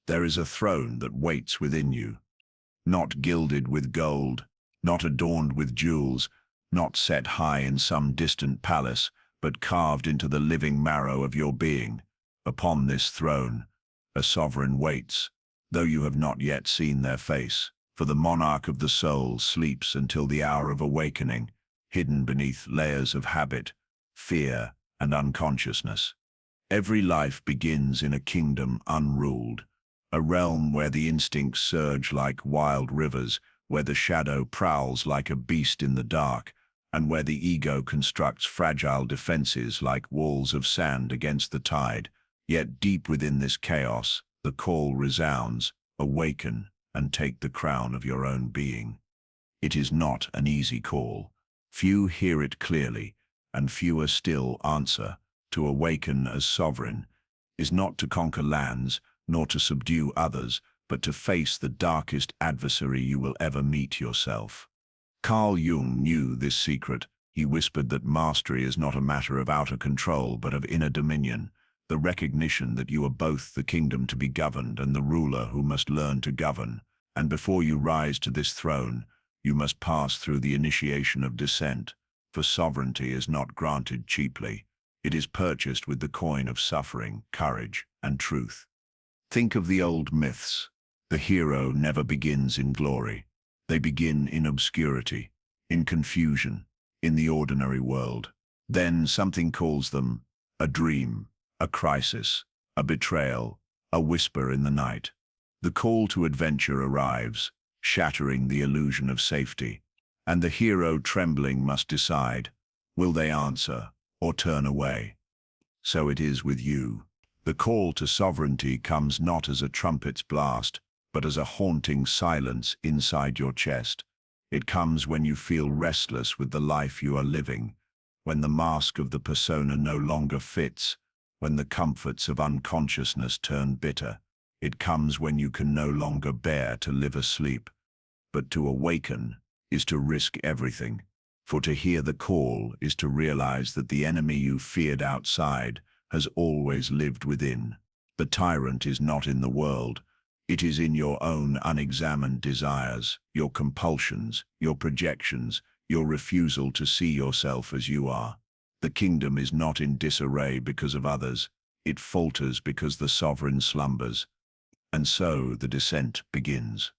There is a throne that waits within you, not gilded with gold, not adorned with jewels, not set high in some distant palace, but carved into the living marrow of your being. Upon this throne, a sovereign waits, though you have not yet seen their face, for the monarch of the soul sleeps until the hour of awakening, hidden beneath layers of habit, fear, and unconsciousness. Every life begins in a kingdom unruled, a realm where the instincts surge like wild rivers, where the shadow prowls like a beast in the dark, and where the ego constructs fragile defenses like walls of sand against the tide. Yet deep within this chaos, the call resounds, awaken and take the crown of your own being. It is not an easy call. Few hear it clearly, and fewer still answer. To awaken as sovereign is not to conquer lands, nor to subdue others, but to face the darkest adversary you will ever meet, yourself. Carl Jung knew this secret. He whispered that mastery is not a matter of outer control, but of inner dominion, the recognition that you are both the kingdom to be governed and the ruler who must learn to govern. And before you rise to this throne, you must pass through the initiation of descent, for sovereignty is not granted cheaply. It is purchased with the coin of suffering, courage, and truth. Think of the old myths. The hero never begins in glory. They begin in obscurity, in confusion, in the ordinary world. Then something calls them a dream, a crisis, a betrayal, a whisper in the night. The call to adventure arrives, shattering the illusion of safety, and the hero, trembling, must decide, will they answer or turn away? So it is with you. The call to sovereignty comes not as a trumpet's blast, but as a haunting silence inside your chest. It comes when you feel restless with the life you are living, when the mask of the persona no longer fits, when the comforts of unconsciousness turn bitter. It comes when you can no longer bear to live asleep. But to awaken is to risk everything. For to hear the call is to realize that the enemy you feared outside has always lived within. The tyrant is not in the world. It is in your own unexamined desires, your compulsions, your projections, your refusal to see yourself as you are. The kingdom is not in disarray because of others. It falters because the sovereign slumbers. And so the descent begins.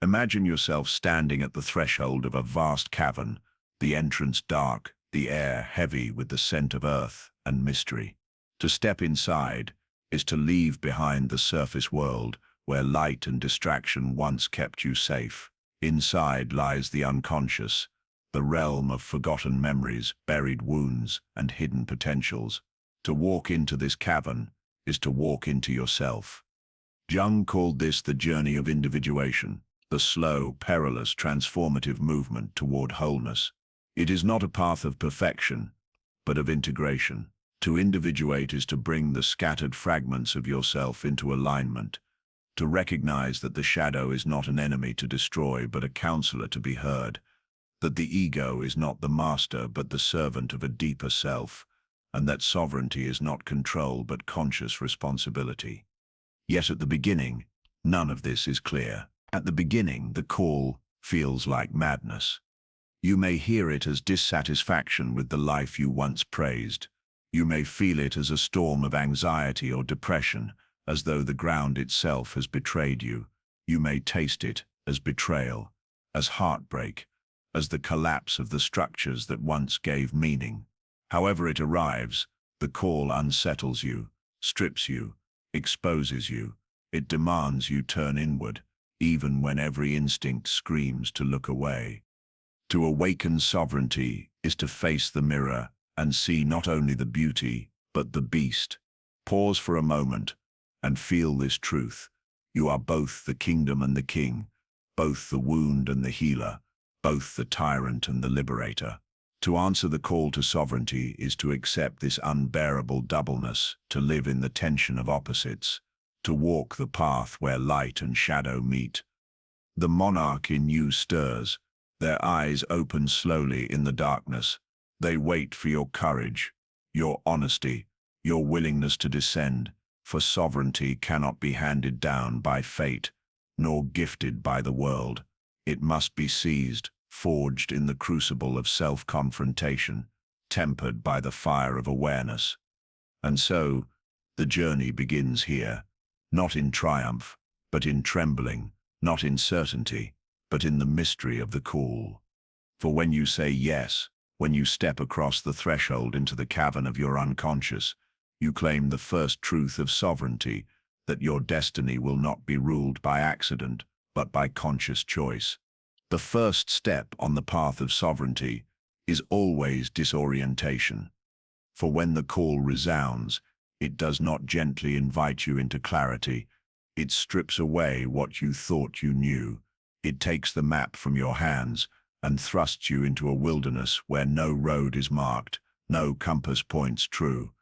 Imagine yourself standing at the threshold of a vast cavern, the entrance dark, the air heavy with the scent of earth and mystery. To step inside is to leave behind the surface world where light and distraction once kept you safe. Inside lies the unconscious, the realm of forgotten memories, buried wounds, and hidden potentials. To walk into this cavern is to walk into yourself. Jung called this the journey of individuation, the slow, perilous, transformative movement toward wholeness. It is not a path of perfection, but of integration. To individuate is to bring the scattered fragments of yourself into alignment, to recognize that the shadow is not an enemy to destroy, but a counselor to be heard, that the ego is not the master, but the servant of a deeper self, and that sovereignty is not control, but conscious responsibility. Yet at the beginning, none of this is clear. At the beginning, the call feels like madness. You may hear it as dissatisfaction with the life you once praised. You may feel it as a storm of anxiety or depression, as though the ground itself has betrayed you. You may taste it as betrayal, as heartbreak, as the collapse of the structures that once gave meaning. However it arrives, the call unsettles you, strips you, exposes you. It demands you turn inward, even when every instinct screams to look away. To awaken sovereignty is to face the mirror and see not only the beauty, but the beast. Pause for a moment and feel this truth. You are both the kingdom and the king, both the wound and the healer, both the tyrant and the liberator. To answer the call to sovereignty is to accept this unbearable doubleness, to live in the tension of opposites, to walk the path where light and shadow meet. The monarch in you stirs, their eyes open slowly in the darkness. They wait for your courage, your honesty, your willingness to descend, For sovereignty cannot be handed down by fate, nor gifted by the world. It must be seized, forged in the crucible of self-confrontation, tempered by the fire of awareness. And so, the journey begins here, not in triumph, but in trembling, not in certainty, but in the mystery of the call. For when you say yes, when you step across the threshold into the cavern of your unconscious, you claim the first truth of sovereignty, that your destiny will not be ruled by accident, but by conscious choice. The first step on the path of sovereignty is always disorientation. For when the call resounds, it does not gently invite you into clarity. It strips away what you thought you knew. It takes the map from your hands and thrusts you into a wilderness where no road is marked, no compass points true.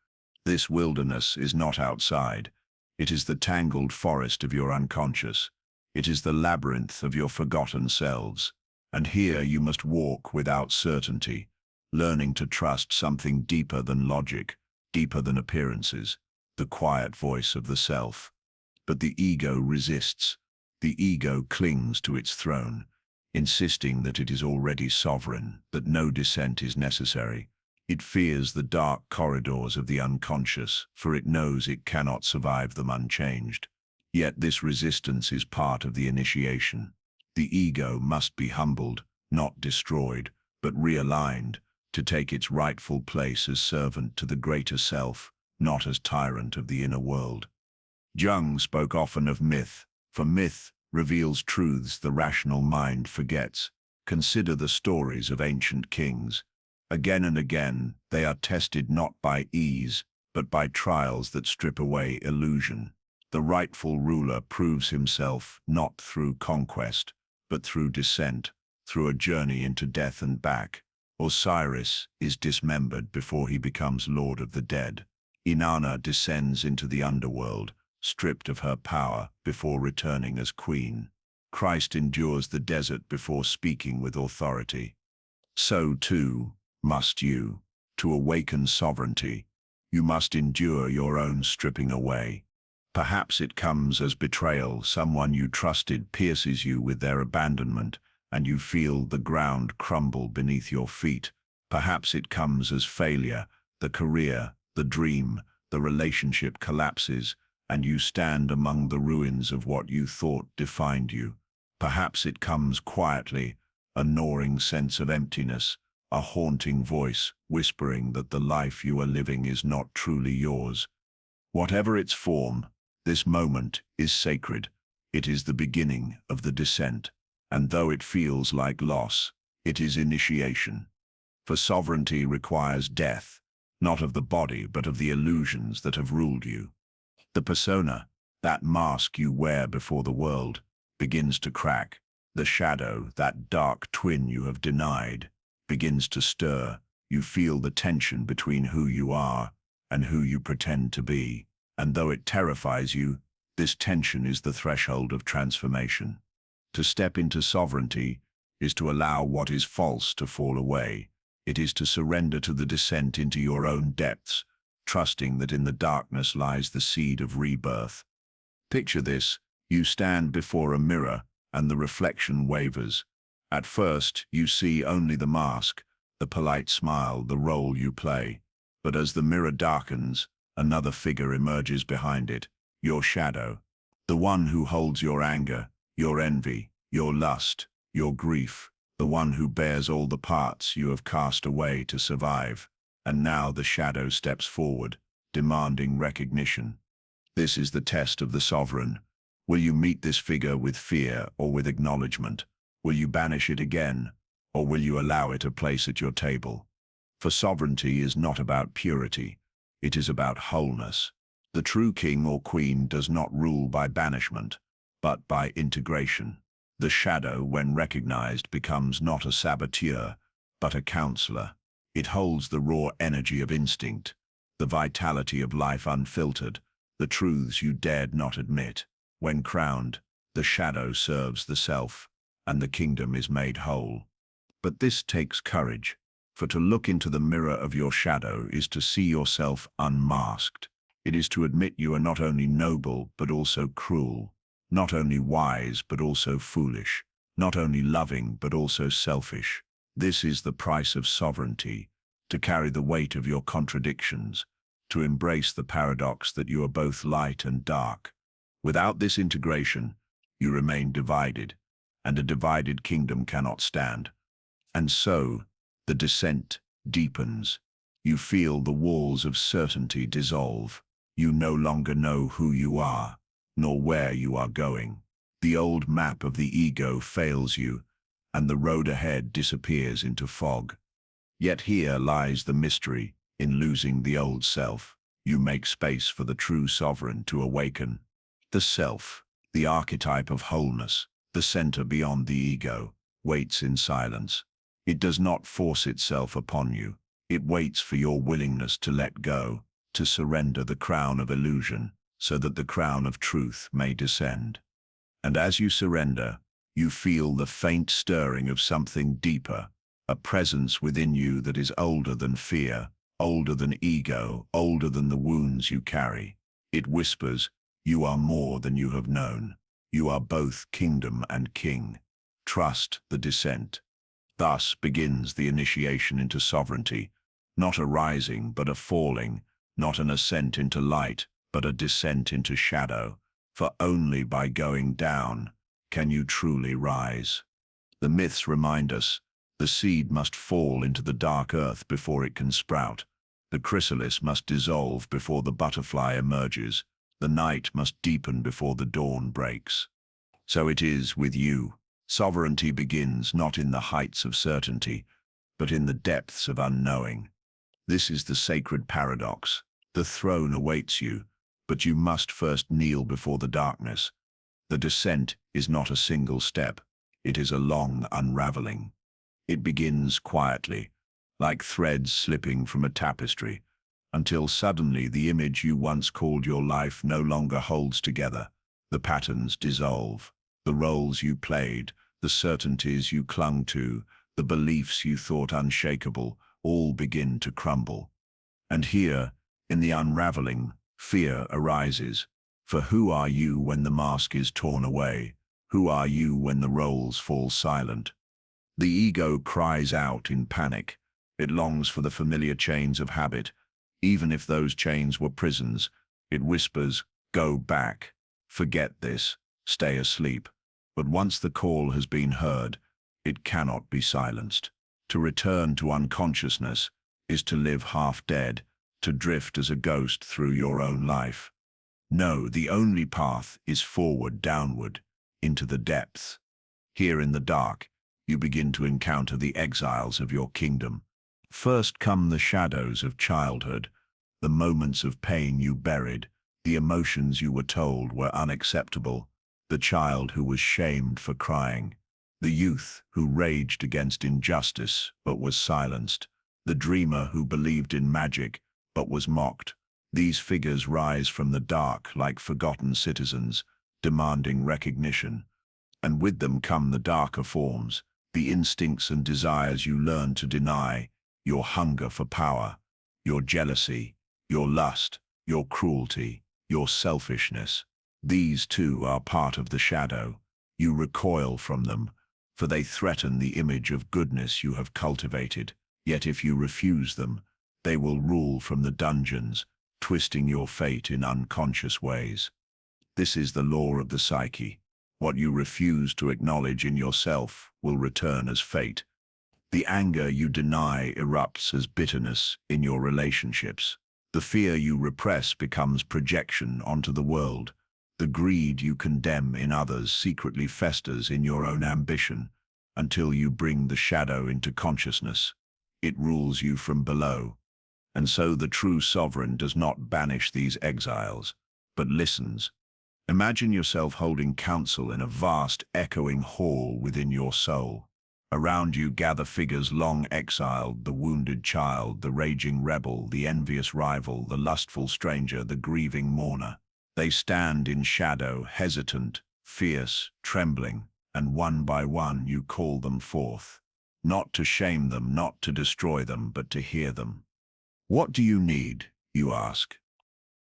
This wilderness is not outside. It is the tangled forest of your unconscious. It is the labyrinth of your forgotten selves. And here you must walk without certainty, learning to trust something deeper than logic, deeper than appearances, the quiet voice of the self. But the ego resists. The ego clings to its throne, insisting that it is already sovereign, that no dissent is necessary. It fears the dark corridors of the unconscious, for it knows it cannot survive them unchanged. Yet this resistance is part of the initiation. The ego must be humbled, not destroyed, but realigned, to take its rightful place as servant to the greater self, not as tyrant of the inner world. Jung spoke often of myth, for myth reveals truths the rational mind forgets. Consider the stories of ancient kings. Again and again, they are tested not by ease, but by trials that strip away illusion. The rightful ruler proves himself not through conquest, but through descent, through a journey into death and back. Osiris is dismembered before he becomes lord of the dead. Inanna descends into the underworld, stripped of her power before returning as queen. Christ endures the desert before speaking with authority. So too must you. To awaken sovereignty, you must endure your own stripping away. Perhaps it comes as betrayal. Someone you trusted pierces you with their abandonment, and you feel the ground crumble beneath your feet. Perhaps it comes as failure. The career, the dream, the relationship collapses, and you stand among the ruins of what you thought defined you. Perhaps it comes quietly, a gnawing sense of emptiness, a haunting voice whispering that the life you are living is not truly yours. Whatever its form, this moment is sacred. It is the beginning of the descent, and though it feels like loss, it is initiation. For sovereignty requires death, not of the body but of the illusions that have ruled you. The persona, that mask you wear before the world, begins to crack. The shadow, that dark twin you have denied, begins to stir. You feel the tension between who you are and who you pretend to be. And though it terrifies you, this tension is the threshold of transformation. To step into sovereignty is to allow what is false to fall away. It is to surrender to the descent into your own depths, trusting that in the darkness lies the seed of rebirth. Picture this: you stand before a mirror and the reflection wavers. At first, you see only the mask, the polite smile, the role you play. But as the mirror darkens, another figure emerges behind it, your shadow, the one who holds your anger, your envy, your lust, your grief, the one who bears all the parts you have cast away to survive. And now the shadow steps forward, demanding recognition. This is the test of the sovereign. Will you meet this figure with fear or with acknowledgement? Will you banish it again, or will you allow it a place at your table? For sovereignty is not about purity, it is about wholeness. The true king or queen does not rule by banishment, but by integration. The shadow, when recognized, becomes not a saboteur, but a counselor. It holds the raw energy of instinct, the vitality of life unfiltered, the truths you dared not admit. When crowned, the shadow serves the self, and the kingdom is made whole. But this takes courage, for to look into the mirror of your shadow is to see yourself unmasked. It is to admit you are not only noble but also cruel, not only wise but also foolish, not only loving but also selfish. This is the price of sovereignty, to carry the weight of your contradictions, to embrace the paradox that you are both light and dark. Without this integration, you remain divided, and a divided kingdom cannot stand. And so, the descent deepens. You feel the walls of certainty dissolve. You no longer know who you are, nor where you are going. The old map of the ego fails you, and the road ahead disappears into fog. Yet here lies the mystery in losing the old self. You make space for the true sovereign to awaken. The self, the archetype of wholeness, the center beyond the ego, waits in silence. It does not force itself upon you. It waits for your willingness to let go, to surrender the crown of illusion, so that the crown of truth may descend. And as you surrender, you feel the faint stirring of something deeper, a presence within you that is older than fear, older than ego, older than the wounds you carry. It whispers, "You are more than you have known. You are both kingdom and king. Trust the descent." Thus begins the initiation into sovereignty, not a rising but a falling, not an ascent into light but a descent into shadow, for only by going down can you truly rise. The myths remind us, the seed must fall into the dark earth before it can sprout. The chrysalis must dissolve before the butterfly emerges. The night must deepen before the dawn breaks. So it is with you. Sovereignty begins not in the heights of certainty, but in the depths of unknowing. This is the sacred paradox. The throne awaits you, but you must first kneel before the darkness. The descent is not a single step. It is a long unraveling. It begins quietly, like threads slipping from a tapestry, until suddenly the image you once called your life no longer holds together. The patterns dissolve. The roles you played, the certainties you clung to, the beliefs you thought unshakable, all begin to crumble. And here, in the unraveling, fear arises. For who are you when the mask is torn away? Who are you when the roles fall silent? The ego cries out in panic. It longs for the familiar chains of habit. Even if those chains were prisons, it whispers, "Go back. Forget this. Stay asleep." But once the call has been heard, it cannot be silenced. To return to unconsciousness is to live half dead, to drift as a ghost through your own life. No, the only path is forward, downward, into the depths. Here in the dark, you begin to encounter the exiles of your kingdom. First come the shadows of childhood, the moments of pain you buried, the emotions you were told were unacceptable, the child who was shamed for crying, the youth who raged against injustice but was silenced, the dreamer who believed in magic but was mocked. These figures rise from the dark like forgotten citizens, demanding recognition. And with them come the darker forms, the instincts and desires you learn to deny, your hunger for power, your jealousy, your lust, your cruelty, your selfishness. These too are part of the shadow. You recoil from them, for they threaten the image of goodness you have cultivated. Yet if you refuse them, they will rule from the dungeons, twisting your fate in unconscious ways. This is the law of the psyche. What you refuse to acknowledge in yourself will return as fate. The anger you deny erupts as bitterness in your relationships. The fear you repress becomes projection onto the world. The greed you condemn in others secretly festers in your own ambition, until you bring the shadow into consciousness. It rules you from below. And so the true sovereign does not banish these exiles, but listens. Imagine yourself holding counsel in a vast, echoing hall within your soul. Around you gather figures long exiled, the wounded child, the raging rebel, the envious rival, the lustful stranger, the grieving mourner. They stand in shadow, hesitant, fierce, trembling, and one by one you call them forth. Not to shame them, not to destroy them, but to hear them. What do you need, you ask?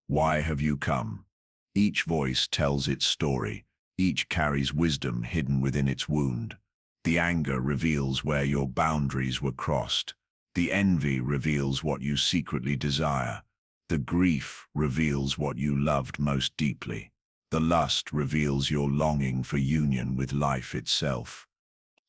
Why have you come? Each voice tells its story. Each carries wisdom hidden within its wound. The anger reveals where your boundaries were crossed. The envy reveals what you secretly desire. The grief reveals what you loved most deeply. The lust reveals your longing for union with life itself.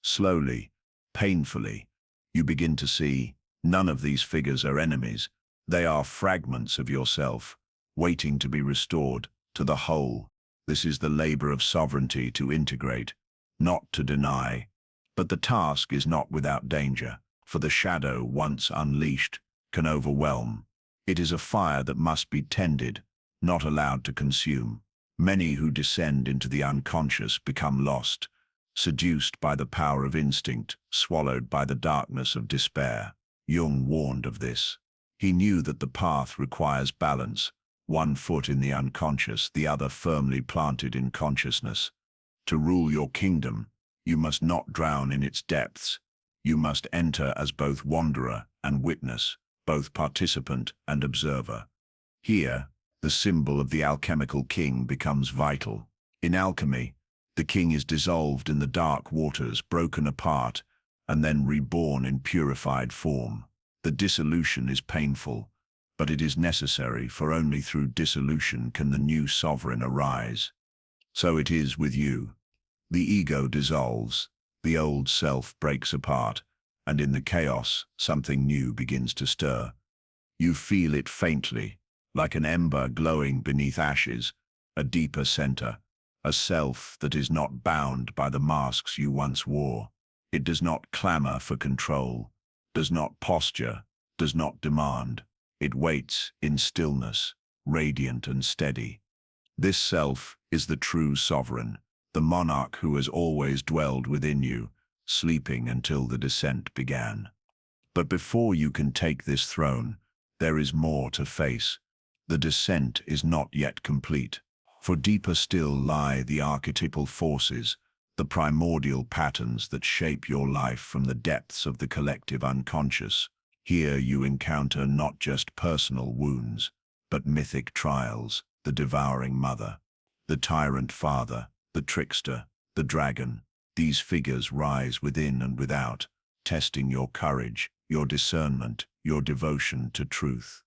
Slowly, painfully, you begin to see none of these figures are enemies. They are fragments of yourself, waiting to be restored to the whole. This is the labor of sovereignty, to integrate, not to deny. But the task is not without danger, for the shadow, once unleashed, can overwhelm. It is a fire that must be tended, not allowed to consume. Many who descend into the unconscious become lost, seduced by the power of instinct, swallowed by the darkness of despair. Jung warned of this. He knew that the path requires balance, one foot in the unconscious, the other firmly planted in consciousness. To rule your kingdom, you must not drown in its depths. You must enter as both wanderer and witness, both participant and observer. Here, the symbol of the alchemical king becomes vital. In alchemy, the king is dissolved in the dark waters, broken apart, and then reborn in purified form. The dissolution is painful, but it is necessary, for only through dissolution can the new sovereign arise. So it is with you. The ego dissolves, the old self breaks apart, and in the chaos, something new begins to stir. You feel it faintly, like an ember glowing beneath ashes, a deeper center, a self that is not bound by the masks you once wore. It does not clamor for control, does not posture, does not demand. It waits in stillness, radiant and steady. This self is the true sovereign, the monarch who has always dwelled within you, sleeping until the descent began. But before you can take this throne, there is more to face. The descent is not yet complete, for deeper still lie the archetypal forces, the primordial patterns that shape your life from the depths of the collective unconscious. Here you encounter not just personal wounds, but mythic trials, the devouring mother, the tyrant father, the trickster, the dragon. These figures rise within and without, testing your courage, your discernment, your devotion to truth.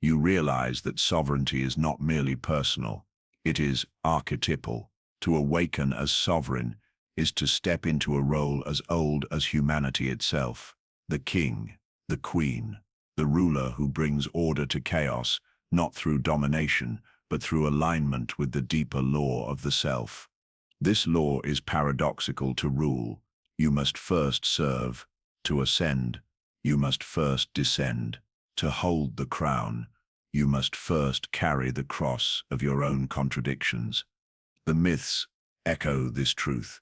You realize that sovereignty is not merely personal, it is archetypal. To awaken as sovereign is to step into a role as old as humanity itself. The king, the queen, the ruler who brings order to chaos, not through domination, but through alignment with the deeper law of the self. This law is paradoxical. To rule, you must first serve. To ascend, you must first descend. To hold the crown, you must first carry the cross of your own contradictions. The myths echo this truth.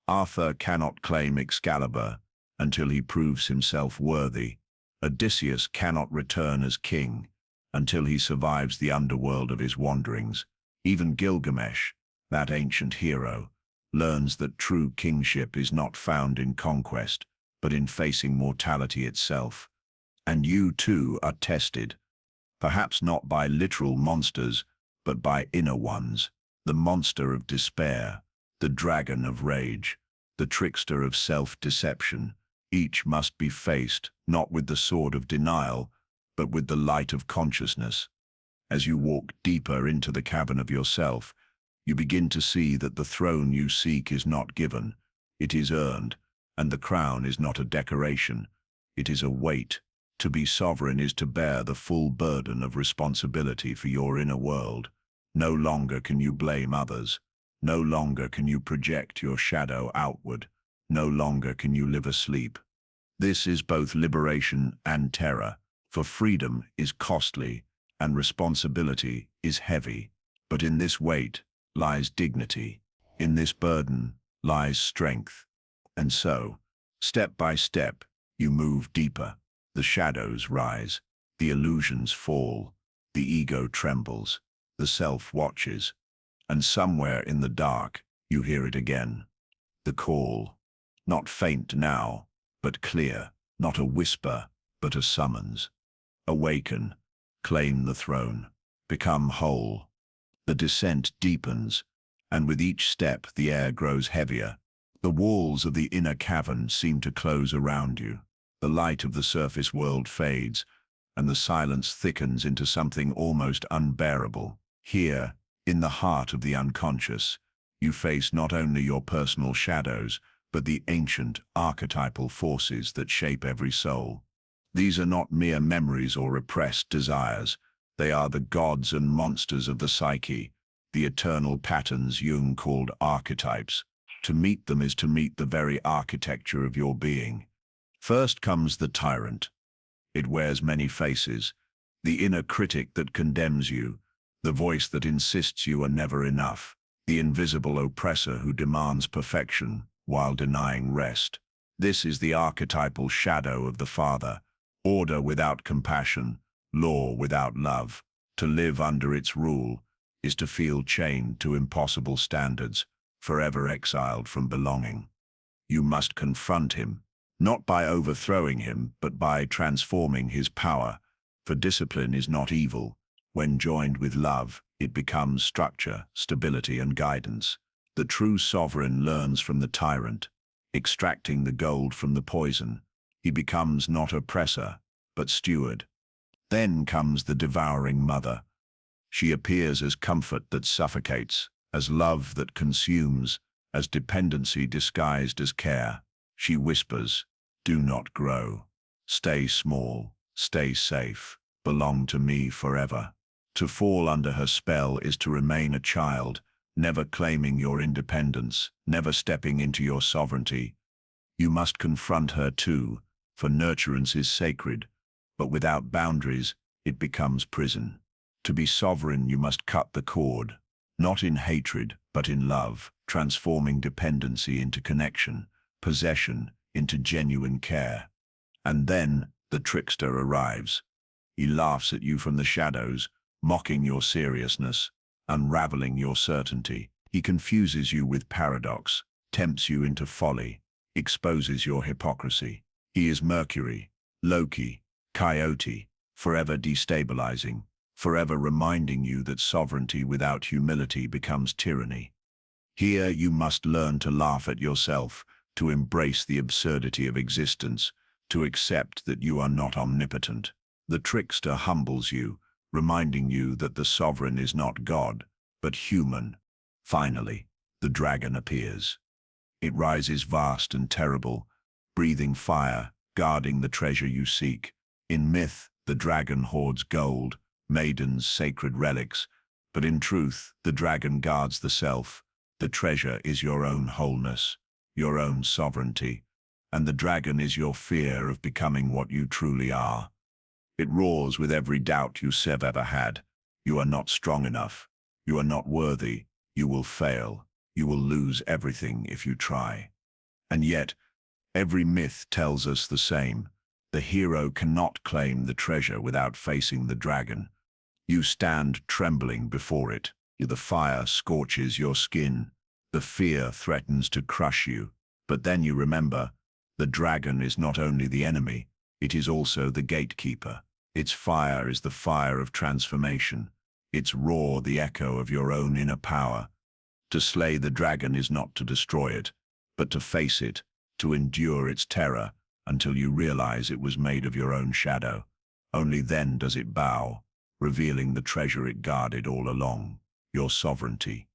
Arthur cannot claim Excalibur until he proves himself worthy. Odysseus cannot return as king until he survives the underworld of his wanderings. Even Gilgamesh, that ancient hero, learns that true kingship is not found in conquest, but in facing mortality itself. And you too are tested, perhaps not by literal monsters, but by inner ones. The monster of despair, the dragon of rage, the trickster of self-deception. Each must be faced, not with the sword of denial, but with the light of consciousness. As you walk deeper into the cavern of yourself, you begin to see that the throne you seek is not given, it is earned, and the crown is not a decoration, it is a weight. To be sovereign is to bear the full burden of responsibility for your inner world. No longer can you blame others. No longer can you project your shadow outward. No longer can you live asleep. This is both liberation and terror, for freedom is costly and responsibility is heavy. But in this weight lies dignity. In this burden lies strength. And so, step by step, you move deeper. The shadows rise, the illusions fall, the ego trembles, the self watches, and somewhere in the dark you hear it again. The call, not faint now, but clear, not a whisper, but a summons. Awaken, claim the throne, become whole. The descent deepens, and with each step the air grows heavier. The walls of the inner cavern seem to close around you. The light of the surface world fades, and the silence thickens into something almost unbearable. Here, in the heart of the unconscious, you face not only your personal shadows, but the ancient, archetypal forces that shape every soul. These are not mere memories or repressed desires. They are the gods and monsters of the psyche, the eternal patterns Jung called archetypes. To meet them is to meet the very architecture of your being. First comes the tyrant. It wears many faces. The inner critic that condemns you, the voice that insists you are never enough, the invisible oppressor who demands perfection while denying rest. This is the archetypal shadow of the father, order without compassion, law without love. To live under its rule is to feel chained to impossible standards, forever exiled from belonging. You must confront him, not by overthrowing him, but by transforming his power, for discipline is not evil. When joined with love, it becomes structure, stability, and guidance. The true sovereign learns from the tyrant, extracting the gold from the poison. He becomes not oppressor, but steward. Then comes the devouring mother. She appears as comfort that suffocates, as love that consumes, as dependency disguised as care. She whispers, "Do not grow. Stay small, stay safe, belong to me forever." To fall under her spell is to remain a child, never claiming your independence, never stepping into your sovereignty. You must confront her too, for nurturance is sacred, but without boundaries, it becomes prison. To be sovereign, you must cut the cord, not in hatred, but in love, transforming dependency into connection, possession into genuine care. And then the trickster arrives. He laughs at you from the shadows, mocking your seriousness, unraveling your certainty. He confuses you with paradox, tempts you into folly, exposes your hypocrisy. He is Mercury, Loki, Coyote, forever destabilizing, forever reminding you that sovereignty without humility becomes tyranny. Here you must learn to laugh at yourself, to embrace the absurdity of existence, to accept that you are not omnipotent. The trickster humbles you, reminding you that the sovereign is not God, but human. Finally, the dragon appears. It rises vast and terrible, breathing fire, guarding the treasure you seek. In myth, the dragon hoards gold, maidens, sacred relics, but in truth, the dragon guards the self. The treasure is your own wholeness, your own sovereignty, and the dragon is your fear of becoming what you truly are. It roars with every doubt you've ever had. You are not strong enough. You are not worthy. You will fail. You will lose everything if you try. And yet, every myth tells us the same. The hero cannot claim the treasure without facing the dragon. You stand trembling before it. The fire scorches your skin. The fear threatens to crush you. But then you remember, the dragon is not only the enemy, it is also the gatekeeper. Its fire is the fire of transformation. Its roar the echo of your own inner power. To slay the dragon is not to destroy it, but to face it, to endure its terror until you realize it was made of your own shadow. Only then does it bow, revealing the treasure it guarded all along, your sovereignty.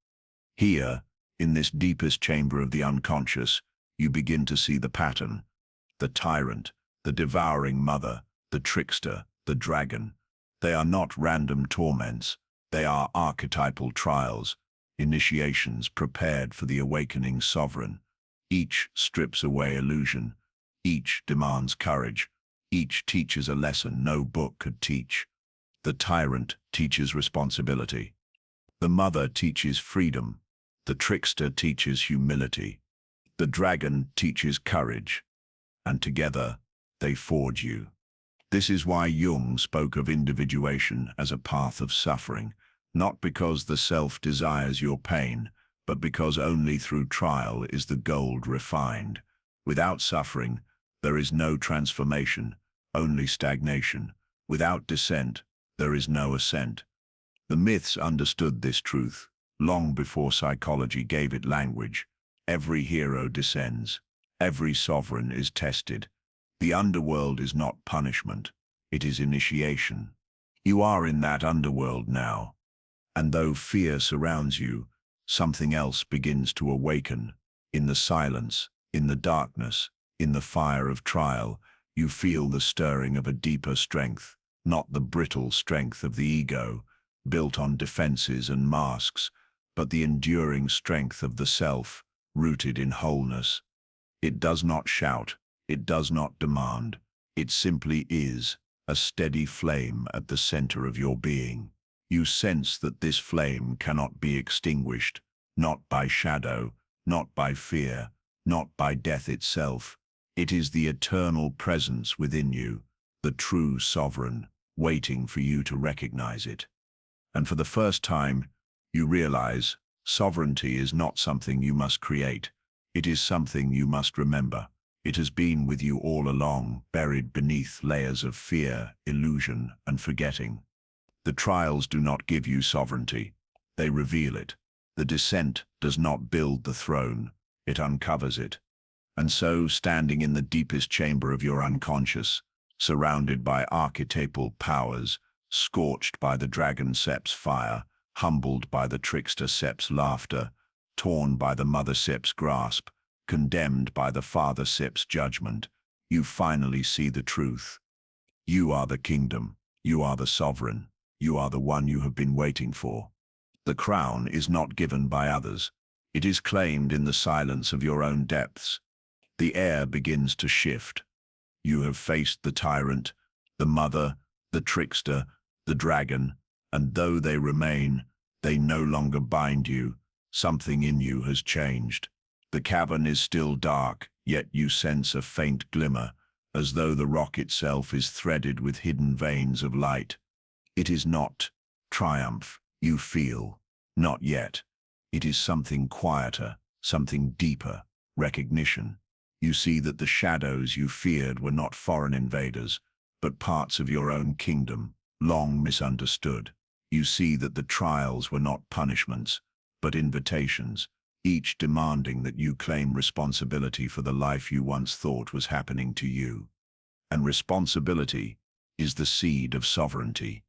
Here, in this deepest chamber of the unconscious, you begin to see the pattern. The tyrant, the devouring mother, the trickster, the dragon. They are not random torments. They are archetypal trials, initiations prepared for the awakening sovereign. Each strips away illusion. Each demands courage. Each teaches a lesson no book could teach. The tyrant teaches responsibility. The mother teaches freedom. The trickster teaches humility. The dragon teaches courage. And together, they forge you. This is why Jung spoke of individuation as a path of suffering, not because the self desires your pain, but because only through trial is the gold refined. Without suffering, there is no transformation, only stagnation. Without descent, there is no ascent. The myths understood this truth long before psychology gave it language. Every hero descends. Every sovereign is tested. The underworld is not punishment. It is initiation. You are in that underworld now. And though fear surrounds you, something else begins to awaken. In the silence, in the darkness, in the fire of trial, you feel the stirring of a deeper strength, not the brittle strength of the ego, built on defenses and masks, but the enduring strength of the self, rooted in wholeness. It does not shout, it does not demand, it simply is, a steady flame at the center of your being. You sense that this flame cannot be extinguished, not by shadow, not by fear, not by death itself. It is the eternal presence within you, the true sovereign, waiting for you to recognize it. And for the first time, you realize sovereignty is not something you must create. It is something you must remember. It has been with you all along, buried beneath layers of fear, illusion, and forgetting. The trials do not give you sovereignty. They reveal it. The descent does not build the throne. It uncovers it. And so, standing in the deepest chamber of your unconscious, surrounded by archetypal powers, scorched by the dragon Sep's fire, humbled by the trickster Sep's laughter, torn by the mother Sep's grasp, condemned by the father Sep's judgment, you finally see the truth. You are the kingdom. You are the sovereign. You are the one you have been waiting for. The crown is not given by others. It is claimed in the silence of your own depths. The air begins to shift. You have faced the tyrant, the mother, the trickster, the dragon, and though they remain, they no longer bind you. Something in you has changed. The cavern is still dark, yet you sense a faint glimmer, as though the rock itself is threaded with hidden veins of light. It is not triumph, you feel. Not yet. It is something quieter, something deeper, recognition. You see that the shadows you feared were not foreign invaders, but parts of your own kingdom, long misunderstood. You see that the trials were not punishments, but invitations, each demanding that you claim responsibility for the life you once thought was happening to you. And responsibility is the seed of sovereignty.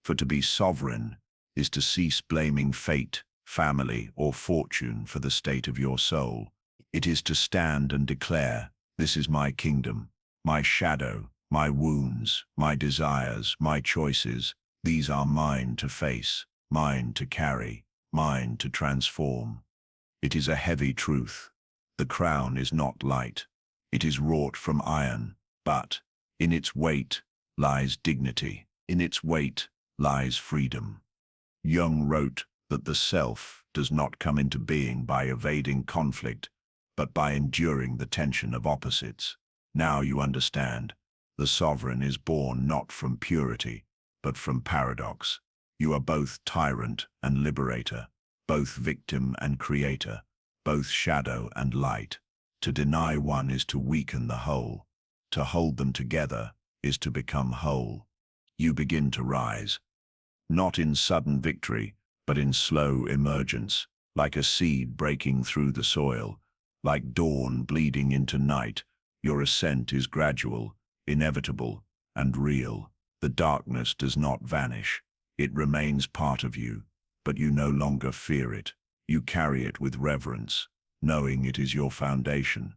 For to be sovereign is to cease blaming fate, family, or fortune for the state of your soul. It is to stand and declare, this is my kingdom, my shadow, my wounds, my desires, my choices. These are mine to face, mine to carry, mine to transform. It is a heavy truth. The crown is not light. It is wrought from iron, but in its weight lies dignity. In its weight lies freedom. Jung wrote that the self does not come into being by evading conflict, but by enduring the tension of opposites. Now you understand. The sovereign is born not from purity, but from paradox. You are both tyrant and liberator, both victim and creator, both shadow and light. To deny one is to weaken the whole. To hold them together is to become whole. You begin to rise, not in sudden victory, but in slow emergence, like a seed breaking through the soil, like dawn bleeding into night. Your ascent is gradual, inevitable, and real. The darkness does not vanish. It remains part of you, but you no longer fear it. You carry it with reverence, knowing it is your foundation.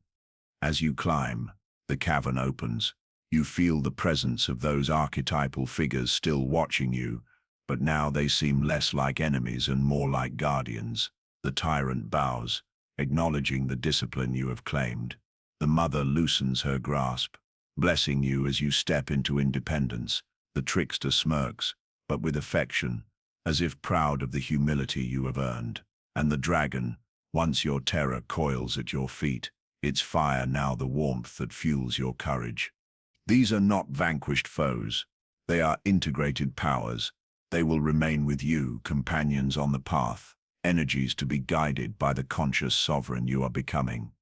As you climb, the cavern opens. You feel the presence of those archetypal figures still watching you, but now they seem less like enemies and more like guardians. The tyrant bows, acknowledging the discipline you have claimed. The mother loosens her grasp, blessing you as you step into independence. The trickster smirks, but with affection, as if proud of the humility you have earned. And the dragon, once your terror, coils at your feet, its fire now the warmth that fuels your courage. These are not vanquished foes. They are integrated powers. They will remain with you, companions on the path, energies to be guided by the conscious sovereign you are becoming.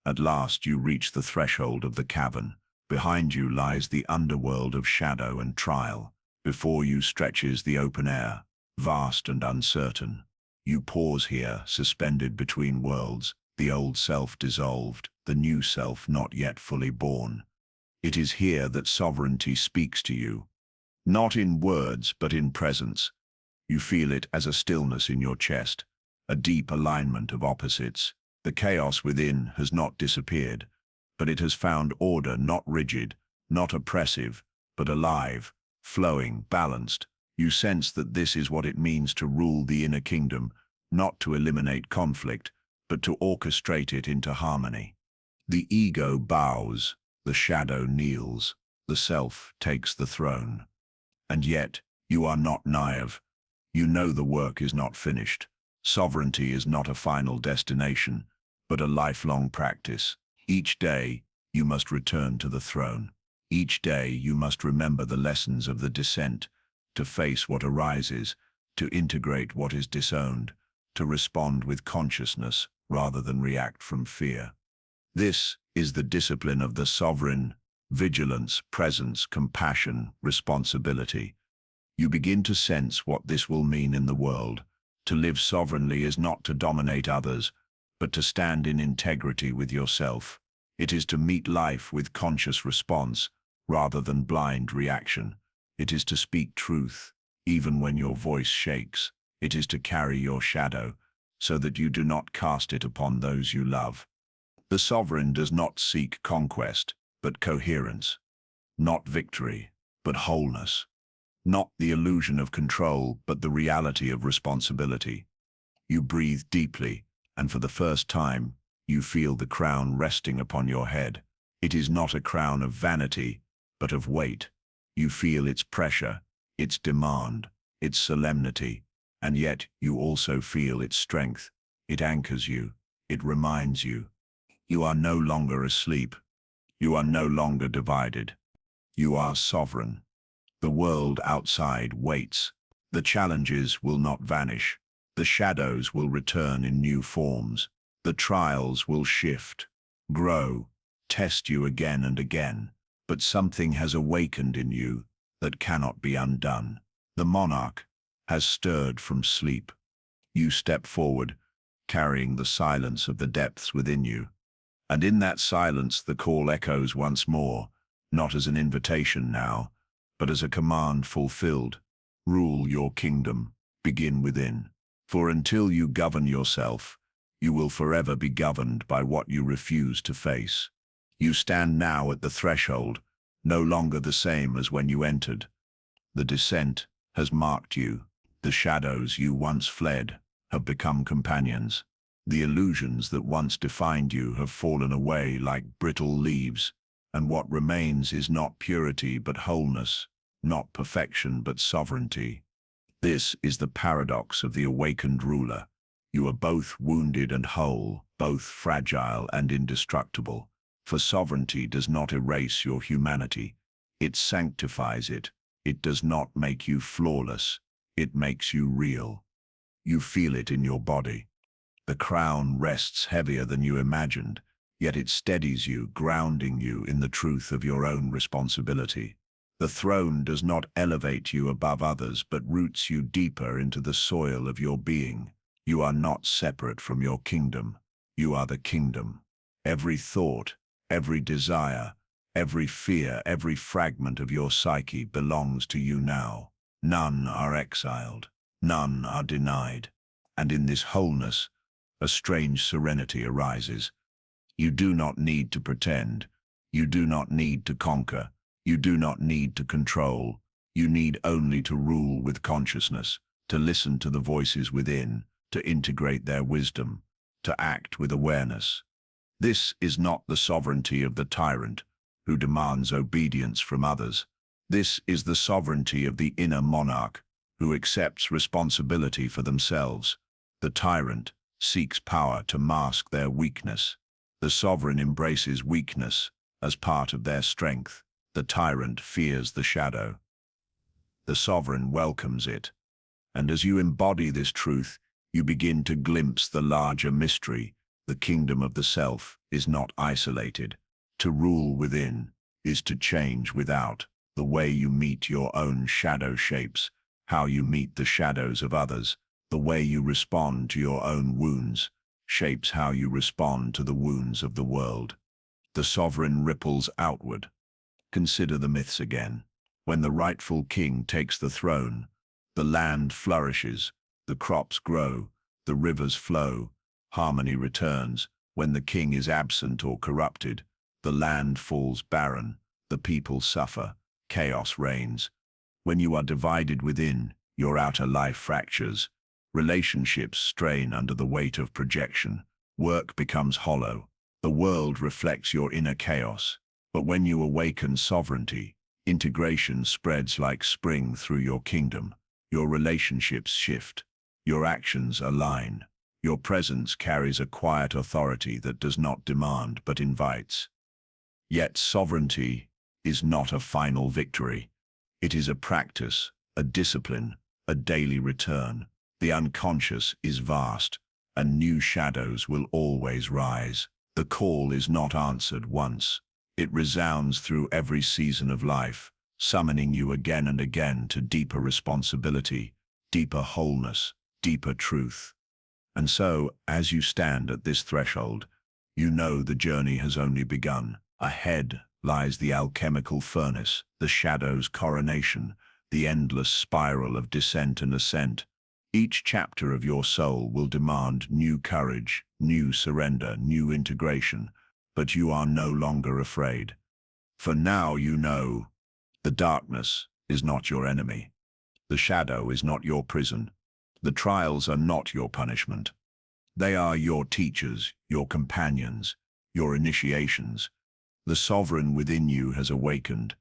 At last you reach the threshold of the cavern. Behind you lies the underworld of shadow and trial. Before you stretches the open air, vast and uncertain. You pause here, suspended between worlds, the old self dissolved, the new self not yet fully born. It is here that sovereignty speaks to you, not in words but in presence. You feel it as a stillness in your chest, a deep alignment of opposites. The chaos within has not disappeared, but it has found order, not rigid, not oppressive, but alive, flowing, balanced. You sense that this is what it means to rule the inner kingdom, not to eliminate conflict, but to orchestrate it into harmony. The ego bows, the shadow kneels, the self takes the throne. And yet, you are not naive. You know the work is not finished. Sovereignty is not a final destination, but a lifelong practice. Each day, you must return to the throne. Each day, you must remember the lessons of the descent, to face what arises, to integrate what is disowned, to respond with consciousness rather than react from fear. This is the discipline of the sovereign: vigilance, presence, compassion, responsibility. You begin to sense what this will mean in the world. To live sovereignly is not to dominate others, but to stand in integrity with yourself. It is to meet life with conscious response rather than blind reaction. It is to speak truth, even when your voice shakes. It is to carry your shadow, so that you do not cast it upon those you love. The sovereign does not seek conquest, but coherence. Not victory, but wholeness. Not the illusion of control, but the reality of responsibility. You breathe deeply, and for the first time, you feel the crown resting upon your head. It is not a crown of vanity, but of weight. You feel its pressure, its demand, its solemnity, and yet you also feel its strength. It anchors you. It reminds you. You are no longer asleep. You are no longer divided. You are sovereign. The world outside waits. The challenges will not vanish. The shadows will return in new forms. The trials will shift, grow, test you again and again. But something has awakened in you that cannot be undone. The monarch has stirred from sleep. You step forward, carrying the silence of the depths within you. And in that silence the call echoes once more, not as an invitation now, but as a command fulfilled. Rule your kingdom, begin within. For until you govern yourself, you will forever be governed by what you refuse to face. You stand now at the threshold, no longer the same as when you entered. The descent has marked you. The shadows you once fled have become companions. The illusions that once defined you have fallen away like brittle leaves, and what remains is not purity but wholeness, not perfection but sovereignty. This is the paradox of the awakened ruler. You are both wounded and whole, both fragile and indestructible. For sovereignty does not erase your humanity. It sanctifies it. It does not make you flawless. It makes you real. You feel it in your body. The crown rests heavier than you imagined, yet it steadies you, grounding you in the truth of your own responsibility. The throne does not elevate you above others, but roots you deeper into the soil of your being. You are not separate from your kingdom. You are the kingdom. Every thought, every desire, every fear, every fragment of your psyche belongs to you now. None are exiled. None are denied. And in this wholeness, a strange serenity arises. You do not need to pretend. You do not need to conquer. You do not need to control. You need only to rule with consciousness, to listen to the voices within, to integrate their wisdom, to act with awareness. This is not the sovereignty of the tyrant, who demands obedience from others. This is the sovereignty of the inner monarch, who accepts responsibility for themselves. The tyrant seeks power to mask their weakness. The sovereign embraces weakness as part of their strength. The tyrant fears the shadow. The sovereign welcomes it. And as you embody this truth, you begin to glimpse the larger mystery. The kingdom of the self is not isolated. To rule within is to change without. The way you meet your own shadow shapes how you meet the shadows of others, the way you respond to your own wounds, shapes how you respond to the wounds of the world. The sovereign ripples outward. Consider the myths again. When the rightful king takes the throne, the land flourishes, the crops grow, the rivers flow, harmony returns. When the king is absent or corrupted, the land falls barren, the people suffer, chaos reigns. When you are divided within, your outer life fractures. Relationships strain under the weight of projection. Work becomes hollow. The world reflects your inner chaos. But when you awaken sovereignty, integration spreads like spring through your kingdom. Your relationships shift. Your actions align. Your presence carries a quiet authority that does not demand but invites. Yet sovereignty is not a final victory. It is a practice, a discipline, a daily return. The unconscious is vast, and new shadows will always rise. The call is not answered once. It resounds through every season of life, summoning you again and again to deeper responsibility, deeper wholeness, deeper truth. And so, as you stand at this threshold, you know the journey has only begun. Ahead lies the alchemical furnace, the shadow's coronation, the endless spiral of descent and ascent. Each chapter of your soul will demand new courage, new surrender, new integration, but you are no longer afraid. For now you know, the darkness is not your enemy. The shadow is not your prison. The trials are not your punishment. They are your teachers, your companions, your initiations. The sovereign within you has awakened.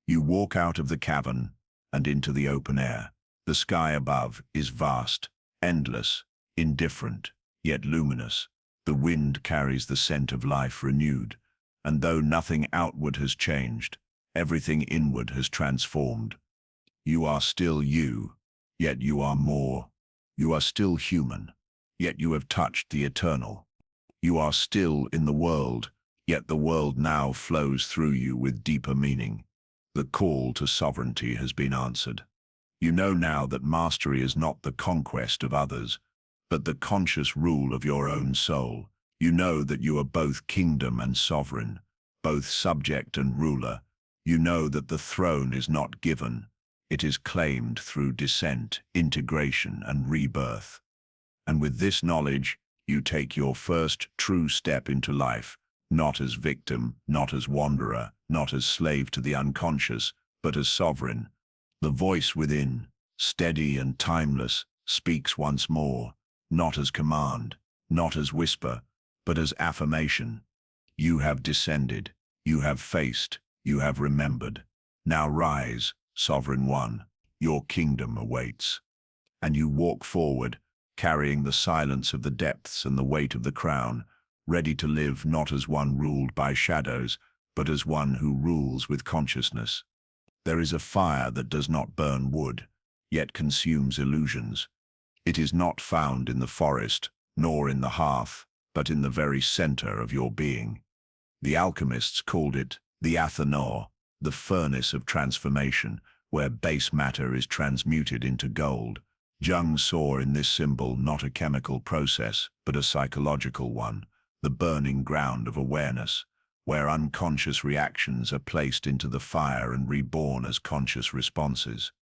You walk out of the cavern and into the open air. The sky above is vast, endless, indifferent, yet luminous. The wind carries the scent of life renewed, and though nothing outward has changed, everything inward has transformed. You are still you, yet you are more. You are still human, yet you have touched the eternal. You are still in the world, yet the world now flows through you with deeper meaning. The call to sovereignty has been answered. You know now that mastery is not the conquest of others, but the conscious rule of your own soul. You know that you are both kingdom and sovereign, both subject and ruler. You know that the throne is not given. It is claimed through descent, integration, and rebirth. And with this knowledge, you take your first true step into life, not as victim, not as wanderer, not as slave to the unconscious, but as sovereign. The voice within, steady and timeless, speaks once more, not as command, not as whisper, but as affirmation. You have descended, you have faced, you have remembered. Now rise, Sovereign One, your kingdom awaits. And you walk forward, carrying the silence of the depths and the weight of the crown, ready to live not as one ruled by shadows, but as one who rules with consciousness. There is a fire that does not burn wood, yet consumes illusions. It is not found in the forest, nor in the hearth, but in the very center of your being. The alchemists called it the Athanor, the furnace of transformation, where base matter is transmuted into gold. Jung saw in this symbol not a chemical process, but a psychological one, the burning ground of awareness, where unconscious reactions are placed into the fire and reborn as conscious responses.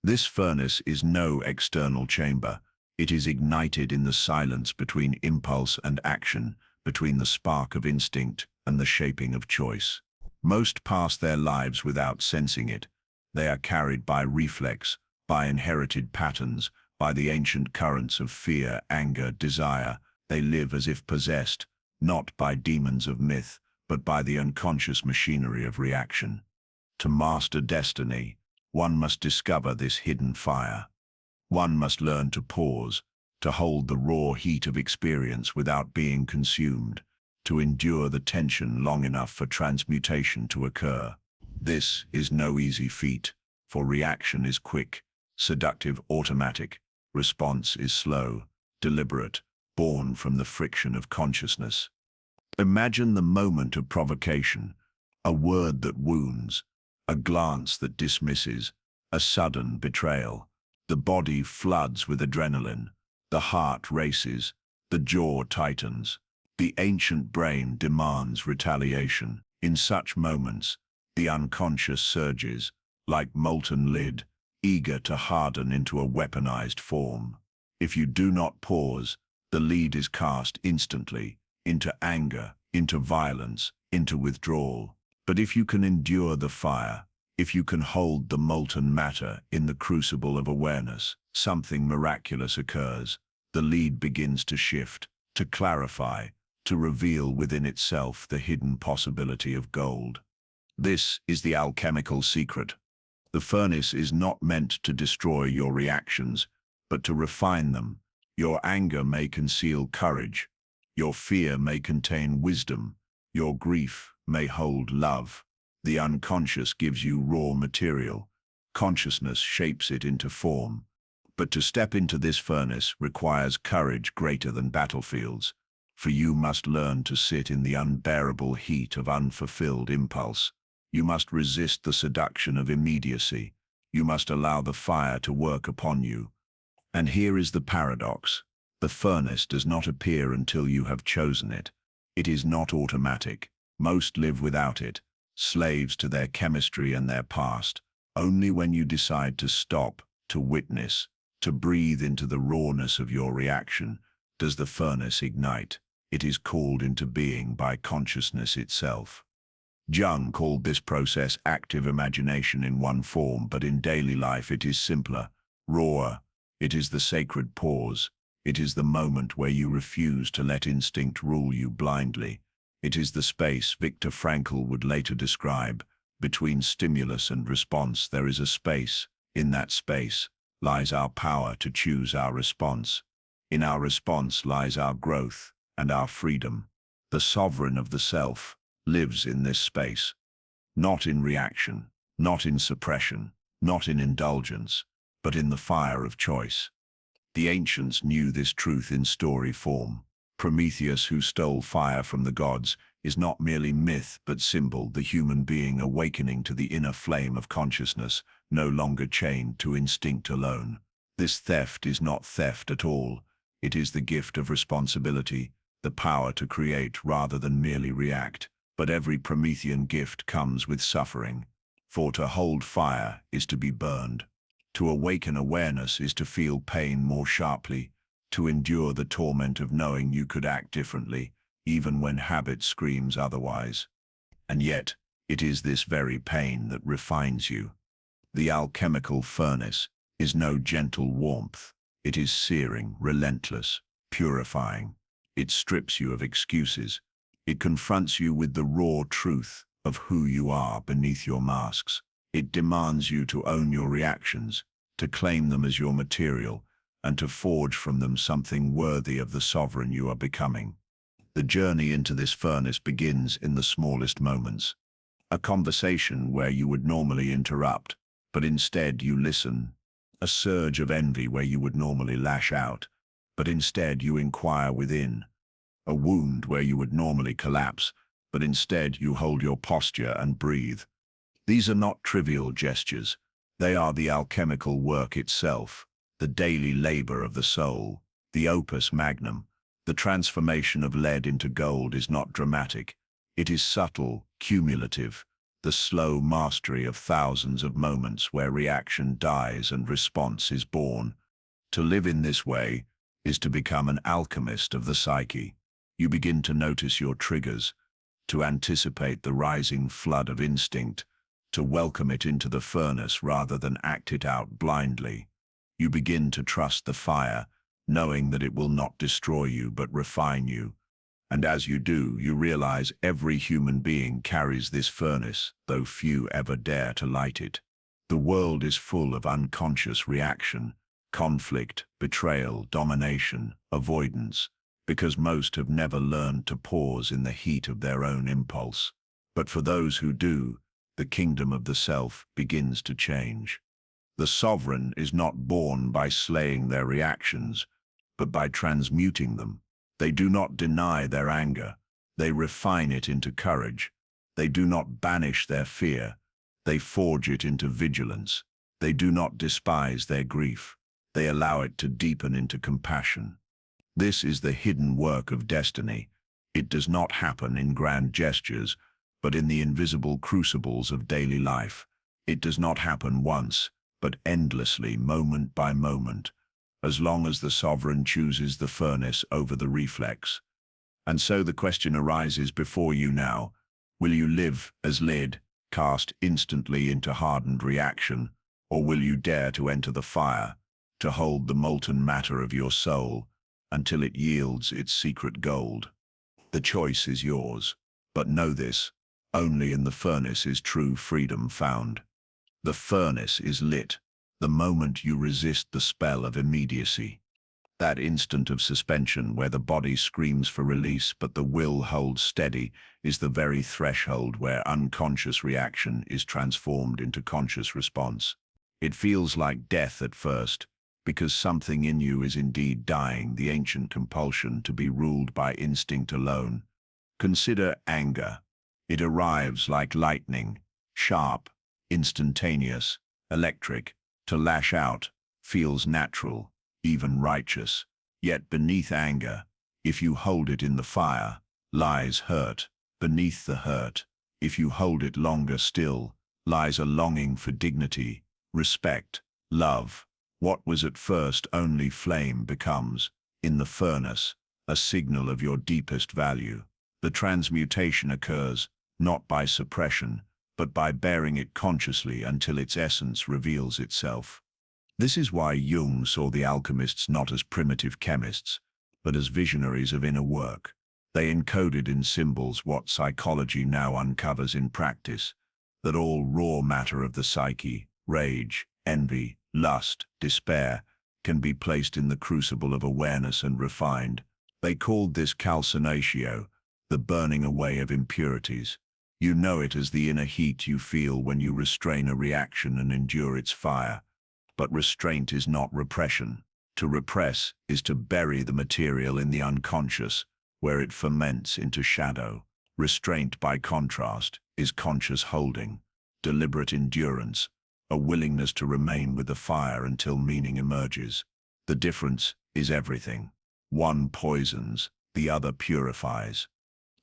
This furnace is no external chamber. It is ignited in the silence between impulse and action, between the spark of instinct and the shaping of choice. Most pass their lives without sensing it. They are carried by reflex, by inherited patterns, by the ancient currents of fear, anger, desire. They live as if possessed, not by demons of myth, but by the unconscious machinery of reaction. To master destiny, one must discover this hidden fire. One must learn to pause, to hold the raw heat of experience without being consumed, to endure the tension long enough for transmutation to occur. This is no easy feat, for reaction is quick, seductive, automatic. Response is slow, deliberate, born from the friction of consciousness. Imagine the moment of provocation, a word that wounds, a glance that dismisses, a sudden betrayal. The body floods with adrenaline. The heart races. The jaw tightens. The ancient brain demands retaliation. In such moments, the unconscious surges, like molten lead, eager to harden into a weaponized form. If you do not pause, the lead is cast instantly into anger, into violence, into withdrawal. But if you can endure the fire, if you can hold the molten matter in the crucible of awareness, something miraculous occurs. The lead begins to shift, to clarify, to reveal within itself the hidden possibility of gold. This is the alchemical secret. The furnace is not meant to destroy your reactions, but to refine them. Your anger may conceal courage. Your fear may contain wisdom. Your grief may hold love. The unconscious gives you raw material. Consciousness shapes it into form. But to step into this furnace requires courage greater than battlefields, for you must learn to sit in the unbearable heat of unfulfilled impulse. You must resist the seduction of immediacy. You must allow the fire to work upon you. And here is the paradox. The furnace does not appear until you have chosen it. It is not automatic. Most live without it, slaves to their chemistry and their past. Only when you decide to stop, to witness, to breathe into the rawness of your reaction, does the furnace ignite. It is called into being by consciousness itself. Jung called this process active imagination in one form, but in daily life it is simpler, rawer. It is the sacred pause. It is the moment where you refuse to let instinct rule you blindly. It is the space Viktor Frankl would later describe. Between stimulus and response there is a space. In that space lies our power to choose our response. In our response lies our growth and our freedom. The sovereign of the self lives in this space, not in reaction, not in suppression, not in indulgence, but in the fire of choice. The ancients knew this truth in story form. Prometheus, who stole fire from the gods, is not merely myth but symbol, the human being awakening to the inner flame of consciousness, no longer chained to instinct alone. This theft is not theft at all. It is the gift of responsibility, the power to create rather than merely react. But every Promethean gift comes with suffering. For to hold fire is to be burned. To awaken awareness is to feel pain more sharply, to endure the torment of knowing you could act differently, even when habit screams otherwise. And yet, it is this very pain that refines you. The alchemical furnace is no gentle warmth. It is searing, relentless, purifying. It strips you of excuses. It confronts you with the raw truth of who you are beneath your masks. It demands you to own your reactions, to claim them as your material, and to forge from them something worthy of the sovereign you are becoming. The journey into this furnace begins in the smallest moments. A conversation where you would normally interrupt, but instead you listen. A surge of envy where you would normally lash out, but instead you inquire within. A wound where you would normally collapse, but instead you hold your posture and breathe. These are not trivial gestures. They are the alchemical work itself, the daily labor of the soul, the opus magnum. The transformation of lead into gold is not dramatic. It is subtle, cumulative, the slow mastery of thousands of moments where reaction dies and response is born. To live in this way is to become an alchemist of the psyche. You begin to notice your triggers, to anticipate the rising flood of instinct, to welcome it into the furnace rather than act it out blindly. You begin to trust the fire, knowing that it will not destroy you but refine you. And as you do, you realize every human being carries this furnace, though few ever dare to light it. The world is full of unconscious reaction, conflict, betrayal, domination, avoidance, because most have never learned to pause in the heat of their own impulse. But for those who do, the kingdom of the self begins to change. The sovereign is not born by slaying their reactions, but by transmuting them. They do not deny their anger. They refine it into courage. They do not banish their fear. They forge it into vigilance. They do not despise their grief. They allow it to deepen into compassion. This is the hidden work of destiny. It does not happen in grand gestures, but in the invisible crucibles of daily life. It does not happen once, but endlessly, moment by moment, as long as the sovereign chooses the furnace over the reflex. And so the question arises before you now: will you live as lid, cast instantly into hardened reaction, or will you dare to enter the fire, to hold the molten matter of your soul until it yields its secret gold? The choice is yours, but know this: only in the furnace is true freedom found. The furnace is lit the moment you resist the spell of immediacy. That instant of suspension where the body screams for release but the will holds steady is the very threshold where unconscious reaction is transformed into conscious response. It feels like death at first, because something in you is indeed dying, the ancient compulsion to be ruled by instinct alone. Consider anger. It arrives like lightning, sharp, instantaneous, electric. To lash out feels natural, even righteous. Yet beneath anger, if you hold it in the fire, lies hurt. Beneath the hurt, if you hold it longer still, lies a longing for dignity, respect, love. What was at first only flame becomes, in the furnace, a signal of your deepest value. The transmutation occurs, not by suppression, but by bearing it consciously until its essence reveals itself. This is why Jung saw the alchemists not as primitive chemists, but as visionaries of inner work. They encoded in symbols what psychology now uncovers in practice, that all raw matter of the psyche, rage, envy, lust, despair, can be placed in the crucible of awareness and refined. They called this calcinatio, the burning away of impurities. You know it as the inner heat you feel when you restrain a reaction and endure its fire. But restraint is not repression. To repress is to bury the material in the unconscious, where it ferments into shadow. Restraint, by contrast, is conscious holding, deliberate endurance, a willingness to remain with the fire until meaning emerges. The difference is everything. One poisons, the other purifies.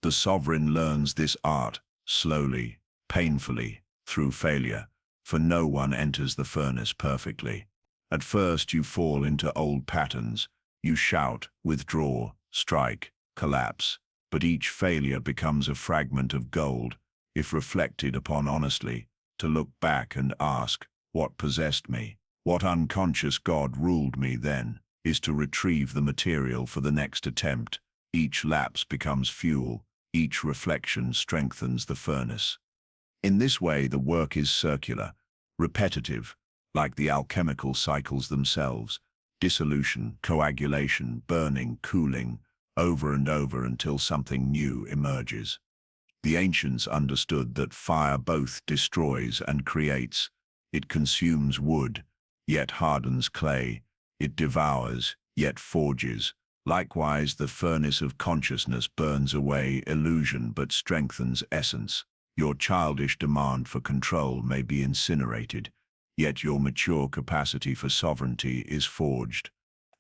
The sovereign learns this art, slowly, painfully, through failure, for no one enters the furnace perfectly. At first you fall into old patterns. You shout, withdraw, strike, collapse. But each failure becomes a fragment of gold, if reflected upon honestly, to look back and ask, what possessed me? What unconscious God ruled me then? Is to retrieve the material for the next attempt. Each lapse becomes fuel. Each reflection strengthens the furnace. In this way, the work is circular, repetitive, like the alchemical cycles themselves: dissolution, coagulation, burning, cooling, over and over until something new emerges. The ancients understood that fire both destroys and creates. It consumes wood, yet hardens clay. It devours, yet forges. Likewise, the furnace of consciousness burns away illusion but strengthens essence. Your childish demand for control may be incinerated, yet your mature capacity for sovereignty is forged.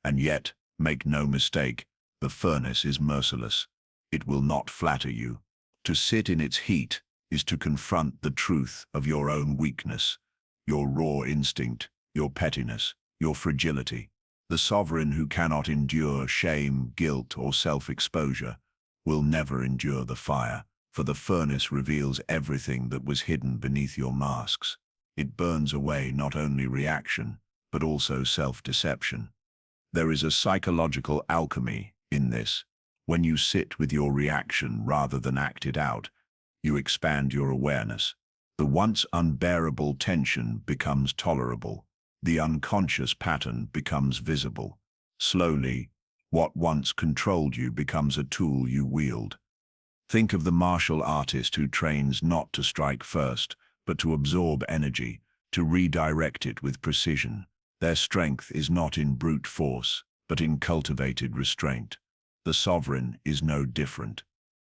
And yet, make no mistake, the furnace is merciless. It will not flatter you. To sit in its heat is to confront the truth of your own weakness, your raw instinct, your pettiness, your fragility. The sovereign who cannot endure shame, guilt, or self-exposure will never endure the fire, for the furnace reveals everything that was hidden beneath your masks. It burns away not only reaction, but also self-deception. There is a psychological alchemy in this. When you sit with your reaction rather than act it out, you expand your awareness. The once unbearable tension becomes tolerable. The unconscious pattern becomes visible. Slowly, what once controlled you becomes a tool you wield. Think of the martial artist who trains not to strike first, but to absorb energy, to redirect it with precision. Their strength is not in brute force, but in cultivated restraint. The sovereign is no different.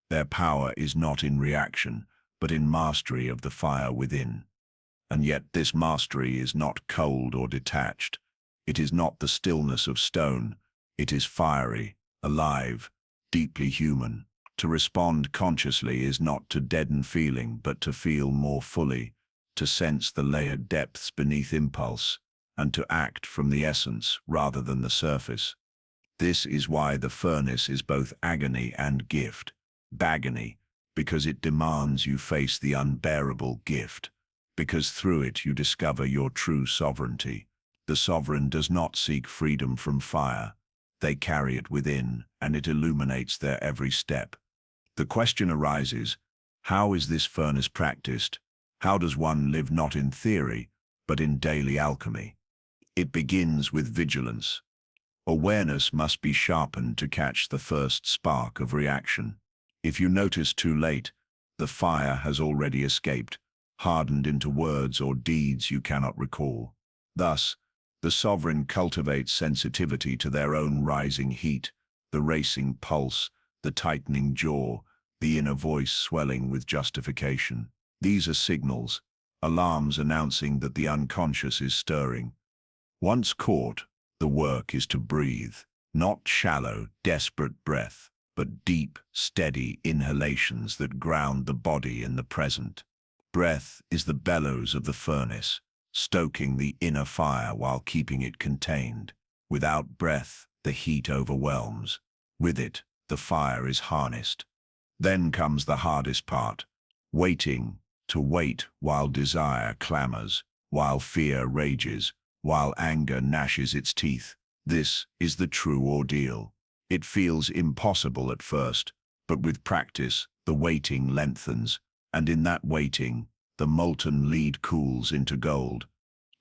Their power is not in reaction, but in mastery of the fire within. And yet this mastery is not cold or detached. It is not the stillness of stone. It is fiery, alive, deeply human. To respond consciously is not to deaden feeling, but to feel more fully, to sense the layered depths beneath impulse, and to act from the essence rather than the surface. This is why the furnace is both agony and gift. Agony, because it demands you face the unbearable; gift, because through it you discover your true sovereignty. The sovereign does not seek freedom from fire. They carry it within, and it illuminates their every step. The question arises, how is this furnace practiced? How does one live not in theory, but in daily alchemy? It begins with vigilance. Awareness must be sharpened to catch the first spark of reaction. If you notice too late, the fire has already escaped, hardened into words or deeds you cannot recall. Thus, the sovereign cultivates sensitivity to their own rising heat, the racing pulse, the tightening jaw, the inner voice swelling with justification. These are signals, alarms announcing that the unconscious is stirring. Once caught, the work is to breathe, not shallow, desperate breath, but deep, steady inhalations that ground the body in the present. Breath is the bellows of the furnace, stoking the inner fire while keeping it contained. Without breath, the heat overwhelms. With it, the fire is harnessed. Then comes the hardest part, waiting, to wait while desire clamors, while fear rages, while anger gnashes its teeth. This is the true ordeal. It feels impossible at first, but with practice, the waiting lengthens, and in that waiting, the molten lead cools into gold.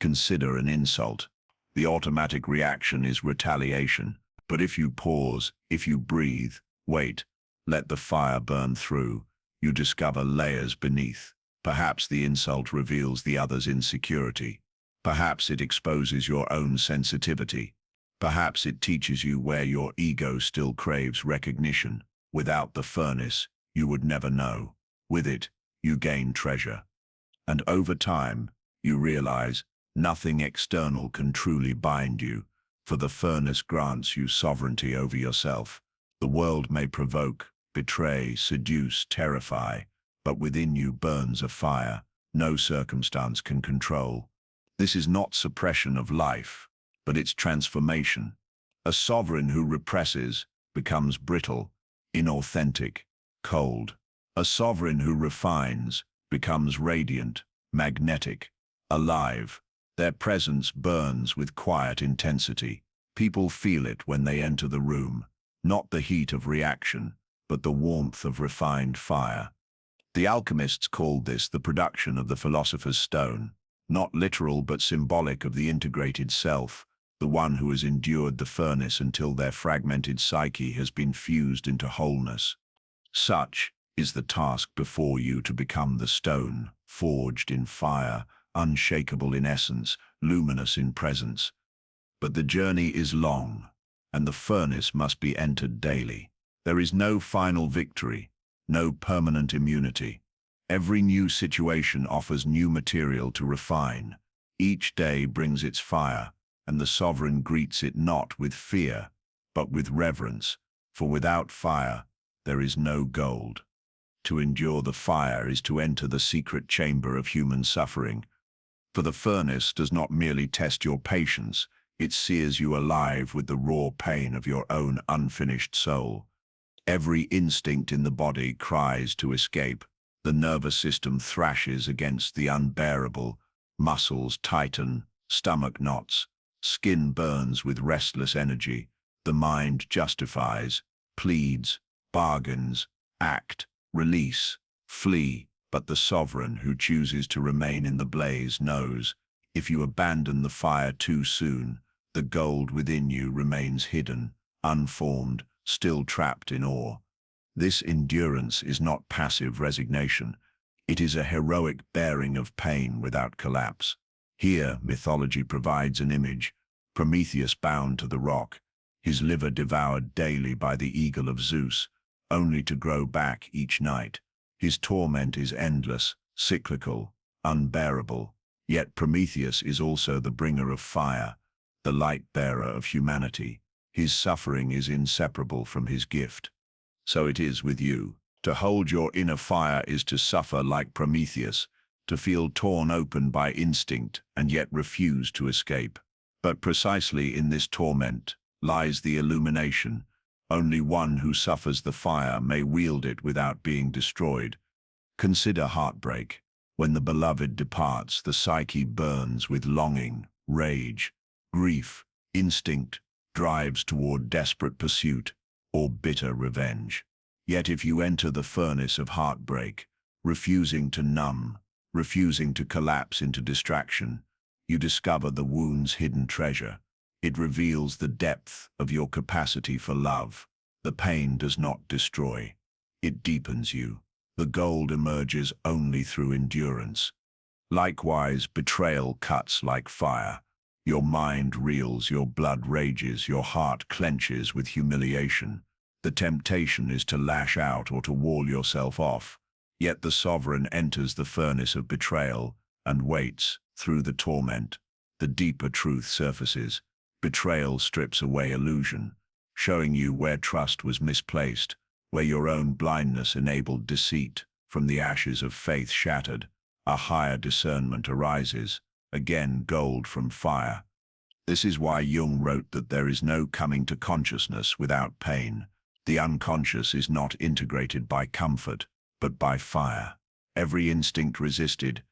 Consider an insult. The automatic reaction is retaliation. But if you pause, if you breathe, wait, let the fire burn through, you discover layers beneath. Perhaps the insult reveals the other's insecurity. Perhaps it exposes your own sensitivity. Perhaps it teaches you where your ego still craves recognition. Without the furnace, you would never know. With it, you gain treasure. And over time, you realize nothing external can truly bind you, for the furnace grants you sovereignty over yourself. The world may provoke, betray, seduce, terrify, but within you burns a fire no circumstance can control. This is not suppression of life, but its transformation. A sovereign who represses becomes brittle, inauthentic, cold. A sovereign who refines becomes radiant, magnetic, alive. Their presence burns with quiet intensity. People feel it when they enter the room, not the heat of reaction, but the warmth of refined fire. The alchemists called this the production of the philosopher's stone, not literal but symbolic of the integrated self, the one who has endured the furnace until their fragmented psyche has been fused into wholeness. Such is the task before you, to become the stone, forged in fire, unshakable in essence, luminous in presence. But the journey is long, and the furnace must be entered daily. There is no final victory, no permanent immunity. Every new situation offers new material to refine. Each day brings its fire, and the sovereign greets it not with fear, but with reverence, for without fire, there is no gold. To endure the fire is to enter the secret chamber of human suffering. For the furnace does not merely test your patience, it sears you alive with the raw pain of your own unfinished soul. Every instinct in the body cries to escape. The nervous system thrashes against the unbearable. Muscles tighten, stomach knots, skin burns with restless energy. The mind justifies, pleads, bargains, act, release, flee. But the sovereign who chooses to remain in the blaze knows, if you abandon the fire too soon, the gold within you remains hidden, unformed, still trapped in awe. This endurance is not passive resignation. It is a heroic bearing of pain without collapse. Here, mythology provides an image. Prometheus bound to the rock, his liver devoured daily by the eagle of Zeus, only to grow back each night. His torment is endless, cyclical, unbearable. Yet Prometheus is also the bringer of fire. the light-bearer of humanity. His suffering is inseparable from his gift. So it is with you. To hold your inner fire is to suffer like Prometheus, to feel torn open by instinct and yet refuse to escape. But precisely in this torment lies the illumination. Only one who suffers the fire may wield it without being destroyed. Consider heartbreak. When the beloved departs, the psyche burns with longing, rage, grief. Instinct drives toward desperate pursuit or bitter revenge. Yet if you enter the furnace of heartbreak, refusing to numb, refusing to collapse into distraction, you discover the wound's hidden treasure. It reveals the depth of your capacity for love. The pain does not destroy. It deepens you. The gold emerges only through endurance. Likewise, betrayal cuts like fire. Your mind reels, your blood rages, your heart clenches with humiliation. The temptation is to lash out or to wall yourself off. Yet the sovereign enters the furnace of betrayal and waits through the torment. The deeper truth surfaces. Betrayal strips away illusion, showing you where trust was misplaced, where your own blindness enabled deceit. From the ashes of faith shattered, a higher discernment arises, again gold from fire. This is why Jung wrote that there is no coming to consciousness without pain. The unconscious is not integrated by comfort, but by fire. Every instinct resisted,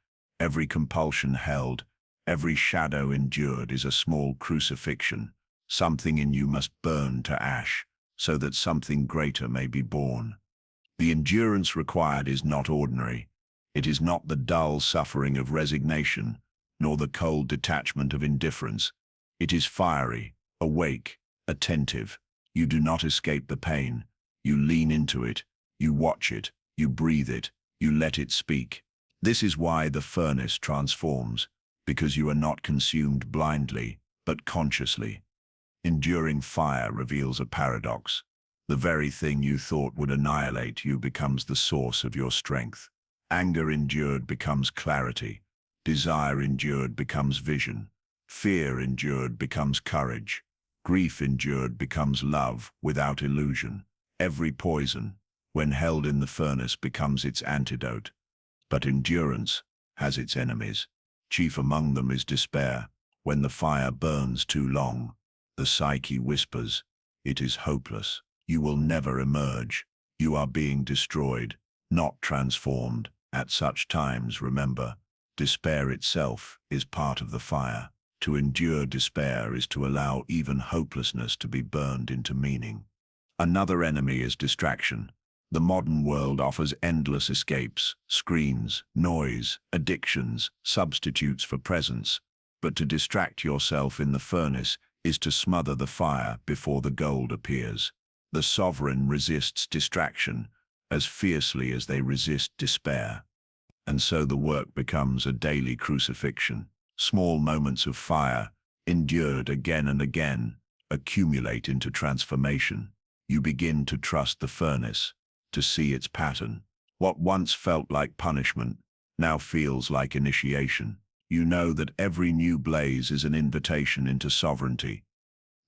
every compulsion held, every shadow endured is a small crucifixion. Something in you must burn to ash, so that something greater may be born. The endurance required is not ordinary. It is not the dull suffering of resignation, nor the cold detachment of indifference. It is fiery, awake, attentive. You do not escape the pain. You lean into it, you watch it, you breathe it, you let it speak. This is why the furnace transforms, because you are not consumed blindly, but consciously. Enduring fire reveals a paradox. The very thing you thought would annihilate you becomes the source of your strength. Anger endured becomes clarity. Desire endured becomes vision. Fear endured becomes courage. Grief endured becomes love without illusion. Every poison, when held in the furnace, becomes its antidote. But endurance has its enemies. Chief among them is despair. When the fire burns too long, the psyche whispers, "It is hopeless. You will never emerge. You are being destroyed, not transformed." At such times, remember, despair itself is part of the fire. To endure despair is to allow even hopelessness to be burned into meaning. Another enemy is distraction. The modern world offers endless escapes, screens, noise, addictions, substitutes for presence. But to distract yourself in the furnace is to smother the fire before the gold appears. The sovereign resists distraction as fiercely as they resist despair. And so the work becomes a daily crucifixion. Small moments of fire, endured again and again, accumulate into transformation. You begin to trust the furnace, to see its pattern. What once felt like punishment now feels like initiation. You know that every new blaze is an invitation into sovereignty.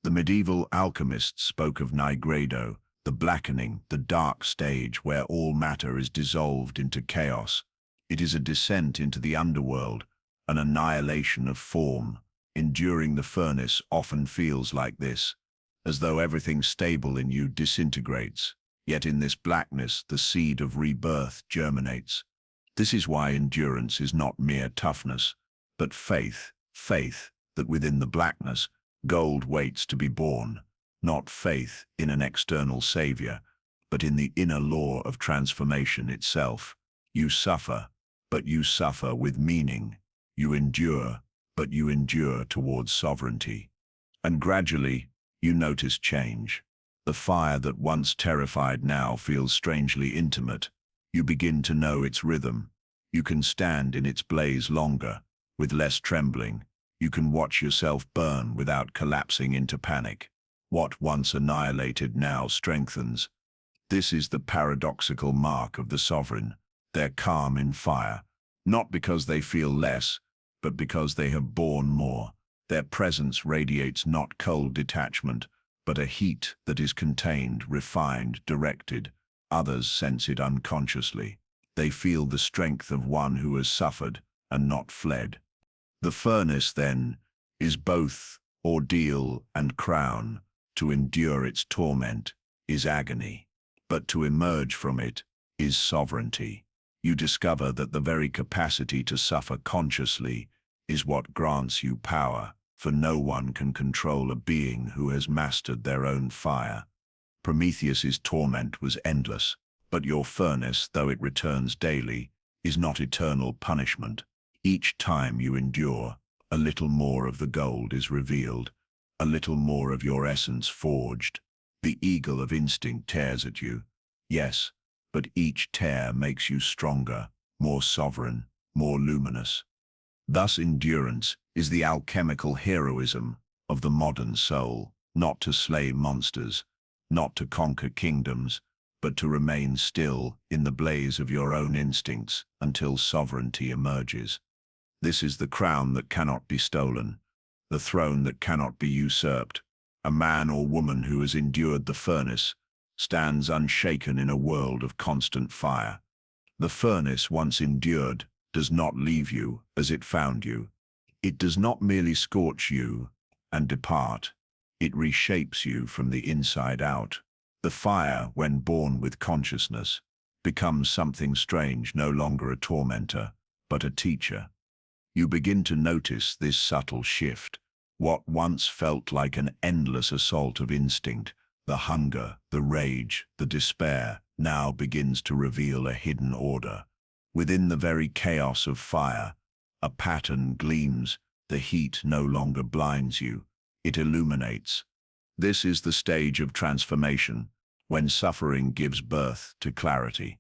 The medieval alchemists spoke of nigredo, the blackening, the dark stage where all matter is dissolved into chaos. It is a descent into the underworld, an annihilation of form. Enduring the furnace often feels like this, as though everything stable in you disintegrates. Yet in this blackness, the seed of rebirth germinates. This is why endurance is not mere toughness, but faith that within the blackness, gold waits to be born. Not faith in an external savior, but in the inner law of transformation itself. You suffer, but you suffer with meaning. You endure, but you endure towards sovereignty. And gradually, you notice change. The fire that once terrified now feels strangely intimate. You begin to know its rhythm. You can stand in its blaze longer, with less trembling. You can watch yourself burn without collapsing into panic. What once annihilated now strengthens. This is the paradoxical mark of the sovereign. They're calm in fire, not because they feel less, but because they have borne more. Their presence radiates not cold detachment, but a heat that is contained, refined, directed. Others sense it unconsciously. They feel the strength of one who has suffered and not fled. The furnace, then, is both ordeal and crown. To endure its torment is agony, but to emerge from it is sovereignty. You discover that the very capacity to suffer consciously is what grants you power, for no one can control a being who has mastered their own fire. Prometheus's torment was endless, but your furnace, though it returns daily, is not eternal punishment. Each time you endure, a little more of the gold is revealed, a little more of your essence forged. The eagle of instinct tears at you, yes, but each tear makes you stronger, more sovereign, more luminous. Thus endurance is the alchemical heroism of the modern soul, not to slay monsters, not to conquer kingdoms, but to remain still in the blaze of your own instincts until sovereignty emerges. This is the crown that cannot be stolen, the throne that cannot be usurped. A man or woman who has endured the furnace stands unshaken in a world of constant fire. The furnace, once endured, does not leave you as it found you. It does not merely scorch you and depart. It reshapes you from the inside out. The fire, when born with consciousness, becomes something strange, no longer a tormentor, but a teacher. You begin to notice this subtle shift. What once felt like an endless assault of instinct, the hunger, the rage, the despair, now begins to reveal a hidden order. Within the very chaos of fire, a pattern gleams. The heat no longer blinds you, it illuminates. This is the stage of transformation, when suffering gives birth to clarity.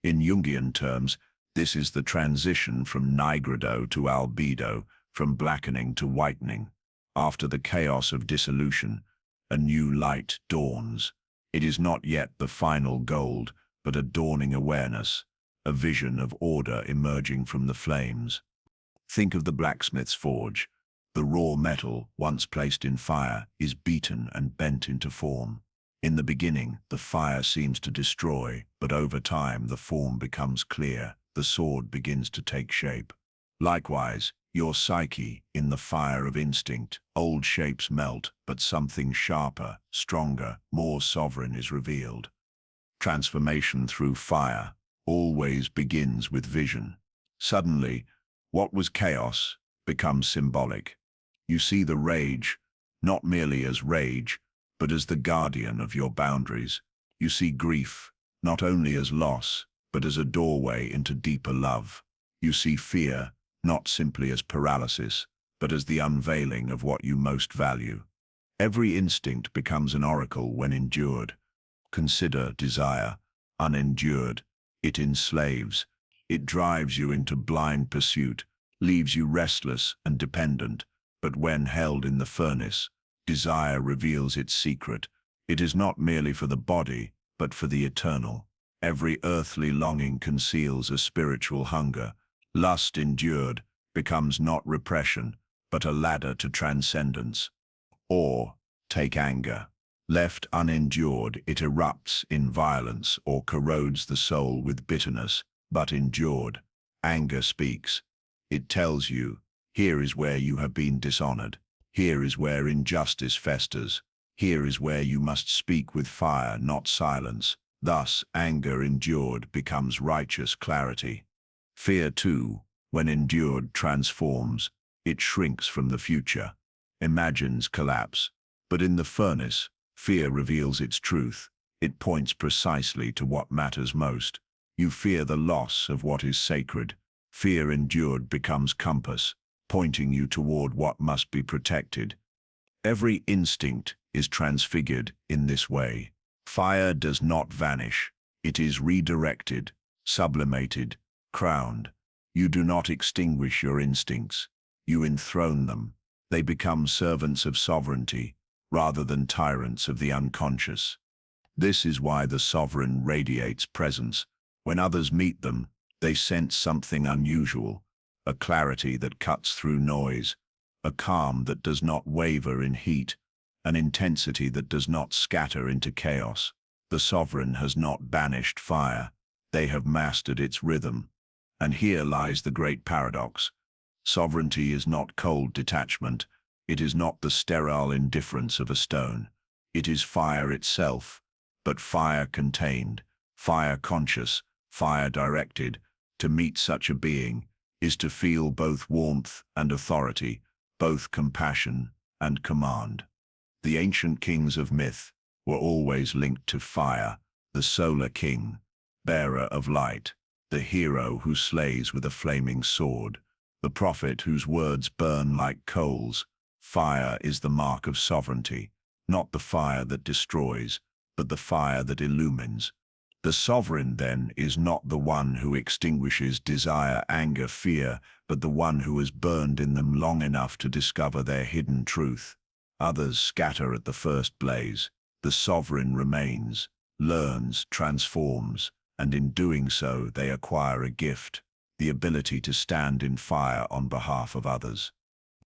In Jungian terms, this is the transition from nigredo to albedo, from blackening to whitening. After the chaos of dissolution, a new light dawns. It is not yet the final gold, but a dawning awareness, a vision of order emerging from the flames. Think of the blacksmith's forge. The raw metal, once placed in fire, is beaten and bent into form. In the beginning, the fire seems to destroy, but over time the form becomes clear. The sword begins to take shape. Likewise, your psyche, in the fire of instinct, old shapes melt, but something sharper, stronger, more sovereign is revealed. Transformation through fire always begins with vision. Suddenly, what was chaos becomes symbolic. You see the rage, not merely as rage, but as the guardian of your boundaries. You see grief, not only as loss, but as a doorway into deeper love. You see fear, not simply as paralysis, but as the unveiling of what you most value. Every instinct becomes an oracle when endured. Consider desire. Unendured, it enslaves. It drives you into blind pursuit, leaves you restless and dependent. But when held in the furnace, desire reveals its secret. It is not merely for the body, but for the eternal. Every earthly longing conceals a spiritual hunger. Lust endured becomes not repression, but a ladder to transcendence. Or, take anger. Left unendured, it erupts in violence or corrodes the soul with bitterness, but endured, anger speaks. It tells you, here is where you have been dishonored. Here is where injustice festers. Here is where you must speak with fire, not silence. Thus, anger endured becomes righteous clarity. Fear, too, when endured, transforms. It shrinks from the future, imagines collapse. But in the furnace, fear reveals its truth. It points precisely to what matters most. You fear the loss of what is sacred. Fear endured becomes compass, pointing you toward what must be protected. Every instinct is transfigured in this way. Fire does not vanish. It is redirected, sublimated, crowned. You do not extinguish your instincts. You enthrone them. They become servants of sovereignty, rather than tyrants of the unconscious. This is why the sovereign radiates presence. When others meet them, they sense something unusual, a clarity that cuts through noise, a calm that does not waver in heat, an intensity that does not scatter into chaos. The sovereign has not banished fire. They have mastered its rhythm. And here lies the great paradox. Sovereignty is not cold detachment. It is not the sterile indifference of a stone. It is fire itself, but fire contained, fire conscious, fire directed. To meet such a being is to feel both warmth and authority, both compassion and command. The ancient kings of myth were always linked to fire, the solar king, bearer of light, the hero who slays with a flaming sword, the prophet whose words burn like coals. Fire is the mark of sovereignty, not the fire that destroys, but the fire that illumines. The sovereign, then, is not the one who extinguishes desire, anger, fear, but the one who has burned in them long enough to discover their hidden truth. Others scatter at the first blaze. The sovereign remains, learns, transforms, and in doing so they acquire a gift, the ability to stand in fire on behalf of others.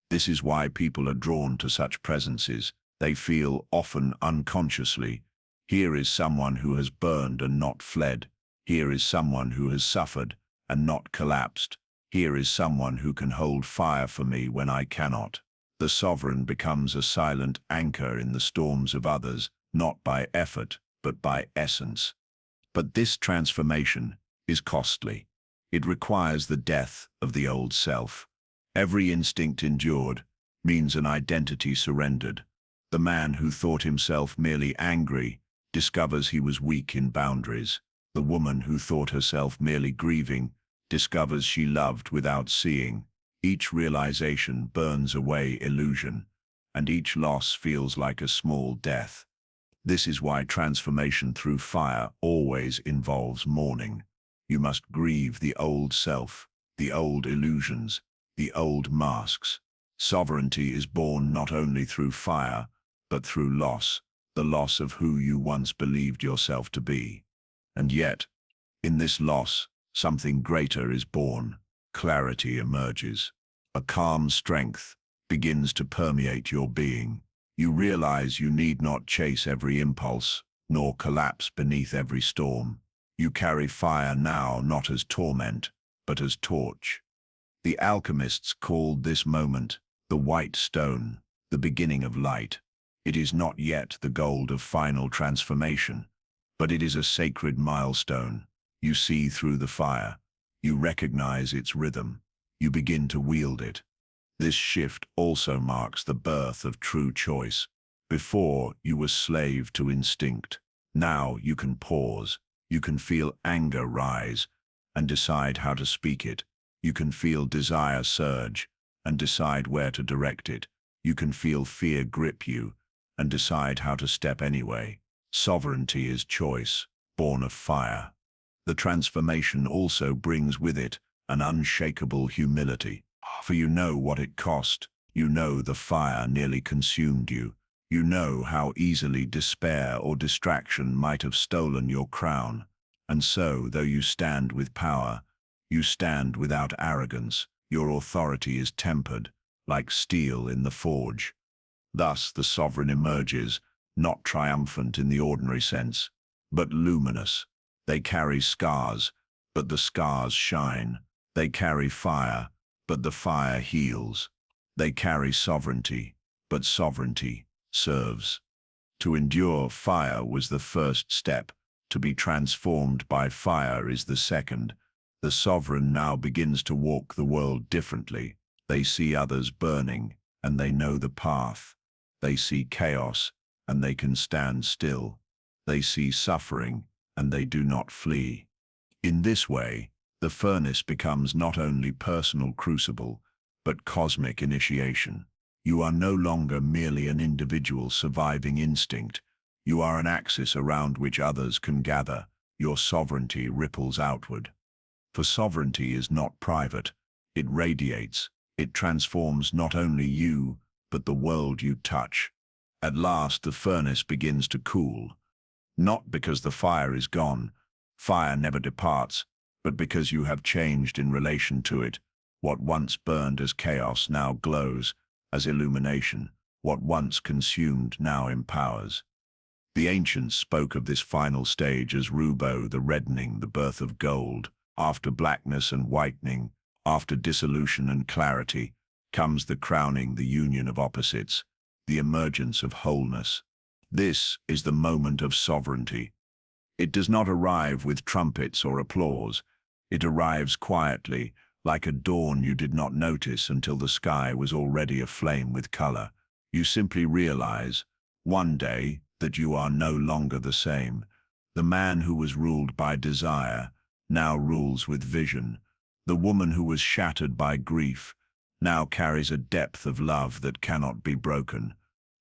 This is why people are drawn to such presences. They feel, often unconsciously, here is someone who has burned and not fled. Here is someone who has suffered and not collapsed. Here is someone who can hold fire for me when I cannot. The sovereign becomes a silent anchor in the storms of others, not by effort, but by essence. But this transformation is costly. It requires the death of the old self. Every instinct endured means an identity surrendered. The man who thought himself merely angry discovers he was weak in boundaries. The woman who thought herself merely grieving discovers she loved without seeing. Each realization burns away illusion, and each loss feels like a small death. This is why transformation through fire always involves mourning. You must grieve the old self, the old illusions, the old masks. Sovereignty is born not only through fire, but through loss, the loss of who you once believed yourself to be. And yet, in this loss, something greater is born. Clarity emerges. A calm strength begins to permeate your being. You realize you need not chase every impulse, nor collapse beneath every storm. You carry fire now not as torment, but as torch. The alchemists called this moment the white stone, the beginning of light. It is not yet the gold of final transformation, but it is a sacred milestone. You see through the fire. You recognize its rhythm. You begin to wield it. This shift also marks the birth of true choice. Before, you were slave to instinct. Now you can pause. You can feel anger rise and decide how to speak it. You can feel desire surge and decide where to direct it. You can feel fear grip you and decide how to step anyway. Sovereignty is choice, born of fire. The transformation also brings with it an unshakable humility. For you know what it cost. You know the fire nearly consumed you. You know how easily despair or distraction might have stolen your crown. And so, though you stand with power, you stand without arrogance. Your authority is tempered, like steel in the forge. Thus the sovereign emerges, not triumphant in the ordinary sense, but luminous. They carry scars, but the scars shine. They carry fire, but the fire heals. They carry sovereignty, but sovereignty serves. To endure fire was the first step. To be transformed by fire is the second. The sovereign now begins to walk the world differently. They see others burning, and they know the path. They see chaos, and they can stand still. They see suffering, and they do not flee. In this way, the furnace becomes not only personal crucible, but cosmic initiation. You are no longer merely an individual surviving instinct. You are an axis around which others can gather. Your sovereignty ripples outward. For sovereignty is not private. It radiates. It transforms not only you, but the world you touch. At last the furnace begins to cool. Not because the fire is gone. Fire never departs, but because you have changed in relation to it. What once burned as chaos now glows as illumination. What once consumed now empowers. The ancients spoke of this final stage as rubo, the reddening, the birth of gold. After blackness and whitening, after dissolution and clarity, comes the crowning, the union of opposites, the emergence of wholeness. This is the moment of sovereignty. It does not arrive with trumpets or applause. It arrives quietly, like a dawn you did not notice until the sky was already aflame with color. You simply realize, one day, that you are no longer the same. The man who was ruled by desire now rules with vision. The woman who was shattered by grief now carries a depth of love that cannot be broken.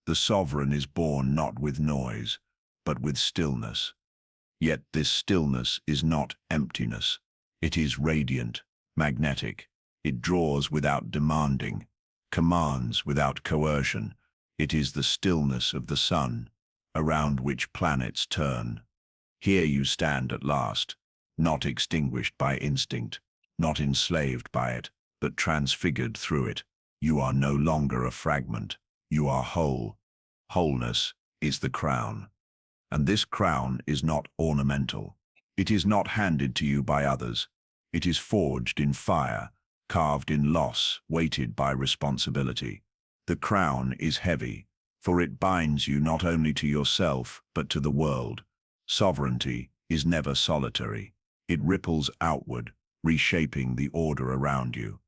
The sovereign is born not with noise, but with stillness. Yet this stillness is not emptiness. It is radiant, magnetic. It draws without demanding, commands without coercion. It is the stillness of the sun, around which planets turn. Here you stand at last, not extinguished by instinct, not enslaved by it, but transfigured through it. You are no longer a fragment. You are whole. Wholeness is the crown. And this crown is not ornamental. It is not handed to you by others. It is forged in fire, carved in loss, weighted by responsibility. The crown is heavy, for it binds you not only to yourself, but to the world. Sovereignty is never solitary. It ripples outward, reshaping the order around you.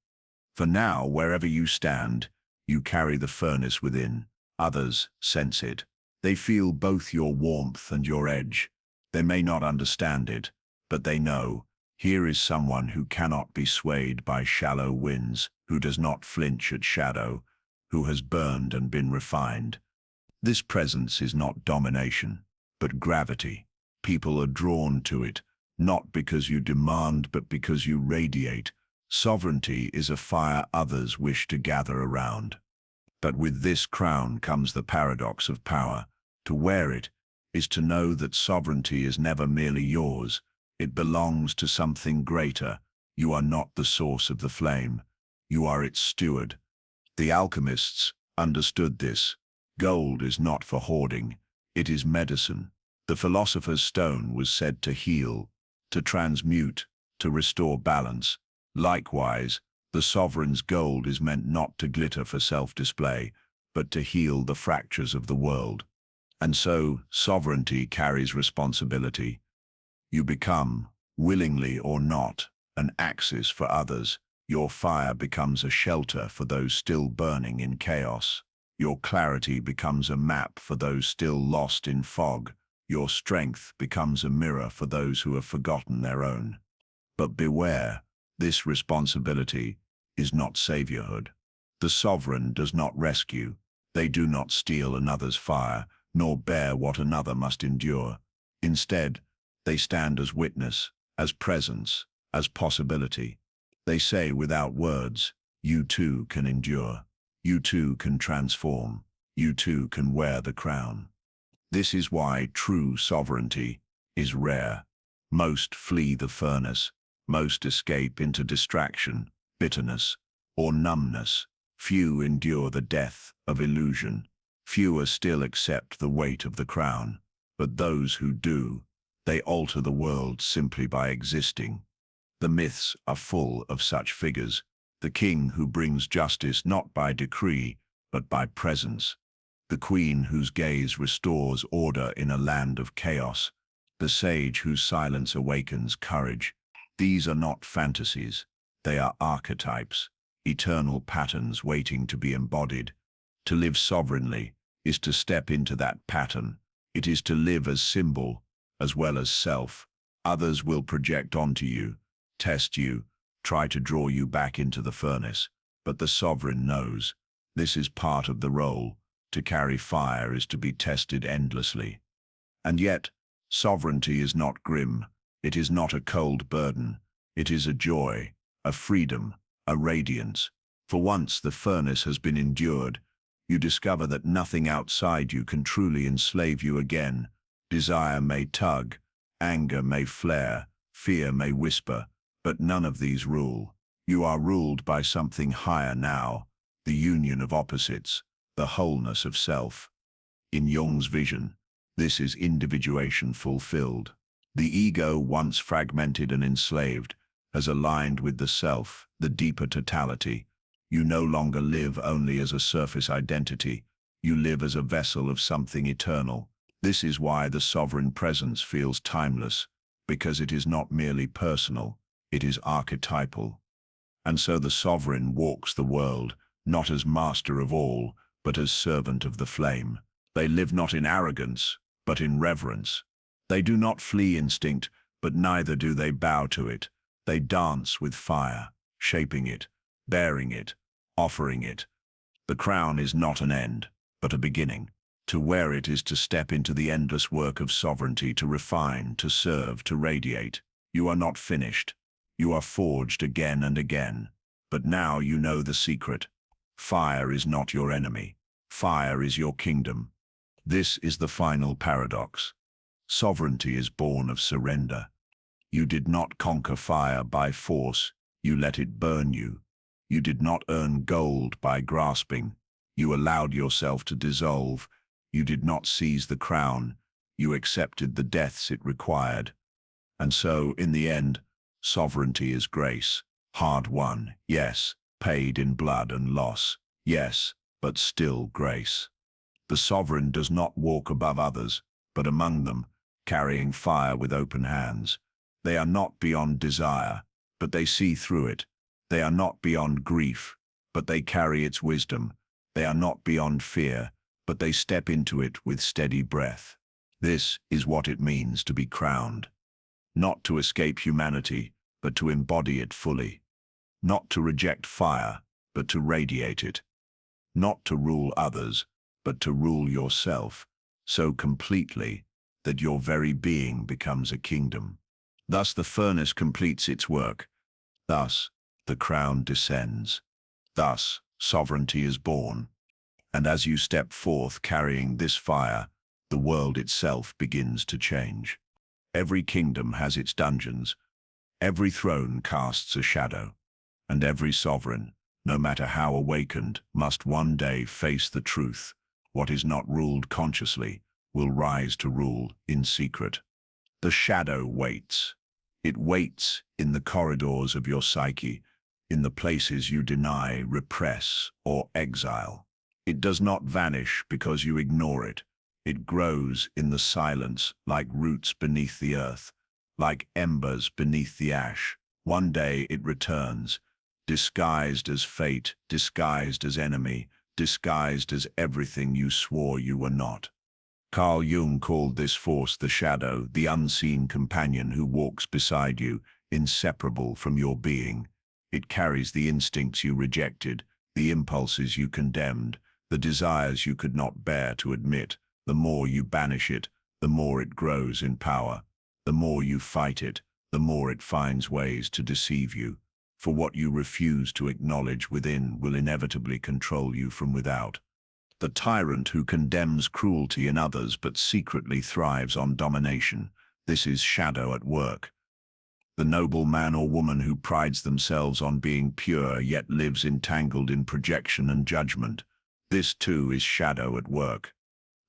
For now, wherever you stand, you carry the furnace within. Others sense it. They feel both your warmth and your edge. They may not understand it, but they know, here is someone who cannot be swayed by shallow winds, who does not flinch at shadow, who has burned and been refined. This presence is not domination, but gravity. People are drawn to it, not because you demand, but because you radiate. Sovereignty is a fire others wish to gather around. But with this crown comes the paradox of power. To wear it is to know that sovereignty is never merely yours. It belongs to something greater. You are not the source of the flame. You are its steward. The alchemists understood this. Gold is not for hoarding. It is medicine. The philosopher's stone was said to heal, to transmute, to restore balance. Likewise, the sovereign's gold is meant not to glitter for self-display, but to heal the fractures of the world. And so, sovereignty carries responsibility. You become, willingly or not, an axis for others. Your fire becomes a shelter for those still burning in chaos. Your clarity becomes a map for those still lost in fog. Your strength becomes a mirror for those who have forgotten their own. But beware, this responsibility is not saviorhood. The sovereign does not rescue. They do not steal another's fire, nor bear what another must endure. Instead, they stand as witness, as presence, as possibility. They say without words, you too can endure. You too can transform. You too can wear the crown. This is why true sovereignty is rare. Most flee the furnace. Most escape into distraction, bitterness, or numbness. Few endure the death of illusion. Fewer still accept the weight of the crown. But those who do, they alter the world simply by existing. The myths are full of such figures. The king who brings justice not by decree, but by presence. The queen whose gaze restores order in a land of chaos. The sage whose silence awakens courage. These are not fantasies. They are archetypes, eternal patterns waiting to be embodied. To live sovereignly is to step into that pattern. It is to live as symbol, as well as self. Others will project onto you, test you, try to draw you back into the furnace. But the sovereign knows this is part of the role. To carry fire is to be tested endlessly. And yet, sovereignty is not grim. It is not a cold burden. It is a joy, a freedom, a radiance. For once the furnace has been endured, you discover that nothing outside you can truly enslave you again. Desire may tug, anger may flare, fear may whisper, but none of these rule. You are ruled by something higher now. the union of opposites, the wholeness of self. In Jung's vision, this is individuation fulfilled. The ego, once fragmented and enslaved, has aligned with the self, the deeper totality. You no longer live only as a surface identity. You live as a vessel of something eternal. This is why the sovereign presence feels timeless, because it is not merely personal, it is archetypal. And so the sovereign walks the world, not as master of all, but as servant of the flame. They live not in arrogance, but in reverence. They do not flee instinct, but neither do they bow to it. They dance with fire, shaping it, bearing it, offering it. The crown is not an end, but a beginning. To wear it is to step into the endless work of sovereignty, to refine, to serve, to radiate. You are not finished. You are forged again and again. But now you know the secret. Fire is not your enemy. Fire is your kingdom. This is the final paradox. Sovereignty is born of surrender. You did not conquer fire by force. You let it burn you. You did not earn gold by grasping. You allowed yourself to dissolve. You did not seize the crown. You accepted the deaths it required. And so, in the end, sovereignty is grace. Hard-won, yes, paid in blood and loss, yes, but still grace. The sovereign does not walk above others, but among them, carrying fire with open hands. They are not beyond desire, but they see through it. They are not beyond grief, but they carry its wisdom. They are not beyond fear, but they step into it with steady breath. This is what it means to be crowned. Not to escape humanity, but to embody it fully. Not to reject fire, but to radiate it. Not to rule others, but to rule yourself, so completely that your very being becomes a kingdom. Thus the furnace completes its work. Thus the crown descends. Thus sovereignty is born. And as you step forth carrying this fire, the world itself begins to change. Every kingdom has its dungeons. Every throne casts a shadow. And every sovereign, no matter how awakened, must one day face the truth. What is not ruled consciously will rise to rule in secret. The shadow waits. It waits in the corridors of your psyche, in the places you deny, repress, or exile. It does not vanish because you ignore it. It grows in the silence like roots beneath the earth, like embers beneath the ash. One day it returns, disguised as fate, disguised as enemy, disguised as everything you swore you were not. Carl Jung called this force the shadow, the unseen companion who walks beside you, inseparable from your being. It carries the instincts you rejected, the impulses you condemned, the desires you could not bear to admit. The more you banish it, the more it grows in power. The more you fight it, the more it finds ways to deceive you. For what you refuse to acknowledge within will inevitably control you from without. The tyrant who condemns cruelty in others but secretly thrives on domination. This is shadow at work. The noble man or woman who prides themselves on being pure yet lives entangled in projection and judgment. This too is shadow at work.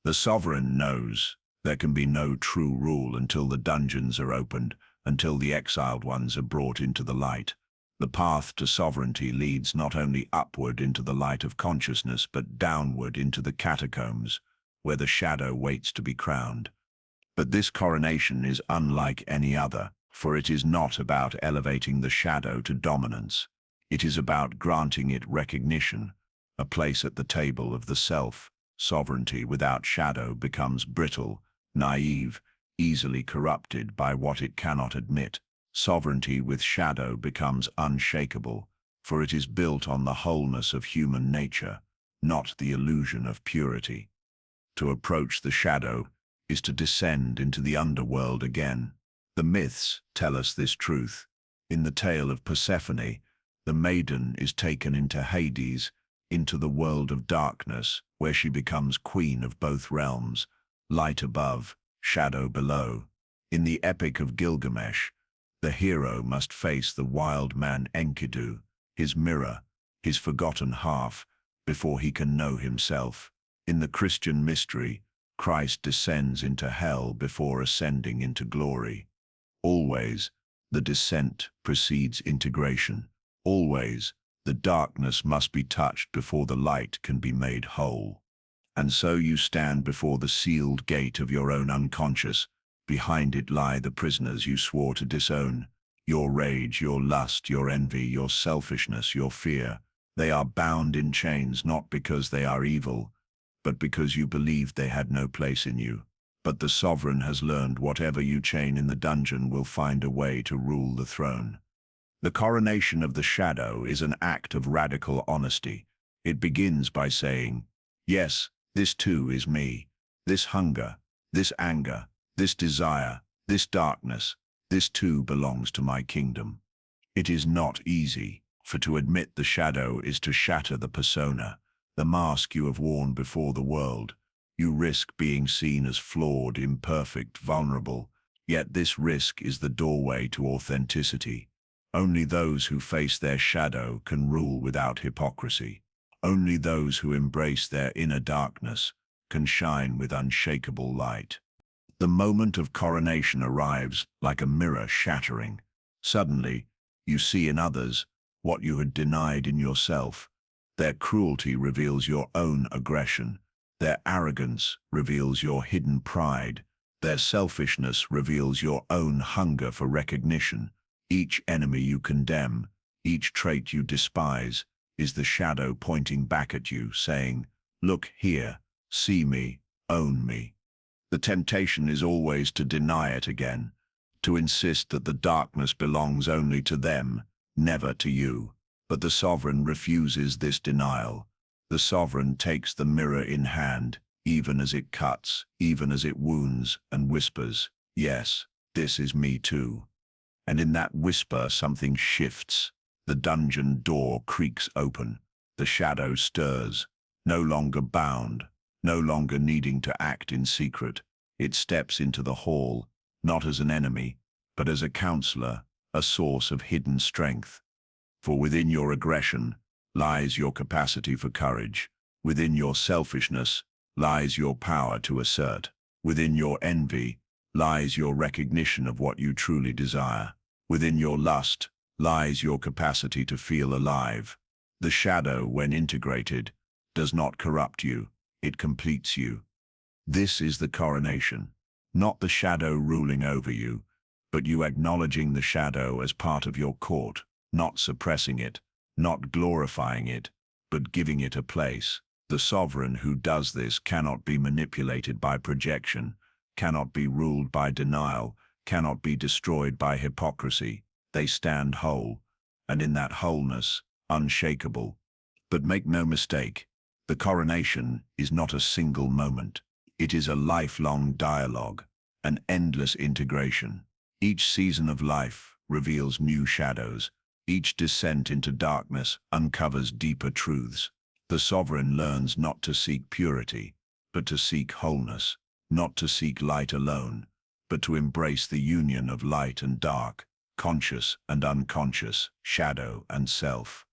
The sovereign knows there can be no true rule until the dungeons are opened, until the exiled ones are brought into the light. The path to sovereignty leads not only upward into the light of consciousness, but downward into the catacombs, where the shadow waits to be crowned. But this coronation is unlike any other, for it is not about elevating the shadow to dominance. It is about granting it recognition, a place at the table of the self. Sovereignty without shadow becomes brittle, naive, easily corrupted by what it cannot admit. Sovereignty with shadow becomes unshakable, for it is built on the wholeness of human nature, not the illusion of purity. To approach the shadow is to descend into the underworld again. The myths tell us this truth. In the tale of Persephone, the maiden is taken into Hades, into the world of darkness, where she becomes queen of both realms, light above, shadow below. In the epic of Gilgamesh, the hero must face the wild man Enkidu, his mirror, his forgotten half, before he can know himself. In the Christian mystery, Christ descends into hell before ascending into glory. Always, the descent precedes integration. Always, the darkness must be touched before the light can be made whole. And so you stand before the sealed gate of your own unconscious. Behind it lie the prisoners you swore to disown. Your rage, your lust, your envy, your selfishness, your fear. They are bound in chains not because they are evil, but because you believed they had no place in you. But the sovereign has learned whatever you chain in the dungeon will find a way to rule the throne. The coronation of the shadow is an act of radical honesty. It begins by saying, yes, this too is me. This hunger, this anger, this desire, this darkness, this too belongs to my kingdom. It is not easy, for to admit the shadow is to shatter the persona, the mask you have worn before the world. You risk being seen as flawed, imperfect, vulnerable, yet this risk is the doorway to authenticity. Only those who face their shadow can rule without hypocrisy. Only those who embrace their inner darkness can shine with unshakable light. The moment of coronation arrives like a mirror shattering. Suddenly, you see in others what you had denied in yourself. Their cruelty reveals your own aggression. Their arrogance reveals your hidden pride. Their selfishness reveals your own hunger for recognition. Each enemy you condemn, each trait you despise, is the shadow pointing back at you, saying, look here, see me, own me. The temptation is always to deny it again, to insist that the darkness belongs only to them, never to you. But the sovereign refuses this denial. The sovereign takes the mirror in hand, even as it cuts, even as it wounds, and whispers, yes, this is me too. And in that whisper something shifts. The dungeon door creaks open. The shadow stirs, no longer bound, no longer needing to act in secret. It steps into the hall, not as an enemy, but as a counselor, a source of hidden strength. For within your aggression lies your capacity for courage. Within your selfishness lies your power to assert. Within your envy lies your recognition of what you truly desire. Within your lust lies your capacity to feel alive. The shadow, when integrated, does not corrupt you, it completes you. This is the coronation, not the shadow ruling over you, but you acknowledging the shadow as part of your court, not suppressing it, not glorifying it, but giving it a place. The sovereign who does this cannot be manipulated by projection, cannot be ruled by denial, cannot be destroyed by hypocrisy. They stand whole, and in that wholeness, unshakable. But make no mistake, the coronation is not a single moment. It is a lifelong dialogue, an endless integration. Each season of life reveals new shadows. Each descent into darkness uncovers deeper truths. The sovereign learns not to seek purity, but to seek wholeness, not to seek light alone, but to embrace the union of light and dark, conscious and unconscious, shadow and self.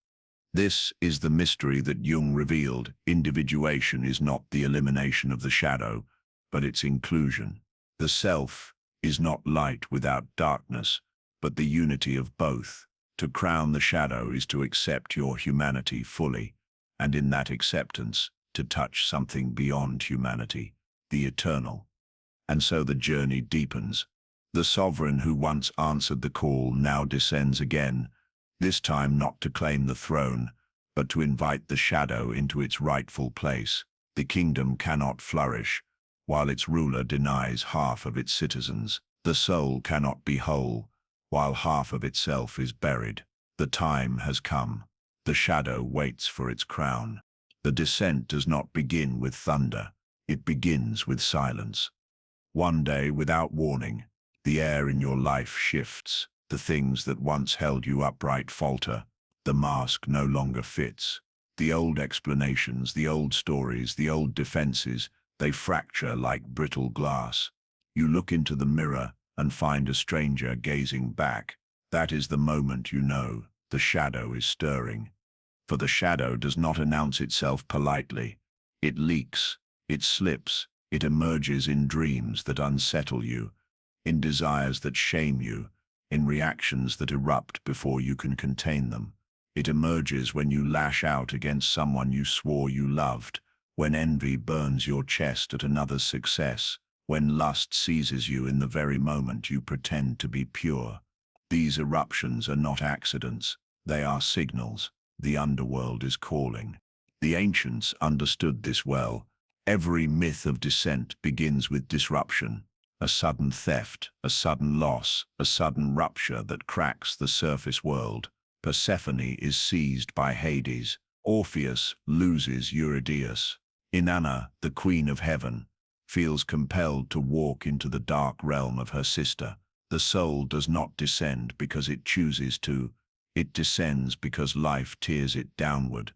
This is the mystery that Jung revealed. Individuation is not the elimination of the shadow, but its inclusion. The self is not light without darkness, but the unity of both. To crown the shadow is to accept your humanity fully, and in that acceptance, to touch something beyond humanity, the eternal. And so the journey deepens. The sovereign who once answered the call now descends again, this time not to claim the throne, but to invite the shadow into its rightful place. The kingdom cannot flourish while its ruler denies half of its citizens. The soul cannot be whole while half of itself is buried. The time has come. The shadow waits for its crown. The descent does not begin with thunder. It begins with silence. One day, without warning, the air in your life shifts. The things that once held you upright falter. The mask no longer fits. The old explanations, the old stories, the old defenses, they fracture like brittle glass. You look into the mirror and find a stranger gazing back. That is the moment you know the shadow is stirring. For the shadow does not announce itself politely. It leaks, it slips, it emerges in dreams that unsettle you, in desires that shame you, in reactions that erupt before you can contain them. It emerges when you lash out against someone you swore you loved, when envy burns your chest at another's success, when lust seizes you in the very moment you pretend to be pure. These eruptions are not accidents, they are signals. The underworld is calling. The ancients understood this well. Every myth of descent begins with disruption, a sudden theft, a sudden loss, a sudden rupture that cracks the surface world. Persephone is seized by Hades. Orpheus loses Eurydice. Inanna, the queen of heaven, feels compelled to walk into the dark realm of her sister. The soul does not descend because it chooses to. It descends because life tears it downward.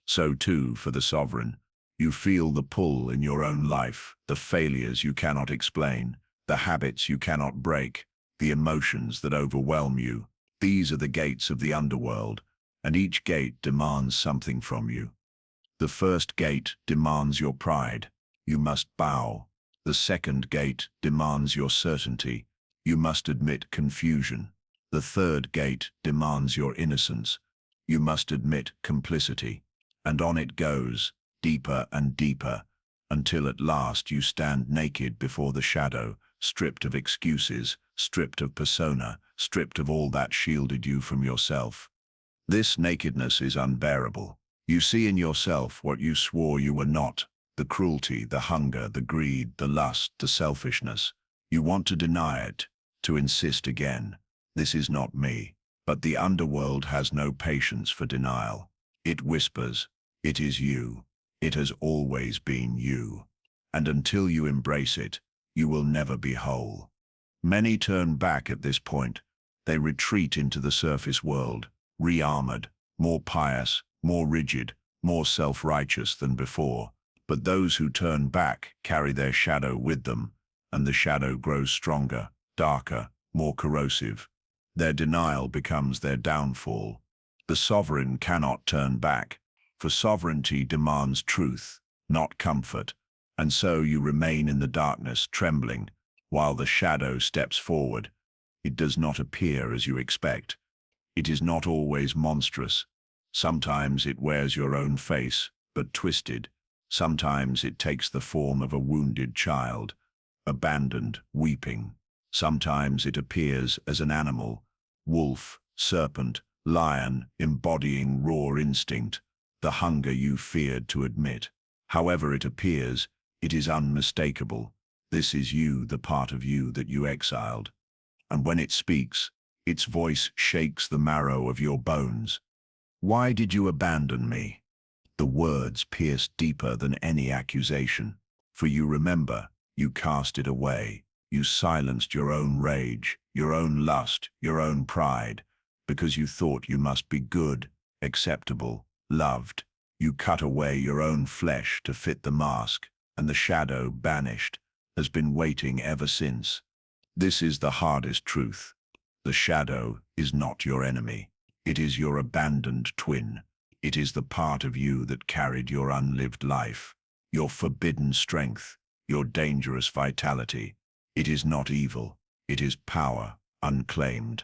So too for the sovereign. You feel the pull in your own life, the failures you cannot explain, the habits you cannot break, the emotions that overwhelm you. These are the gates of the underworld, and each gate demands something from you. The first gate demands your pride. You must bow. The second gate demands your certainty. You must admit confusion. The third gate demands your innocence. You must admit complicity. And on it goes, deeper and deeper, until at last you stand naked before the shadow, stripped of excuses, stripped of persona, stripped of all that shielded you from yourself. This nakedness is unbearable. You see in yourself what you swore you were not, the cruelty, the hunger, the greed, the lust, the selfishness. You want to deny it, to insist again. This is not me. But the underworld has no patience for denial. It whispers, it is you. It has always been you. And until you embrace it, you will never be whole. Many turn back at this point. They retreat into the surface world, re-armored, more pious, more rigid, more self-righteous than before. But those who turn back carry their shadow with them, and the shadow grows stronger, darker, more corrosive. Their denial becomes their downfall. The sovereign cannot turn back, for sovereignty demands truth, not comfort, and so you remain in the darkness, trembling, while the shadow steps forward. It does not appear as you expect. It is not always monstrous. Sometimes it wears your own face, but twisted. Sometimes it takes the form of a wounded child, abandoned, weeping. Sometimes it appears as an animal, wolf, serpent, lion, embodying raw instinct, the hunger you feared to admit. However it appears, it is unmistakable. This is you, the part of you that you exiled. And when it speaks, its voice shakes the marrow of your bones. Why did you abandon me? The words pierce deeper than any accusation. For you remember, you cast it away. You silenced your own rage, your own lust, your own pride, because you thought you must be good, acceptable, loved. You cut away your own flesh to fit the mask, and the shadow, banished, has been waiting ever since. This is the hardest truth. The shadow is not your enemy. It is your abandoned twin. It is the part of you that carried your unlived life, your forbidden strength, your dangerous vitality. It is not evil. It is power, unclaimed.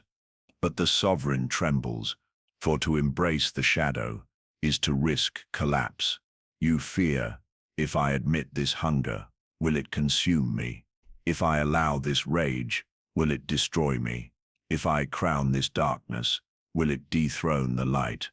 But the sovereign trembles, for to embrace the shadow is to risk collapse. You fear, if I admit this hunger, will it consume me? If I allow this rage, will it destroy me? If I crown this darkness, will it dethrone the light?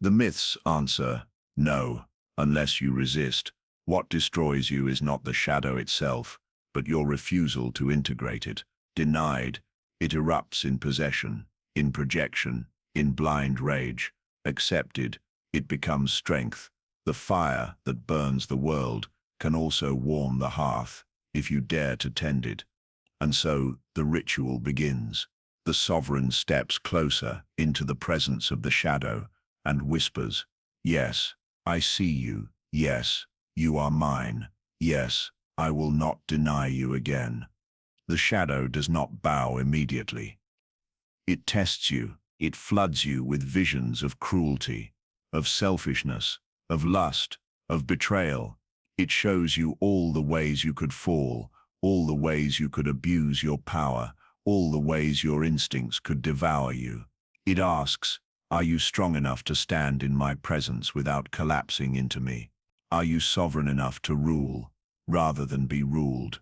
The myths answer, no, unless you resist. What destroys you is not the shadow itself, but your refusal to integrate it. Denied, it erupts in possession, in projection, in blind rage. Accepted, it becomes strength. The fire that burns the world can also warm the hearth, if you dare to tend it. And so the ritual begins. The sovereign steps closer into the presence of the shadow and whispers, yes, I see you. Yes, you are mine. Yes, I will not deny you again. The shadow does not bow immediately. It tests you. It floods you with visions of cruelty, of selfishness, of lust, of betrayal. It shows you all the ways you could fall, all the ways you could abuse your power, all the ways your instincts could devour you. It asks, are you strong enough to stand in my presence without collapsing into me? Are you sovereign enough to rule, rather than be ruled?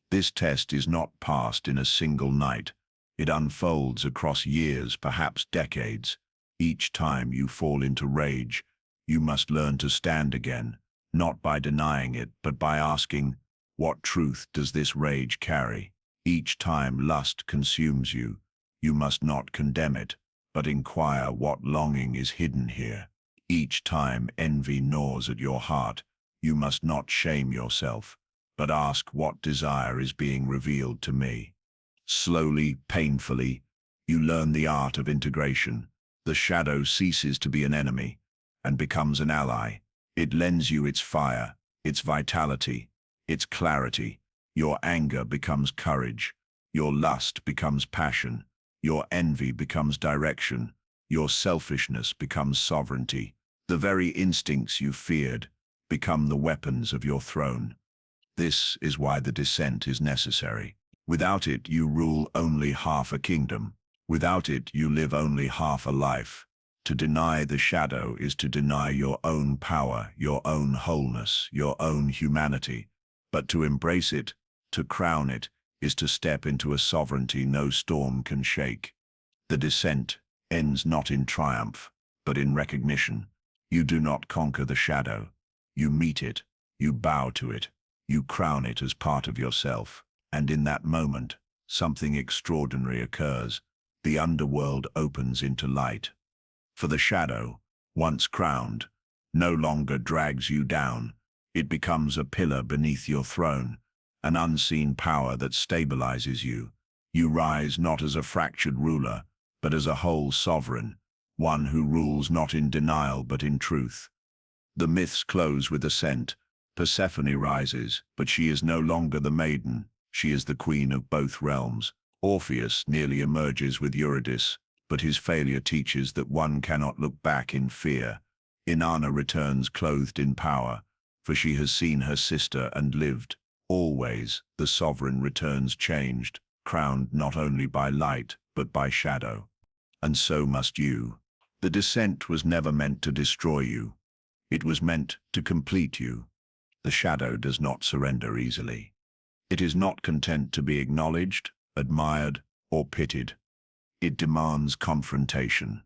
This test is not passed in a single night. It unfolds across years, perhaps decades. Each time you fall into rage, you must learn to stand again, not by denying it, but by asking, what truth does this rage carry? Each time lust consumes you, you must not condemn it, but inquire what longing is hidden here. Each time envy gnaws at your heart, you must not shame yourself, but ask what desire is being revealed to me. Slowly, painfully, you learn the art of integration. The shadow ceases to be an enemy and becomes an ally. It lends you its fire, its vitality, its clarity. Your anger becomes courage. Your lust becomes passion. Your envy becomes direction. Your selfishness becomes sovereignty. The very instincts you feared become the weapons of your throne. This is why the descent is necessary. Without it, you rule only half a kingdom. Without it, you live only half a life. To deny the shadow is to deny your own power, your own wholeness, your own humanity. But to embrace it, to crown it, is to step into a sovereignty no storm can shake. The descent ends not in triumph, but in recognition. You do not conquer the shadow. You meet it, you bow to it, you crown it as part of yourself. And in that moment, something extraordinary occurs. The underworld opens into light. For the shadow, once crowned, no longer drags you down. It becomes a pillar beneath your throne, an unseen power that stabilizes you. You rise not as a fractured ruler, but as a whole sovereign, one who rules not in denial but in truth. The myths close with ascent. Persephone rises, but she is no longer the maiden. She is the queen of both realms. Orpheus nearly emerges with Eurydice, but his failure teaches that one cannot look back in fear. Inanna returns clothed in power, for she has seen her sister and lived. Always, the sovereign returns changed, crowned not only by light, but by shadow. And so must you. The descent was never meant to destroy you. It was meant to complete you. The shadow does not surrender easily. It is not content to be acknowledged, admired, or pitied. It demands confrontation.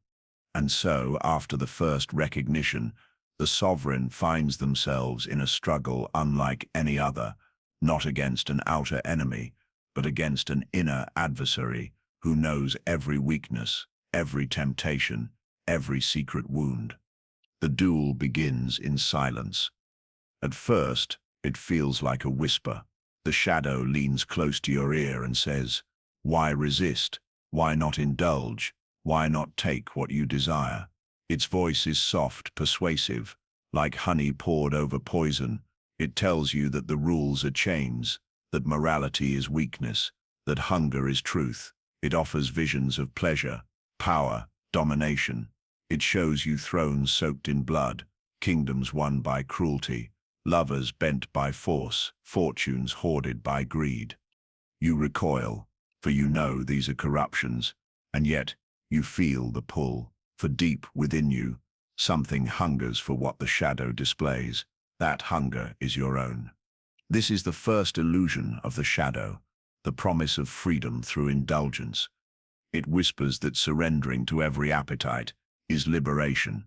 And so, after the first recognition, the sovereign finds themselves in a struggle unlike any other, not against an outer enemy, but against an inner adversary who knows every weakness, every temptation, every secret wound. The duel begins in silence. At first, it feels like a whisper. The shadow leans close to your ear and says, "Why resist? Why not indulge? Why not take what you desire?" Its voice is soft, persuasive, like honey poured over poison. It tells you that the rules are chains, that morality is weakness, that hunger is truth. It offers visions of pleasure, power, domination. It shows you thrones soaked in blood, kingdoms won by cruelty, lovers bent by force, fortunes hoarded by greed. You recoil, for you know these are corruptions, and yet you feel the pull, for deep within you, something hungers for what the shadow displays. That hunger is your own. This is the first illusion of the shadow, the promise of freedom through indulgence. It whispers that surrendering to every appetite is liberation.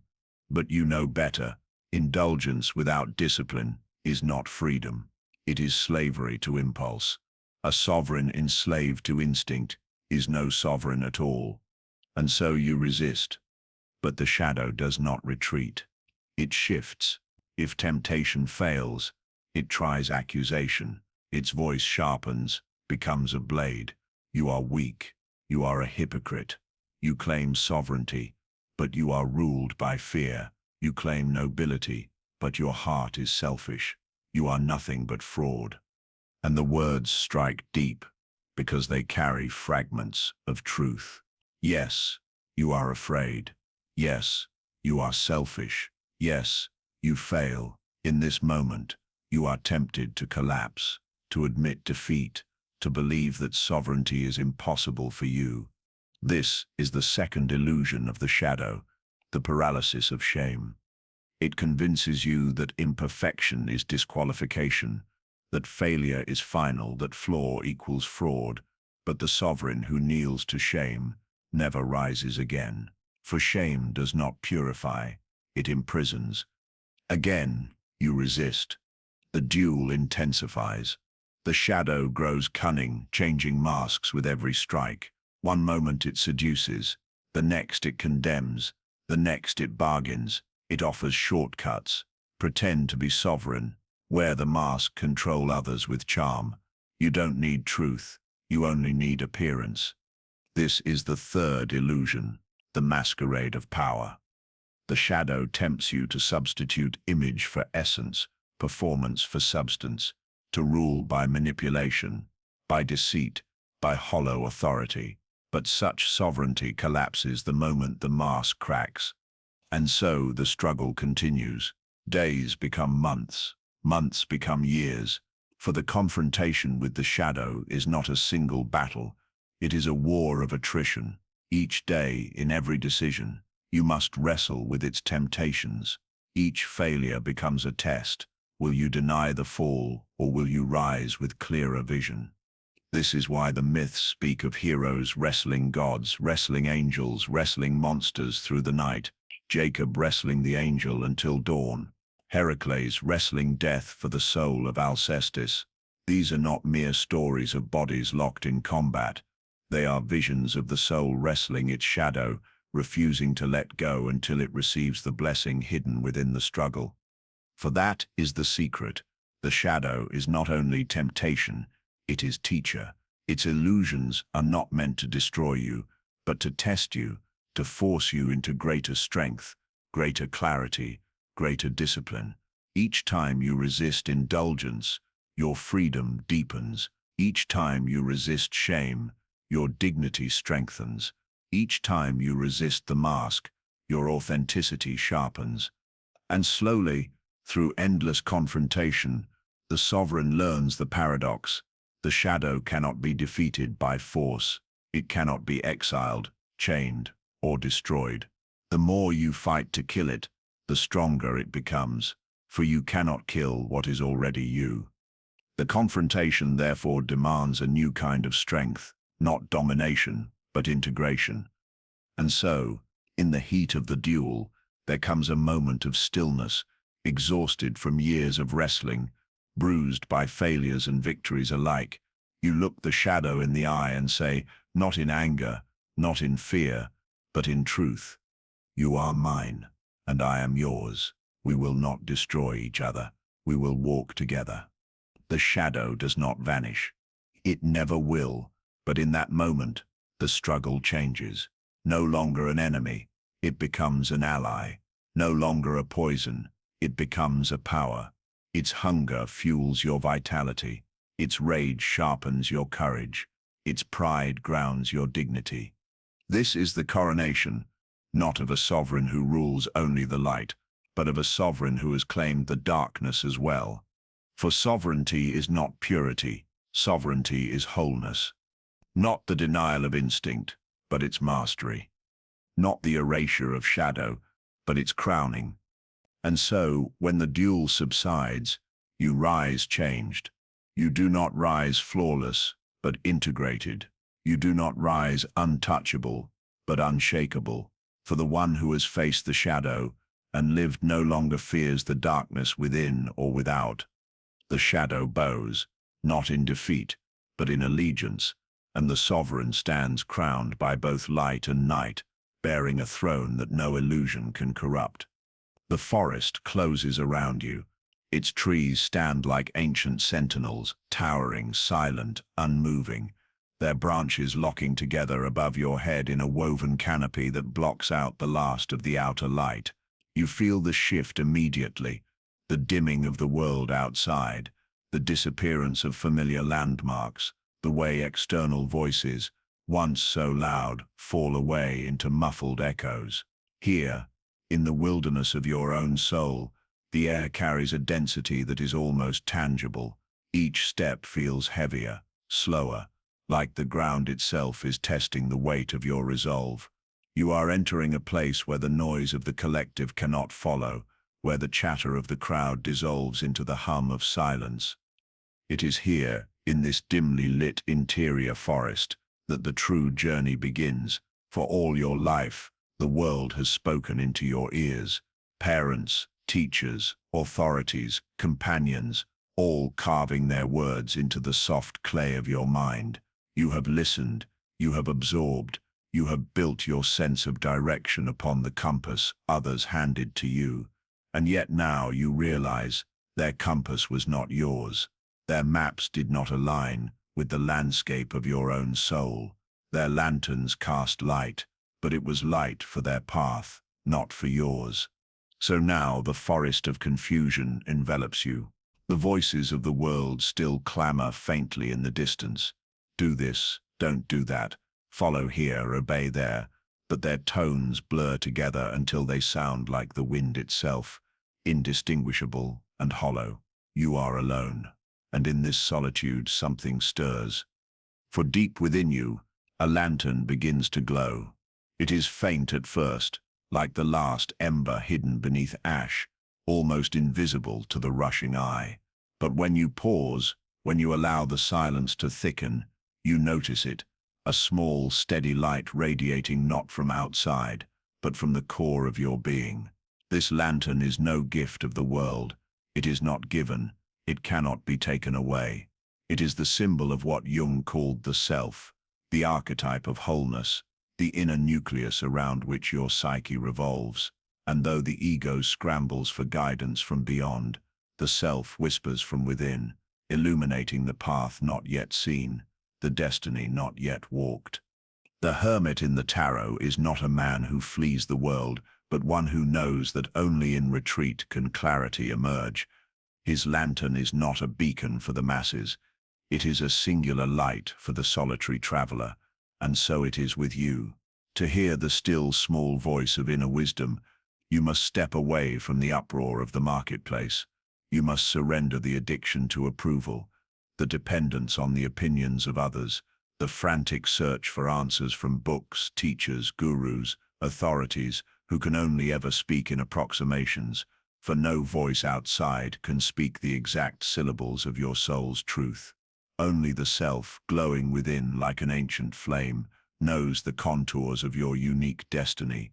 But you know better. Indulgence without discipline is not freedom. It is slavery to impulse. A sovereign enslaved to instinct is no sovereign at all. And so you resist. But the shadow does not retreat. It shifts. If temptation fails, it tries accusation. Its voice sharpens, becomes a blade. You are weak. You are a hypocrite. You claim sovereignty, but you are ruled by fear. You claim nobility, but your heart is selfish. You are nothing but fraud. And the words strike deep, because they carry fragments of truth. Yes, you are afraid. Yes, You are selfish. Yes, you fail. In this moment, you are tempted to collapse, to admit defeat, to believe that sovereignty is impossible for you. This is the second illusion of the shadow, the paralysis of shame. It convinces you that imperfection is disqualification, that failure is final, that flaw equals fraud, but the sovereign who kneels to shame never rises again. For shame does not purify, it imprisons. Again, you resist. The duel intensifies. The shadow grows cunning, changing masks with every strike. One moment it seduces, the next it condemns, the next it bargains. It offers shortcuts. Pretend to be sovereign. Wear the mask, control others with charm. You don't need truth, you only need appearance. This is the third illusion, the masquerade of power. The shadow tempts you to substitute image for essence, performance for substance, to rule by manipulation, by deceit, by hollow authority. But such sovereignty collapses the moment the mask cracks. And so the struggle continues. Days become months, months become years. For the confrontation with the shadow is not a single battle. It is a war of attrition. Each day, in every decision, you must wrestle with its temptations. Each failure becomes a test. Will you deny the fall, or will you rise with clearer vision? This is why the myths speak of heroes wrestling gods, wrestling angels, wrestling monsters through the night. Jacob wrestling the angel until dawn. Heracles wrestling death for the soul of Alcestis. These are not mere stories of bodies locked in combat. They are visions of the soul wrestling its shadow, refusing to let go until it receives the blessing hidden within the struggle. For that is the secret. The shadow is not only temptation, it is teacher. Its illusions are not meant to destroy you, but to test you, to force you into greater strength, greater clarity, greater discipline. Each time you resist indulgence, your freedom deepens. Each time you resist shame, your dignity strengthens. Each time you resist the mask, your authenticity sharpens. And slowly, through endless confrontation, the sovereign learns the paradox. The shadow cannot be defeated by force. It cannot be exiled, chained, or destroyed. The more you fight to kill it, the stronger it becomes, for you cannot kill what is already you. The confrontation therefore demands a new kind of strength, not domination, but integration. And so, in the heat of the duel, there comes a moment of stillness, exhausted from years of wrestling, bruised by failures and victories alike. You look the shadow in the eye and say, not in anger, not in fear, but in truth, you are mine, and I am yours. We will not destroy each other. We will walk together. The shadow does not vanish. It never will, but in that moment, the struggle changes. No longer an enemy, it becomes an ally. No longer a poison, it becomes a power. Its hunger fuels your vitality. Its rage sharpens your courage. Its pride grounds your dignity. This is the coronation, not of a sovereign who rules only the light, but of a sovereign who has claimed the darkness as well. For sovereignty is not purity, sovereignty is wholeness. Not the denial of instinct, but its mastery. Not the erasure of shadow, but its crowning. And so, when the duel subsides, you rise changed. You do not rise flawless, but integrated. You do not rise untouchable, but unshakable. For the one who has faced the shadow and lived no longer fears the darkness within or without. The shadow bows, not in defeat, but in allegiance, and the sovereign stands crowned by both light and night, bearing a throne that no illusion can corrupt. The forest closes around you. Its trees stand like ancient sentinels, towering, silent, unmoving, their branches locking together above your head in a woven canopy that blocks out the last of the outer light. You feel the shift immediately, the dimming of the world outside, the disappearance of familiar landmarks, the way external voices, once so loud, fall away into muffled echoes. Here, In the wilderness of your own soul, the air carries a density that is almost tangible. Each step feels heavier, slower, like the ground itself is testing the weight of your resolve. You are entering a place where the noise of the collective cannot follow, where the chatter of the crowd dissolves into the hum of silence. It is here, in this dimly lit interior forest, that the true journey begins. For all your life, the world has spoken into your ears. Parents, teachers, authorities, companions, all carving their words into the soft clay of your mind. You have listened, you have absorbed, you have built your sense of direction upon the compass others handed to you. And yet now you realize their compass was not yours. Their maps did not align with the landscape of your own soul. Their lanterns cast light, but it was light for their path, not for yours. So now the forest of confusion envelops you. The voices of the world still clamor faintly in the distance. Do this, don't do that, follow here, obey there. But their tones blur together until they sound like the wind itself, indistinguishable and hollow. You are alone, and in this solitude something stirs. For deep within you, a lantern begins to glow. It is faint at first, like the last ember hidden beneath ash, almost invisible to the rushing eye. But when you pause, when you allow the silence to thicken, you notice it, a small, steady light radiating not from outside, but from the core of your being. This lantern is no gift of the world. It is not given. It cannot be taken away. It is the symbol of what Jung called the self, the archetype of wholeness, the inner nucleus around which your psyche revolves. And though the ego scrambles for guidance from beyond, the self whispers from within, illuminating the path not yet seen, the destiny not yet walked. The hermit in the tarot is not a man who flees the world, but one who knows that only in retreat can clarity emerge. His lantern is not a beacon for the masses. It is a singular light for the solitary traveler, and so it is with you. To hear the still small voice of inner wisdom, you must step away from the uproar of the marketplace. You must surrender the addiction to approval, the dependence on the opinions of others, the frantic search for answers from books, teachers, gurus, authorities who can only ever speak in approximations, for no voice outside can speak the exact syllables of your soul's truth. Only the self, glowing within like an ancient flame, knows the contours of your unique destiny.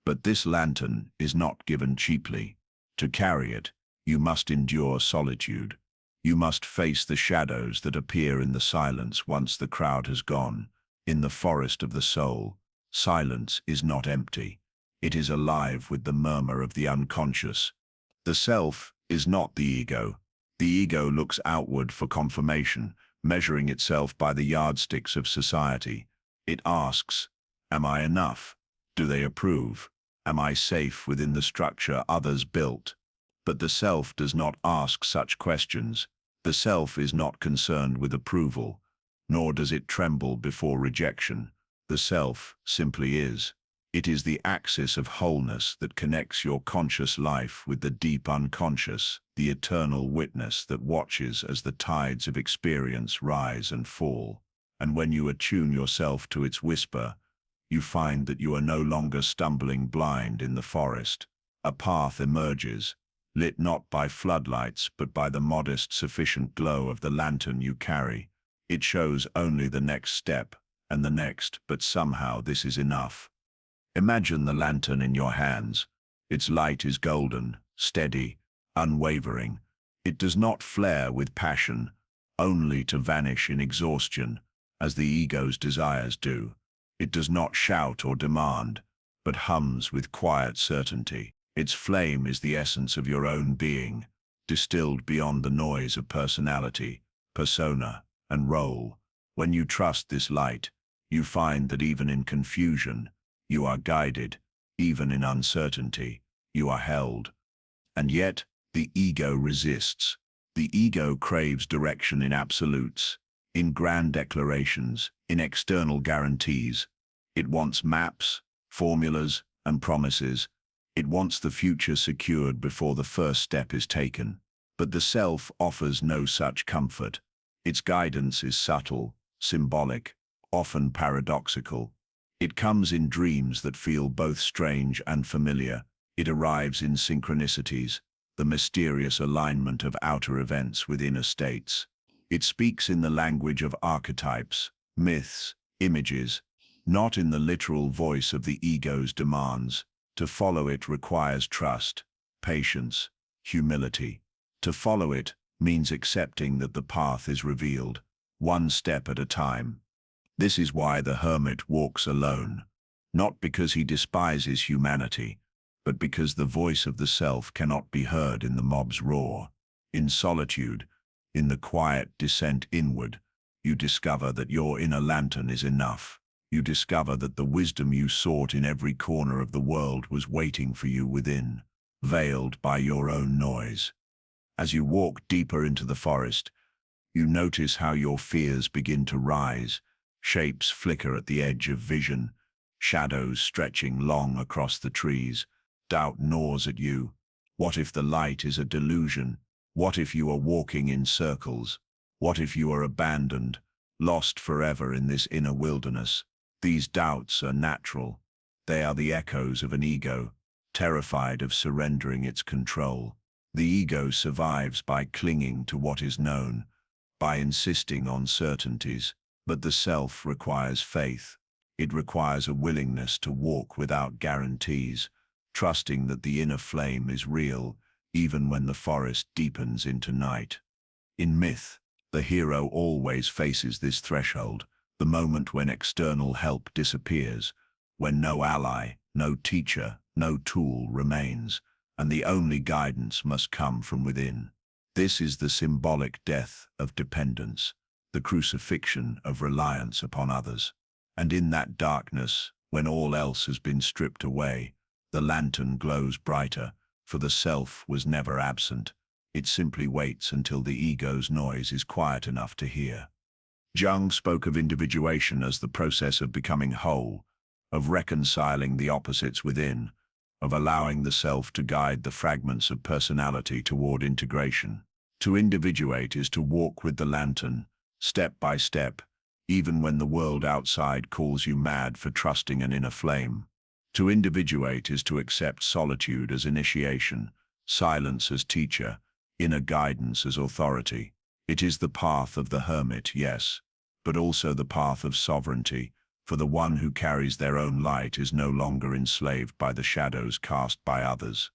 But this lantern is not given cheaply. To carry it, you must endure solitude. You must face the shadows that appear in the silence once the crowd has gone. In the forest of the soul, silence is not empty. It is alive with the murmur of the unconscious. The self is not the ego. The ego looks outward for confirmation, measuring itself by the yardsticks of society. It asks, am I enough? Do they approve? Am I safe within the structure others built? But the self does not ask such questions. The self is not concerned with approval, nor does it tremble before rejection. The self simply is. It is the axis of wholeness that connects your conscious life with the deep unconscious, the eternal witness that watches as the tides of experience rise and fall. And when you attune yourself to its whisper, you find that you are no longer stumbling blind in the forest. A path emerges, lit not by floodlights but by the modest, sufficient glow of the lantern you carry. It shows only the next step, and the next, but somehow this is enough. Imagine the lantern in your hands. Its light is golden, steady, unwavering. It does not flare with passion, only to vanish in exhaustion, as the ego's desires do. It does not shout or demand, but hums with quiet certainty. Its flame is the essence of your own being, distilled beyond the noise of personality, persona, and role. When you trust this light, you find that even in confusion, you are guided. Even in uncertainty, you are held. And yet, the ego resists. The ego craves direction in absolutes, in grand declarations, in external guarantees. It wants maps, formulas, and promises. It wants the future secured before the first step is taken. But the self offers no such comfort. Its guidance is subtle, symbolic, often paradoxical. It comes in dreams that feel both strange and familiar. It arrives in synchronicities, the mysterious alignment of outer events with inner states. It speaks in the language of archetypes, myths, images, not in the literal voice of the ego's demands. To follow it requires trust, patience, humility. To follow it means accepting that the path is revealed, one step at a time. This is why the hermit walks alone, not because he despises humanity, but because the voice of the self cannot be heard in the mob's roar. In solitude, in the quiet descent inward, you discover that your inner lantern is enough. You discover that the wisdom you sought in every corner of the world was waiting for you within, veiled by your own noise. As you walk deeper into the forest, you notice how your fears begin to rise. Shapes flicker at the edge of vision, shadows stretching long across the trees. Doubt gnaws at you. What if the light is a delusion? What if you are walking in circles? What if you are abandoned, lost forever in this inner wilderness? These doubts are natural. They are the echoes of an ego, terrified of surrendering its control. The ego survives by clinging to what is known, by insisting on certainties. But the self requires faith. It requires a willingness to walk without guarantees, trusting that the inner flame is real, even when the forest deepens into night. In myth, the hero always faces this threshold, the moment when external help disappears, when no ally, no teacher, no tool remains, and the only guidance must come from within. This is the symbolic death of dependence, the crucifixion of reliance upon others. And in that darkness, when all else has been stripped away, the lantern glows brighter, for the self was never absent. It simply waits until the ego's noise is quiet enough to hear. Jung spoke of individuation as the process of becoming whole, of reconciling the opposites within, of allowing the self to guide the fragments of personality toward integration. To individuate is to walk with the lantern, step by step, even when the world outside calls you mad for trusting an inner flame. To individuate is to accept solitude as initiation, silence as teacher, inner guidance as authority. It is the path of the hermit, yes, but also the path of sovereignty, for the one who carries their own light is no longer enslaved by the shadows cast by others.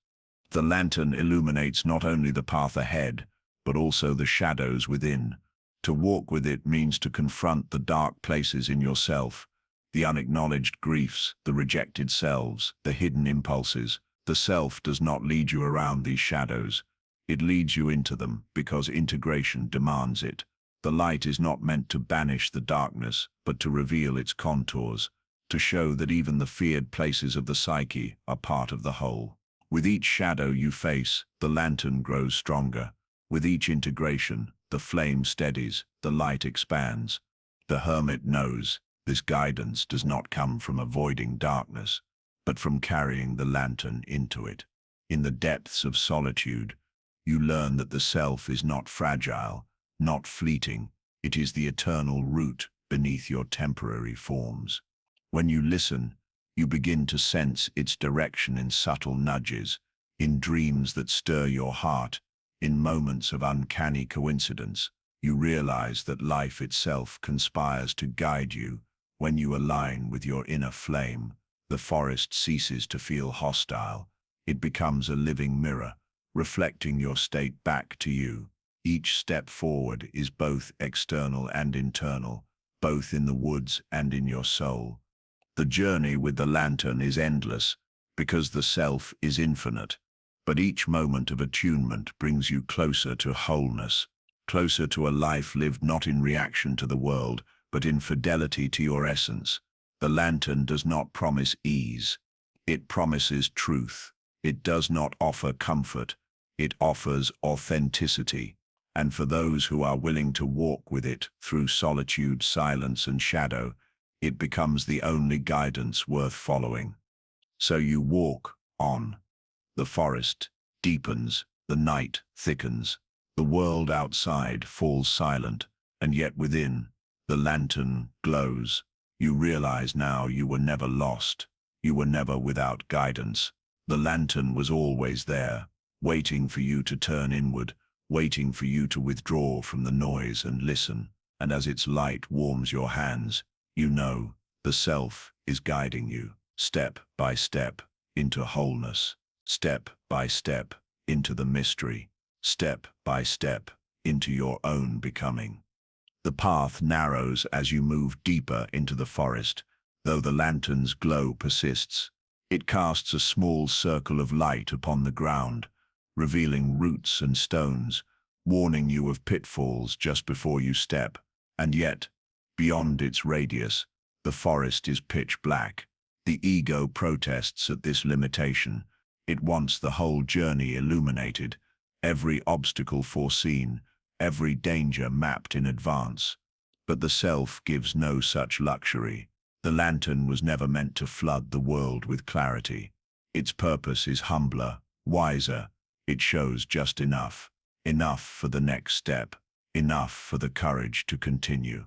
The lantern illuminates not only the path ahead, but also the shadows within. To walk with it means to confront the dark places in yourself, the unacknowledged griefs, the rejected selves, the hidden impulses. The self does not lead you around these shadows. It leads you into them because integration demands it. The light is not meant to banish the darkness, but to reveal its contours, to show that even the feared places of the psyche are part of the whole. With each shadow you face, the lantern grows stronger. With each integration, the flame steadies, the light expands. The hermit knows this guidance does not come from avoiding darkness, but from carrying the lantern into it. In the depths of solitude, you learn that the self is not fragile, not fleeting. It is the eternal root beneath your temporary forms. When you listen, you begin to sense its direction in subtle nudges, in dreams that stir your heart. In moments of uncanny coincidence, you realize that life itself conspires to guide you. When you align with your inner flame, the forest ceases to feel hostile. It becomes a living mirror, reflecting your state back to you. Each step forward is both external and internal, both in the woods and in your soul. The journey with the lantern is endless, because the self is infinite. But each moment of attunement brings you closer to wholeness, closer to a life lived not in reaction to the world, but in fidelity to your essence. The lantern does not promise ease. It promises truth. It does not offer comfort. It offers authenticity. And for those who are willing to walk with it through solitude, silence, and shadow, it becomes the only guidance worth following. So you walk on, The forest deepens, the night thickens. The world outside falls silent, and yet within, the lantern glows. You realize now you were never lost. You were never without guidance. The lantern was always there, waiting for you to turn inward, waiting for you to withdraw from the noise and listen. And as its light warms your hands, you know the self is guiding you, step by step, into wholeness, step by step, into the mystery, step by step, into your own becoming. The path narrows as you move deeper into the forest, though the lantern's glow persists. It casts a small circle of light upon the ground, revealing roots and stones, warning you of pitfalls just before you step. And yet, beyond its radius, the forest is pitch black. The ego protests at this limitation. It wants the whole journey illuminated, every obstacle foreseen, every danger mapped in advance. But the self gives no such luxury. The lantern was never meant to flood the world with clarity. Its purpose is humbler, wiser. It shows just enough. Enough for the next step. Enough for the courage to continue.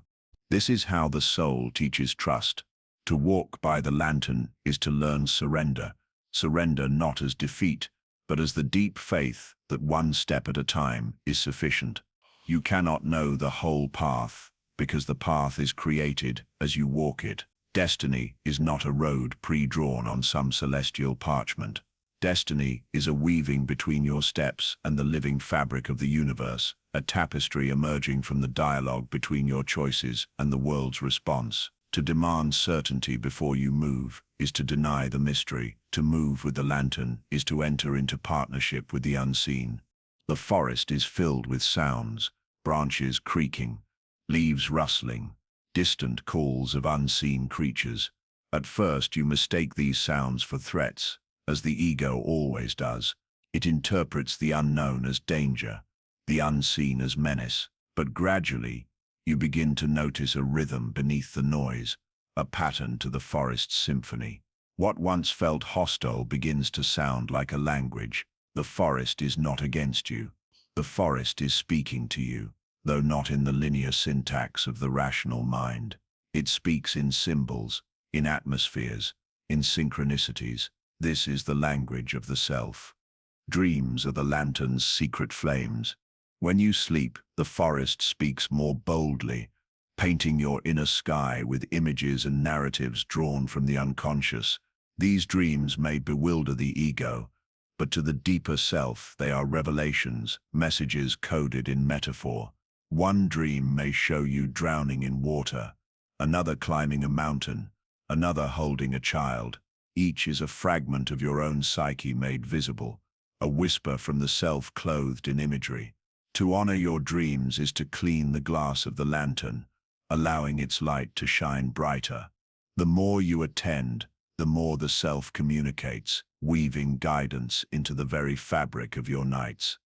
This is how the soul teaches trust. To walk by the lantern is to learn surrender. Surrender not as defeat, but as the deep faith that one step at a time is sufficient. You cannot know the whole path, because the path is created as you walk it. Destiny is not a road pre-drawn on some celestial parchment. Destiny is a weaving between your steps and the living fabric of the universe, a tapestry emerging from the dialogue between your choices and the world's response. To demand certainty before you move is to deny the mystery. To move with the lantern is to enter into partnership with the unseen. The forest is filled with sounds, branches creaking, leaves rustling, distant calls of unseen creatures. At first you mistake these sounds for threats, as the ego always does. It interprets the unknown as danger, the unseen as menace. But gradually, you begin to notice a rhythm beneath the noise, a pattern to the forest's symphony. What once felt hostile begins to sound like a language. The forest is not against you. The forest is speaking to you, though not in the linear syntax of the rational mind. It speaks in symbols, in atmospheres, in synchronicities. This is the language of the self. Dreams are the lantern's secret flames. When you sleep, the forest speaks more boldly, painting your inner sky with images and narratives drawn from the unconscious. These dreams may bewilder the ego, but to the deeper self they are revelations, messages coded in metaphor. One dream may show you drowning in water, another climbing a mountain, another holding a child. Each is a fragment of your own psyche made visible, a whisper from the self clothed in imagery. To honor your dreams is to clean the glass of the lantern, allowing its light to shine brighter. The more you attend, the more the self communicates, weaving guidance into the very fabric of your nights.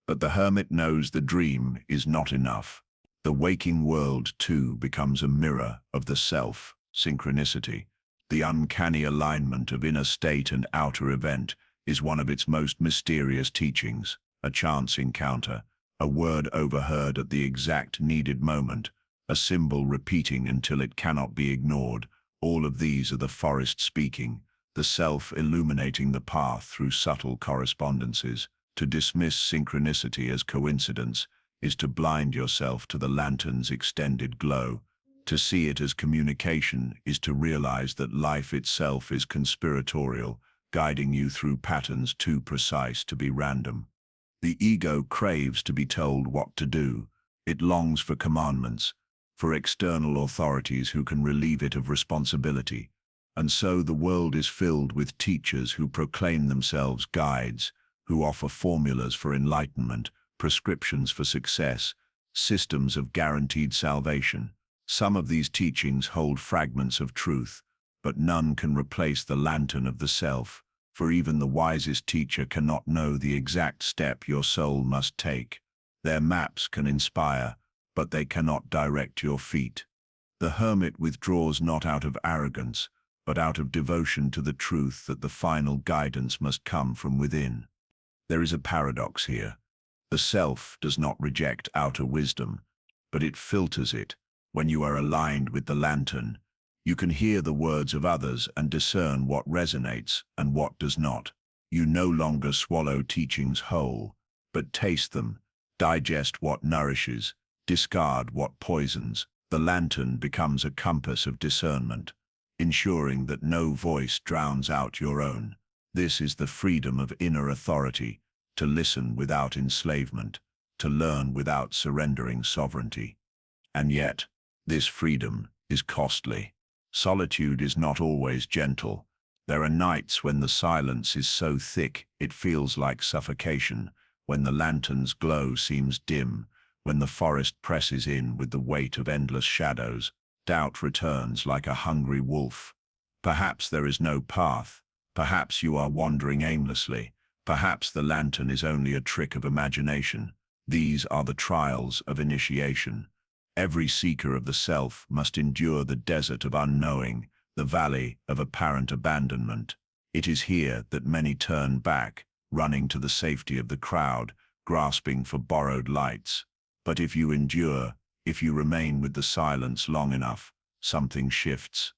But the hermit knows the dream is not enough. The waking world, too, becomes a mirror of the self, synchronicity. The uncanny alignment of inner state and outer event is one of its most mysterious teachings. A chance encounter, a word overheard at the exact needed moment, a symbol repeating until it cannot be ignored. All of these are the forest speaking, the self illuminating the path through subtle correspondences. To dismiss synchronicity as coincidence is to blind yourself to the lantern's extended glow. To see it as communication is to realize that life itself is conspiratorial, guiding you through patterns too precise to be random. The ego craves to be told what to do. It longs for commandments, for external authorities who can relieve it of responsibility. And so the world is filled with teachers who proclaim themselves guides, who offer formulas for enlightenment, prescriptions for success, systems of guaranteed salvation. Some of these teachings hold fragments of truth, but none can replace the lantern of the self, for even the wisest teacher cannot know the exact step your soul must take. Their maps can inspire, but they cannot direct your feet. The hermit withdraws not out of arrogance, but out of devotion to the truth that the final guidance must come from within. There is a paradox here. The self does not reject outer wisdom, but it filters it. When you are aligned with the lantern, you can hear the words of others and discern what resonates and what does not. You no longer swallow teachings whole, but taste them, digest what nourishes, discard what poisons. The lantern becomes a compass of discernment, ensuring that no voice drowns out your own. This is the freedom of inner authority, to listen without enslavement, to learn without surrendering sovereignty. And yet, this freedom is costly. Solitude is not always gentle. There are nights when the silence is so thick it feels like suffocation, when the lantern's glow seems dim, when the forest presses in with the weight of endless shadows. Doubt returns like a hungry wolf. Perhaps there is no path. Perhaps you are wandering aimlessly. Perhaps the lantern is only a trick of imagination. These are the trials of initiation. Every seeker of the self must endure the desert of unknowing, the valley of apparent abandonment. It is here that many turn back, running to the safety of the crowd, grasping for borrowed lights. But if you endure, if you remain with the silence long enough, something shifts.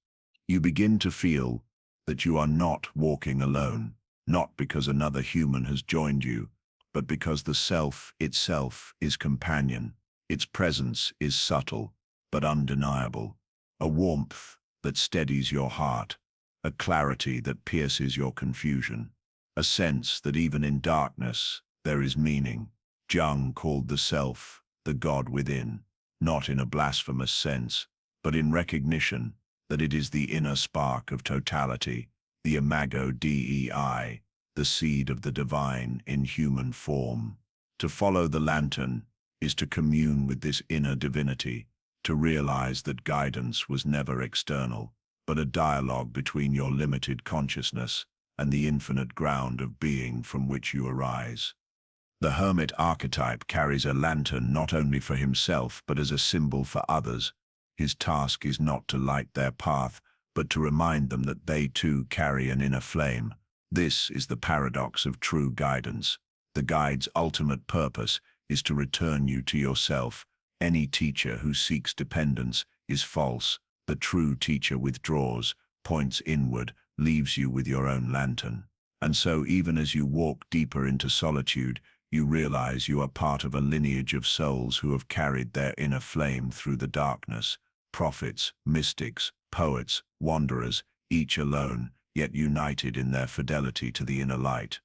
You begin to feel that you are not walking alone, not because another human has joined you, but because the self itself is companion. Its presence is subtle, but undeniable. A warmth that steadies your heart, a clarity that pierces your confusion, a sense that even in darkness there is meaning. Jung called the self the God within, not in a blasphemous sense, but in recognition that it is the inner spark of totality, the imago Dei, the seed of the divine in human form. To follow the lantern is to commune with this inner divinity, to realize that guidance was never external, but a dialogue between your limited consciousness and the infinite ground of being from which you arise. The hermit archetype carries a lantern not only for himself but as a symbol for others. His task is not to light their path, but to remind them that they too carry an inner flame. This is the paradox of true guidance. The guide's ultimate purpose is to return you to yourself. Any teacher who seeks dependence is false. The true teacher withdraws, points inward, leaves you with your own lantern. And so even as you walk deeper into solitude, you realize you are part of a lineage of souls who have carried their inner flame through the darkness. Prophets, mystics, poets, wanderers, each alone, yet united in their fidelity to the inner light.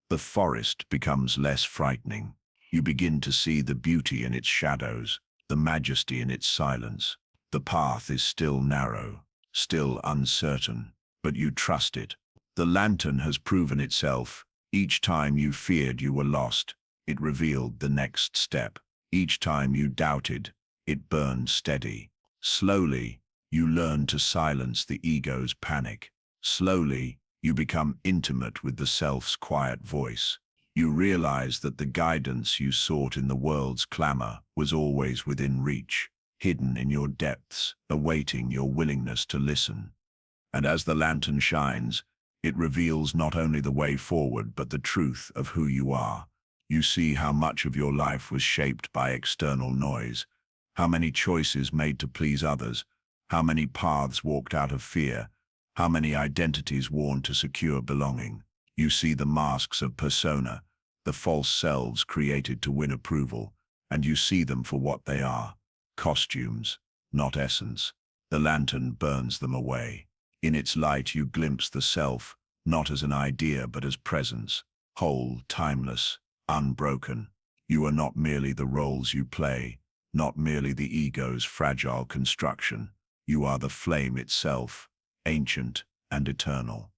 The forest becomes less frightening. You begin to see the beauty in its shadows, the majesty in its silence. The path is still narrow, still uncertain, but you trust it. The lantern has proven itself. Each time you feared you were lost, it revealed the next step. Each time you doubted, it burned steady. Slowly, you learn to silence the ego's panic. Slowly, you become intimate with the self's quiet voice. You realize that the guidance you sought in the world's clamor was always within reach, hidden in your depths, awaiting your willingness to listen. And as the lantern shines, it reveals not only the way forward but the truth of who you are. You see how much of your life was shaped by external noise, how many choices made to please others, how many paths walked out of fear, how many identities worn to secure belonging. You see the masks of persona, the false selves created to win approval, and you see them for what they are, costumes, not essence. The lantern burns them away. In its light you glimpse the self, not as an idea but as presence, whole, timeless, unbroken. You are not merely the roles you play, not merely the ego's fragile construction. You are the flame itself, ancient and eternal.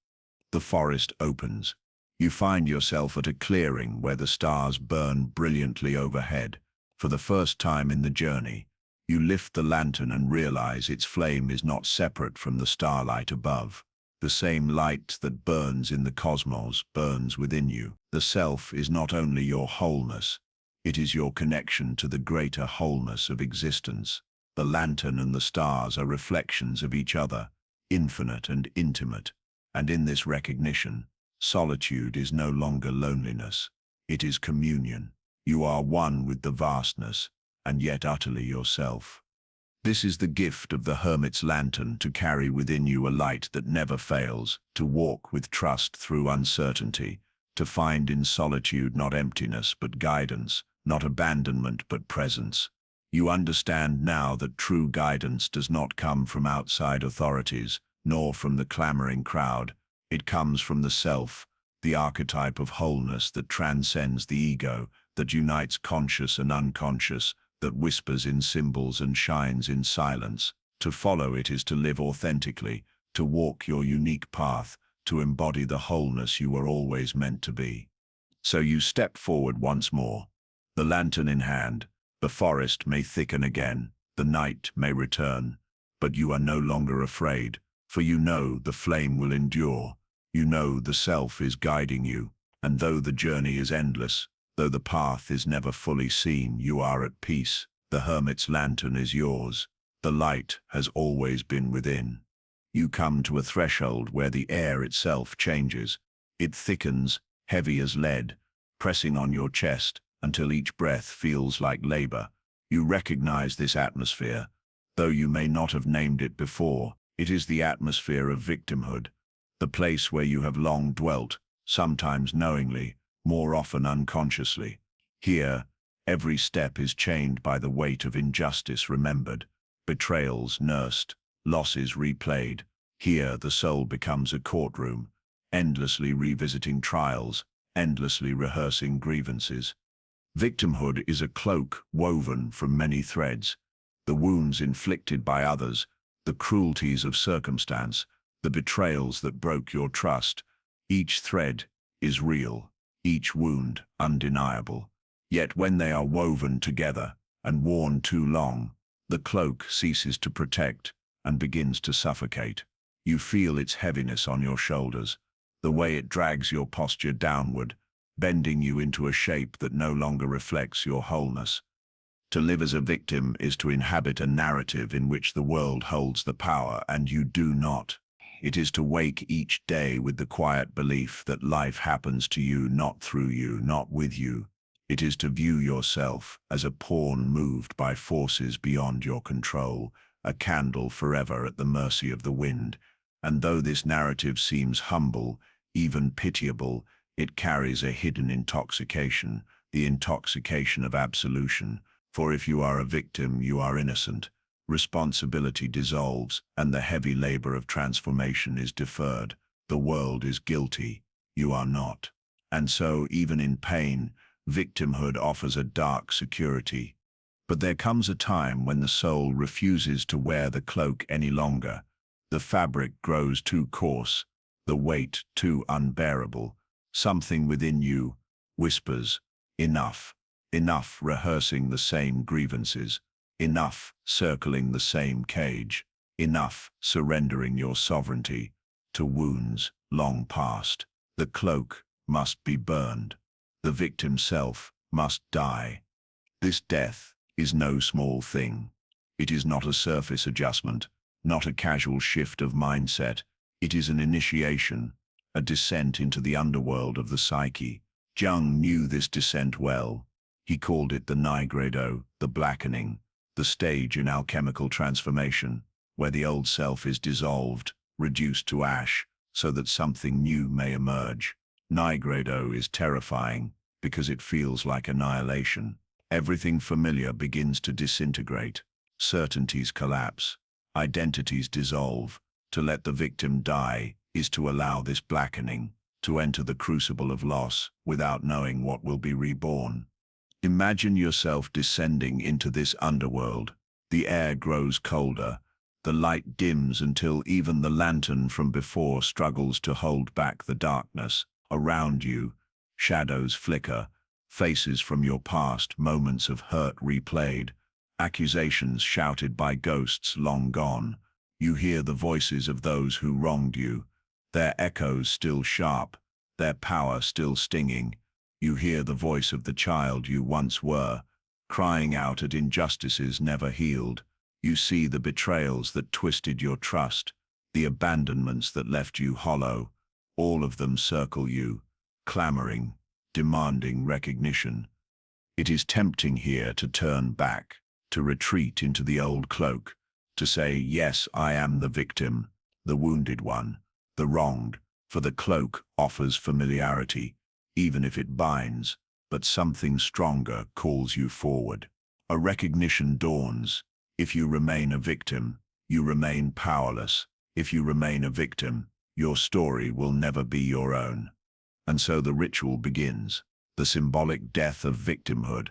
The forest opens. You find yourself at a clearing where the stars burn brilliantly overhead. For the first time in the journey, you lift the lantern and realize its flame is not separate from the starlight above. The same light that burns in the cosmos burns within you. The self is not only your wholeness, it is your connection to the greater wholeness of existence. The lantern and the stars are reflections of each other. infinite and intimate. And in this recognition, solitude is no longer loneliness. It is communion. You are one with the vastness, and yet utterly yourself. This is the gift of the hermit's lantern, to carry within you a light that never fails, to walk with trust through uncertainty, to find in solitude not emptiness but guidance, not abandonment but presence. You understand now that true guidance does not come from outside authorities, nor from the clamoring crowd. It comes from the self, the archetype of wholeness that transcends the ego, that unites conscious and unconscious, that whispers in symbols and shines in silence. To follow it is to live authentically, to walk your unique path, to embody the wholeness you were always meant to be. So you step forward once more, the lantern in hand. The forest may thicken again, the night may return, but you are no longer afraid, for you know the flame will endure. You know the self is guiding you, and though the journey is endless, though the path is never fully seen, you are at peace. The hermit's lantern is yours. The light has always been within. You come to a threshold where the air itself changes. It thickens, heavy as lead, pressing on your chest until each breath feels like labor. You recognize this atmosphere, though you may not have named it before. It is the atmosphere of victimhood, the place where you have long dwelt, sometimes knowingly, more often unconsciously. Here, every step is chained by the weight of injustice remembered, betrayals nursed, losses replayed. Here the soul becomes a courtroom, endlessly revisiting trials, endlessly rehearsing grievances. Victimhood is a cloak woven from many threads, the wounds inflicted by others, the cruelties of circumstance, the betrayals that broke your trust. Each thread is real, each wound undeniable. Yet when they are woven together and worn too long, the cloak ceases to protect and begins to suffocate. You feel its heaviness on your shoulders, the way it drags your posture downward, bending you into a shape that no longer reflects your wholeness. To live as a victim is to inhabit a narrative in which the world holds the power and you do not. It is to wake each day with the quiet belief that life happens to you, not through you, not with you. It is to view yourself as a pawn moved by forces beyond your control, a candle forever at the mercy of the wind. And though this narrative seems humble, even pitiable, it carries a hidden intoxication, the intoxication of absolution. For if you are a victim, you are innocent. Responsibility dissolves, and the heavy labor of transformation is deferred. The world is guilty. You are not. And so, even in pain, victimhood offers a dark security. But there comes a time when the soul refuses to wear the cloak any longer. The fabric grows too coarse, the weight too unbearable. Something within you whispers, enough, enough rehearsing the same grievances, enough circling the same cage, enough surrendering your sovereignty to wounds long past. The cloak must be burned. The victim self must die. This death is no small thing. It is not a surface adjustment, not a casual shift of mindset. It is an initiation, a descent into the underworld of the psyche. Jung knew this descent well. He called it the nigredo, the blackening, the stage in alchemical transformation, where the old self is dissolved, reduced to ash, so that something new may emerge. Nigredo is terrifying because it feels like annihilation. Everything familiar begins to disintegrate. Certainties collapse. Identities dissolve. To let the victim die is to allow this blackening, to enter the crucible of loss without knowing what will be reborn. Imagine yourself descending into this underworld. The air grows colder. The light dims until even the lantern from before struggles to hold back the darkness. Around you, shadows flicker, faces from your past, moments of hurt replayed, accusations shouted by ghosts long gone. You hear the voices of those who wronged you, their echoes still sharp, their power still stinging. You hear the voice of the child you once were, crying out at injustices never healed. You see the betrayals that twisted your trust, the abandonments that left you hollow, all of them circle you, clamoring, demanding recognition. It is tempting here to turn back, to retreat into the old cloak, to say, yes, I am the victim, the wounded one, the wronged, for the cloak offers familiarity, even if it binds, but something stronger calls you forward. A recognition dawns. If you remain a victim, you remain powerless. If you remain a victim, your story will never be your own. And so the ritual begins, the symbolic death of victimhood.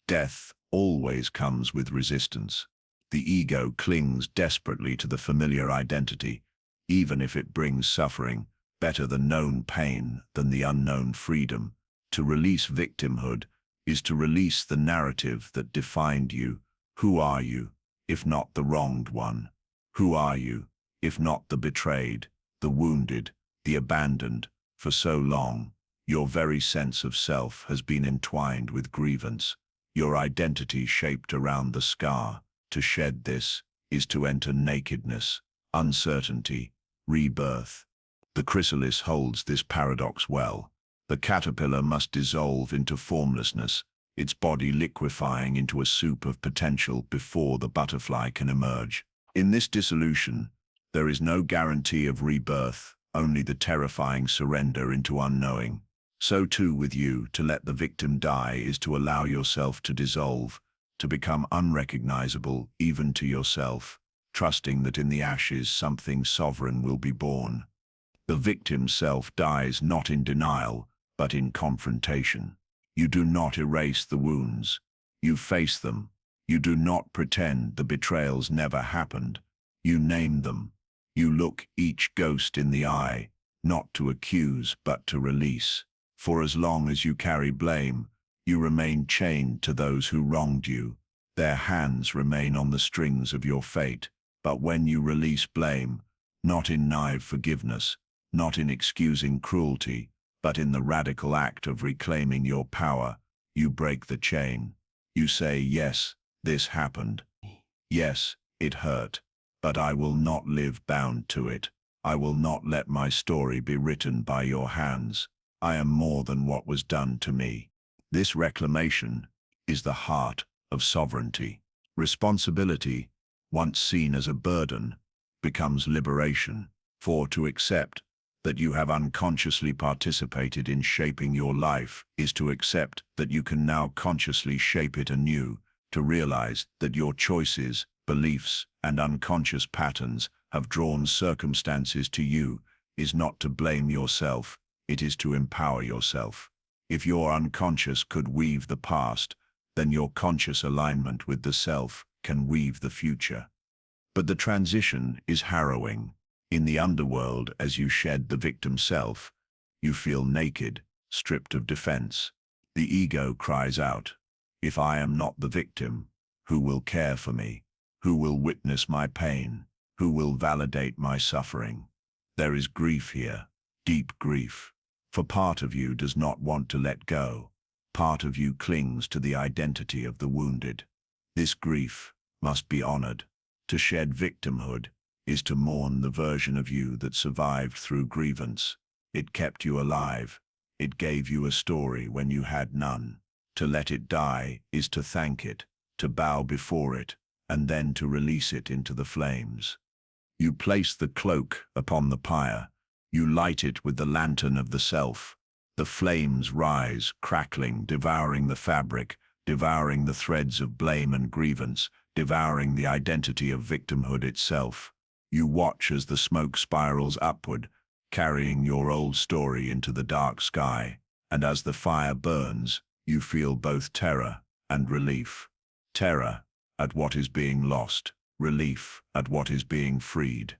Death always comes with resistance. The ego clings desperately to the familiar identity, even if it brings suffering. Better the known pain than the unknown freedom. To release victimhood is to release the narrative that defined you. Who are you, if not the wronged one? Who are you, if not the betrayed, the wounded, the abandoned? For so long, your very sense of self has been entwined with grievance, your identity shaped around the scar. To shed this is to enter nakedness, uncertainty, rebirth. The chrysalis holds this paradox well. The caterpillar must dissolve into formlessness, its body liquefying into a soup of potential before the butterfly can emerge. In this dissolution, there is no guarantee of rebirth, only the terrifying surrender into unknowing. So too with you, to let the victim die is to allow yourself to dissolve, to become unrecognizable even to yourself, trusting that in the ashes something sovereign will be born. The victim self dies not in denial, but in confrontation. You do not erase the wounds. You face them. You do not pretend the betrayals never happened. You name them. You look each ghost in the eye, not to accuse, but to release. For as long as you carry blame, you remain chained to those who wronged you. Their hands remain on the strings of your fate. But when you release blame, not in naive forgiveness, not in excusing cruelty, but in the radical act of reclaiming your power, you break the chain. You say, yes, this happened. Yes, it hurt, but I will not live bound to it. I will not let my story be written by your hands. I am more than what was done to me. This reclamation is the heart of sovereignty. Responsibility, once seen as a burden, becomes liberation. For to accept that you have unconsciously participated in shaping your life is to accept that you can now consciously shape it anew, to realize that your choices, beliefs, and unconscious patterns have drawn circumstances to you is not to blame yourself, it is to empower yourself. If your unconscious could weave the past, then your conscious alignment with the self can weave the future. But the transition is harrowing. In the underworld, as you shed the victim self, you feel naked, stripped of defense. The ego cries out, if I am not the victim, who will care for me? Who will witness my pain? Who will validate my suffering? There is grief here, deep grief. For part of you does not want to let go. Part of you clings to the identity of the wounded. This grief must be honored. To shed victimhood is to mourn the version of you that survived through grievance. It kept you alive. It gave you a story when you had none. To let it die is to thank it, to bow before it, and then to release it into the flames. You place the cloak upon the pyre. You light it with the lantern of the self. The flames rise, crackling, devouring the fabric, devouring the threads of blame and grievance, devouring the identity of victimhood itself. You watch as the smoke spirals upward, carrying your old story into the dark sky, and as the fire burns, you feel both terror and relief. Terror at what is being lost, relief at what is being freed.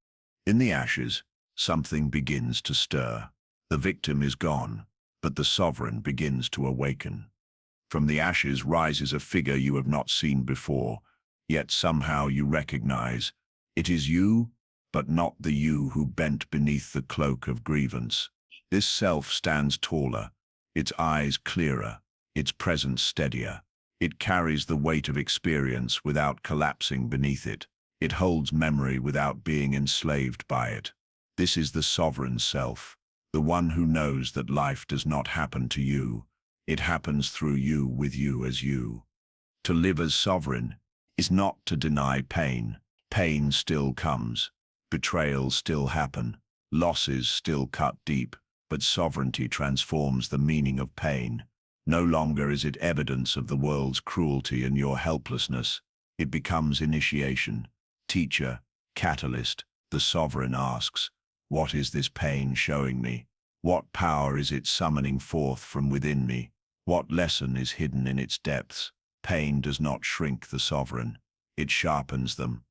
In the ashes, something begins to stir. The victim is gone, but the sovereign begins to awaken. From the ashes rises a figure you have not seen before, yet somehow you recognize. It is you, but not the you who bent beneath the cloak of grievance. This self stands taller, its eyes clearer, its presence steadier. It carries the weight of experience without collapsing beneath it. It holds memory without being enslaved by it. This is the sovereign self, the one who knows that life does not happen to you. It happens through you, with you as you. To live as sovereign is not to deny pain. Pain still comes. Betrayals still happen. Losses still cut deep. But sovereignty transforms the meaning of pain. No longer is it evidence of the world's cruelty and your helplessness. It becomes initiation. Teacher, catalyst, the sovereign asks, what is this pain showing me? What power is it summoning forth from within me? What lesson is hidden in its depths? Pain does not shrink the sovereign. It sharpens them.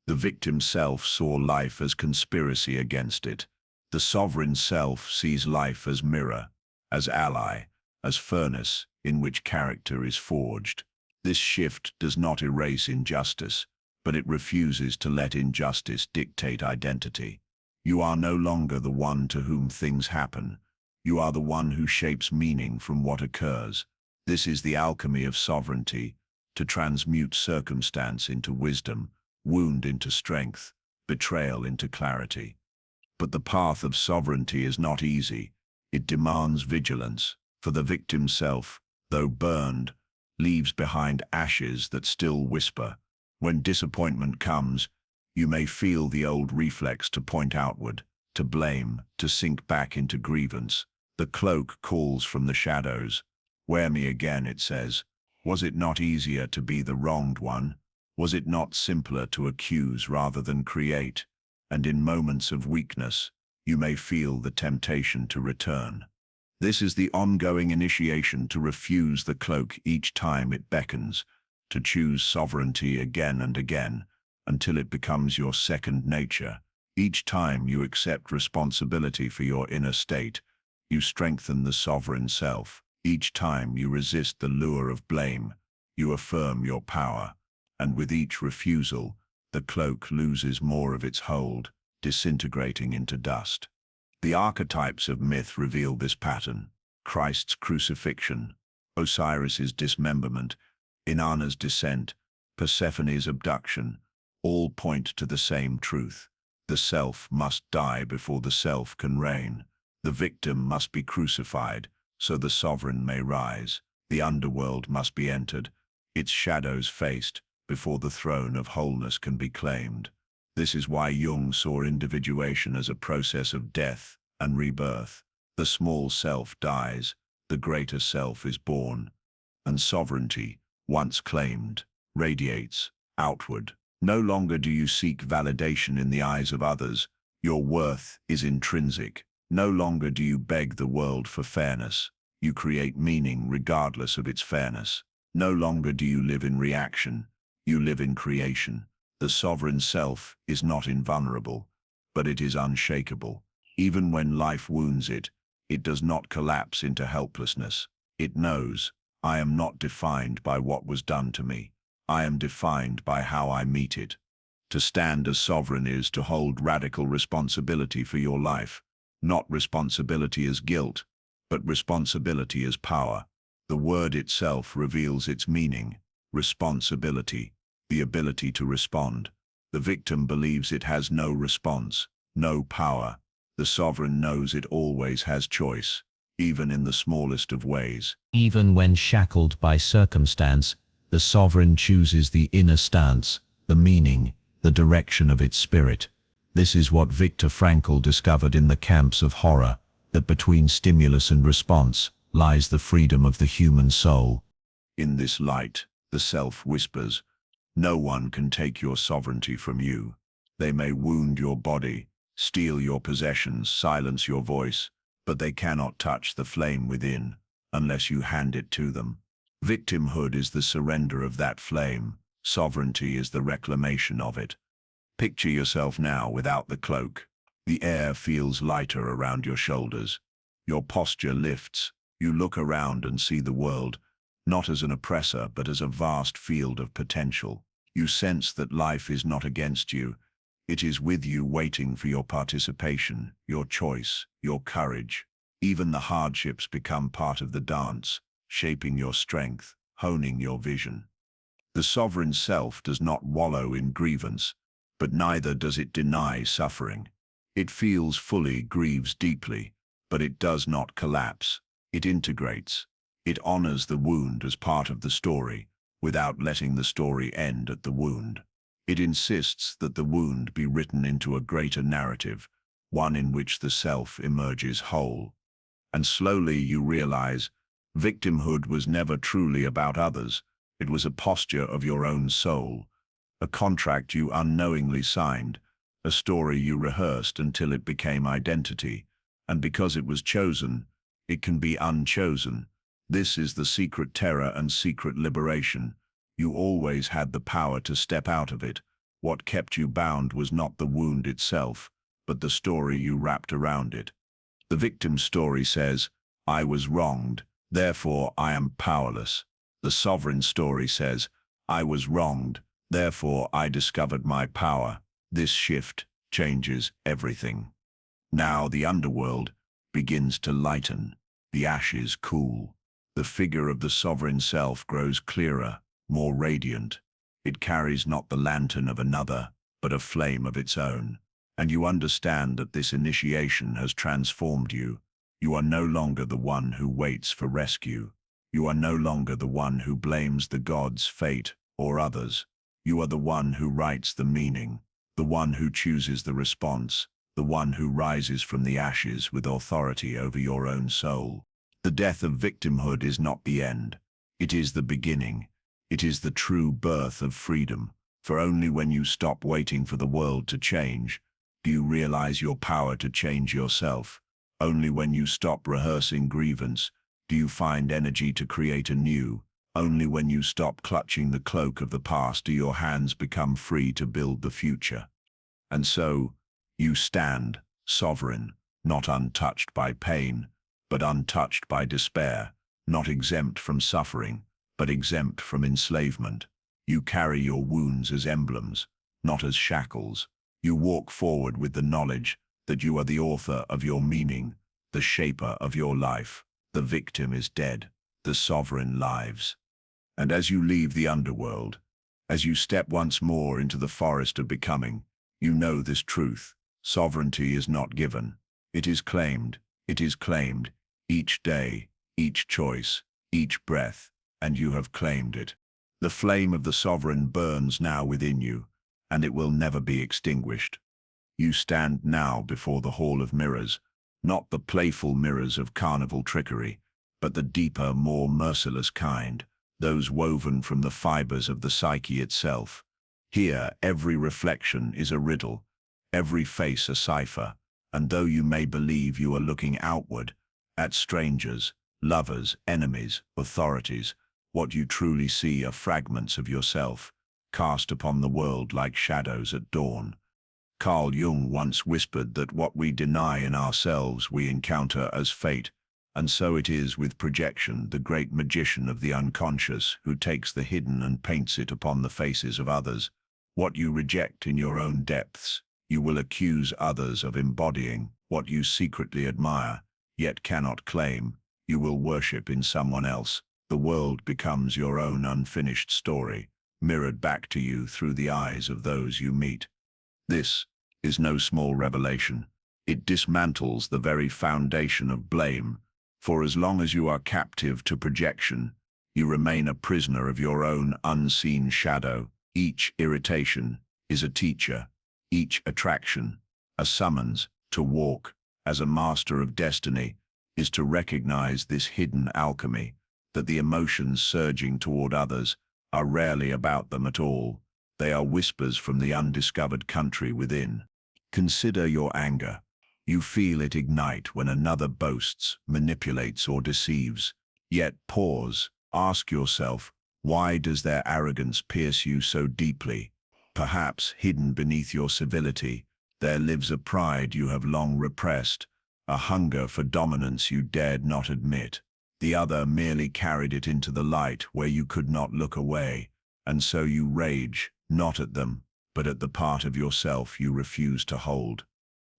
The victim self saw life as conspiracy against it. The sovereign self sees life as mirror, as ally, as furnace in which character is forged. This shift does not erase injustice, but it refuses to let injustice dictate identity. You are no longer the one to whom things happen. You are the one who shapes meaning from what occurs. This is the alchemy of sovereignty, to transmute circumstance into wisdom, wound into strength, betrayal into clarity. But the path of sovereignty is not easy. It demands vigilance, for the victim self, though burned, leaves behind ashes that still whisper. When disappointment comes, you may feel the old reflex to point outward, to blame, to sink back into grievance. The cloak calls from the shadows. Wear me again, it says. Was it not easier to be the wronged one? Was it not simpler to accuse rather than create? And in moments of weakness, you may feel the temptation to return. This is the ongoing initiation to refuse the cloak each time it beckons, to choose sovereignty again and again, until it becomes your second nature. Each time you accept responsibility for your inner state, you strengthen the sovereign self. Each time you resist the lure of blame, you affirm your power. And with each refusal, the cloak loses more of its hold, disintegrating into dust. The archetypes of myth reveal this pattern. Christ's crucifixion, Osiris's dismemberment, Inanna's descent, Persephone's abduction, all point to the same truth. The self must die before the self can reign. The victim must be crucified, so the sovereign may rise. The underworld must be entered, its shadows faced, before the throne of wholeness can be claimed. This is why Jung saw individuation as a process of death and rebirth. The small self dies, the greater self is born, and sovereignty, once claimed, radiates outward. No longer do you seek validation in the eyes of others. Your worth is intrinsic. No longer do you beg the world for fairness. You create meaning regardless of its fairness. No longer do you live in reaction. You live in creation. The sovereign self is not invulnerable, but it is unshakable. Even when life wounds it, it does not collapse into helplessness. It knows, I am not defined by what was done to me. I am defined by how I meet it. To stand as sovereign is to hold radical responsibility for your life. Not responsibility as guilt, but responsibility as power. The word itself reveals its meaning. Responsibility, the ability to respond. The victim believes it has no response, no power. The sovereign knows it always has choice, even in the smallest of ways. Even when shackled by circumstance, the sovereign chooses the inner stance, the meaning, the direction of its spirit. This is what Viktor Frankl discovered in the camps of horror, that between stimulus and response lies the freedom of the human soul. In this light, the self whispers, no one can take your sovereignty from you. They may wound your body, steal your possessions, silence your voice, but they cannot touch the flame within, unless you hand it to them. Victimhood is the surrender of that flame. Sovereignty is the reclamation of it. Picture yourself now without the cloak. The air feels lighter around your shoulders. Your posture lifts. You look around and see the world, not as an oppressor, but as a vast field of potential. You sense that life is not against you. It is with you, waiting for your participation, your choice, your courage. Even the hardships become part of the dance, shaping your strength, honing your vision. The sovereign self does not wallow in grievance. but neither does it deny suffering. It feels fully, grieves deeply, but it does not collapse. It integrates. It honors the wound as part of the story, without letting the story end at the wound. It insists that the wound be written into a greater narrative, one in which the self emerges whole. And slowly you realize, victimhood was never truly about others. It was a posture of your own soul, a contract you unknowingly signed, a story you rehearsed until it became identity. And because it was chosen, it can be unchosen. This is the secret terror and secret liberation. You always had the power to step out of it. What kept you bound was not the wound itself, but the story you wrapped around it. The victim's story says, "I was wronged, therefore I am powerless." The sovereign story says, "I was wronged, therefore I discovered my power." This shift changes everything. Now the underworld begins to lighten. The ashes cool. The figure of the sovereign self grows clearer, more radiant. It carries not the lantern of another, but a flame of its own. And you understand that this initiation has transformed you. You are no longer the one who waits for rescue. You are no longer the one who blames the gods, fate, or others. You are the one who writes the meaning, the one who chooses the response, the one who rises from the ashes with authority over your own soul. The death of victimhood is not the end. It is the beginning. It is the true birth of freedom. For only when you stop waiting for the world to change, do you realize your power to change yourself. Only when you stop rehearsing grievance, do you find energy to create anew. Only when you stop clutching the cloak of the past do your hands become free to build the future. And so, you stand, sovereign, not untouched by pain, but untouched by despair, not exempt from suffering, but exempt from enslavement. You carry your wounds as emblems, not as shackles. You walk forward with the knowledge that you are the author of your meaning, the shaper of your life. The victim is dead, the sovereign lives. And as you leave the underworld, as you step once more into the forest of becoming, you know this truth. Sovereignty is not given. It is claimed. It is claimed. Each day, each choice, each breath, and you have claimed it. The flame of the sovereign burns now within you, and it will never be extinguished. You stand now before the hall of mirrors, not the playful mirrors of carnival trickery, but the deeper, more merciless kind, those woven from the fibers of the psyche itself. Here, every reflection is a riddle, every face a cipher, and though you may believe you are looking outward, at strangers, lovers, enemies, authorities, what you truly see are fragments of yourself, cast upon the world like shadows at dawn. Carl Jung once whispered that what we deny in ourselves we encounter as fate, and so it is with projection, the great magician of the unconscious who takes the hidden and paints it upon the faces of others. What you reject in your own depths, you will accuse others of embodying. What you secretly admire, yet cannot claim, you will worship in someone else. The world becomes your own unfinished story, mirrored back to you through the eyes of those you meet. This is no small revelation. It dismantles the very foundation of blame, for as long as you are captive to projection, you remain a prisoner of your own unseen shadow. Each irritation is a teacher, each attraction, a summons to walk as a master of destiny, is to recognize this hidden alchemy, that the emotions surging toward others are rarely about them at all. They are whispers from the undiscovered country within. Consider your anger. You feel it ignite when another boasts, manipulates, or deceives. Yet pause, ask yourself, why does their arrogance pierce you so deeply? Perhaps hidden beneath your civility, there lives a pride you have long repressed, a hunger for dominance you dared not admit. The other merely carried it into the light where you could not look away, and so you rage, not at them, but at the part of yourself you refuse to hold.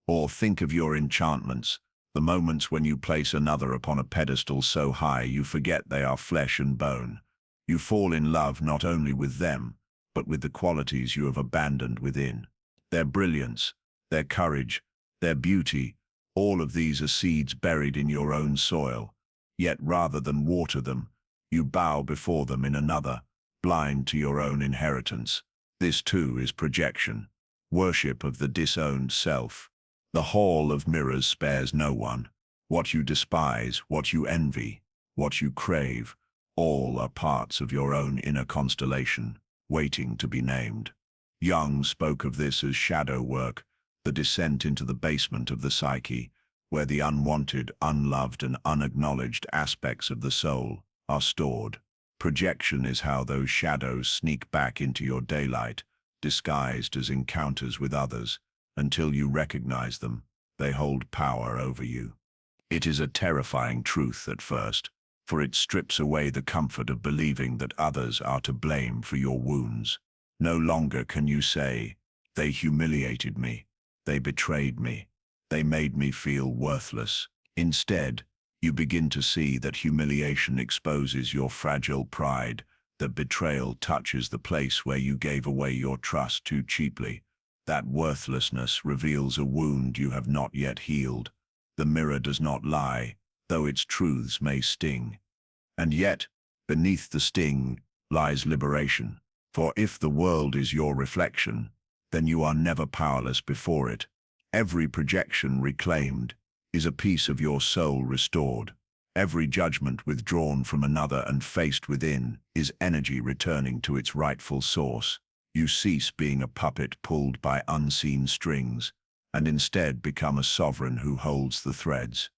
Or think of your enchantments, the moments when you place another upon a pedestal so high you forget they are flesh and bone. You fall in love not only with them, but with the qualities you have abandoned within. their brilliance, their courage, their beauty, all of these are seeds buried in your own soil. Yet rather than water them, you bow before them in another, blind to your own inheritance. This too is projection, worship of the disowned self. The hall of mirrors spares no one. What you despise, what you envy, what you crave, all are parts of your own inner constellation, waiting to be named. Jung spoke of this as shadow work, the descent into the basement of the psyche, where the unwanted, unloved, and unacknowledged aspects of the soul are stored. Projection is how those shadows sneak back into your daylight, disguised as encounters with others. Until you recognize them, they hold power over you. It is a terrifying truth at first, for it strips away the comfort of believing that others are to blame for your wounds. No longer can you say, "They humiliated me, they betrayed me, they made me feel worthless." Instead, you begin to see that humiliation exposes your fragile pride, that betrayal touches the place where you gave away your trust too cheaply. That worthlessness reveals a wound you have not yet healed. The mirror does not lie, though its truths may sting. And yet, beneath the sting lies liberation. For if the world is your reflection, then you are never powerless before it. Every projection reclaimed is a piece of your soul restored. Every judgment withdrawn from another and faced within is energy returning to its rightful source. You cease being a puppet pulled by unseen strings, and instead become a sovereign who holds the threads.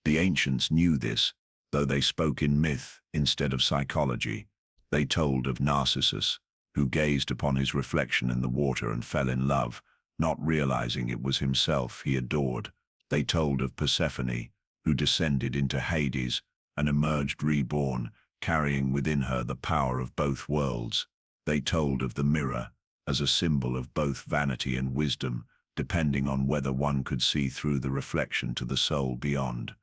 The ancients knew this, though they spoke in myth instead of psychology. They told of Narcissus, who gazed upon his reflection in the water and fell in love, not realizing it was himself he adored. They told of Persephone, who descended into Hades and emerged reborn, carrying within her the power of both worlds. They told of the mirror as a symbol of both vanity and wisdom, depending on whether one could see through the reflection to the soul beyond.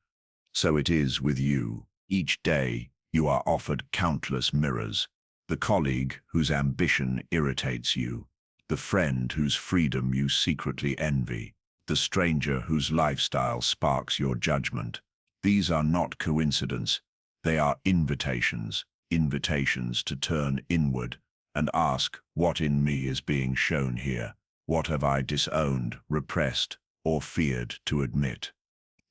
So it is with you. Each day, you are offered countless mirrors. The colleague whose ambition irritates you, the friend whose freedom you secretly envy, the stranger whose lifestyle sparks your judgment. These are not coincidence. They are invitations, invitations to turn inward and ask, what in me is being shown here? What have I disowned, repressed, or feared to admit?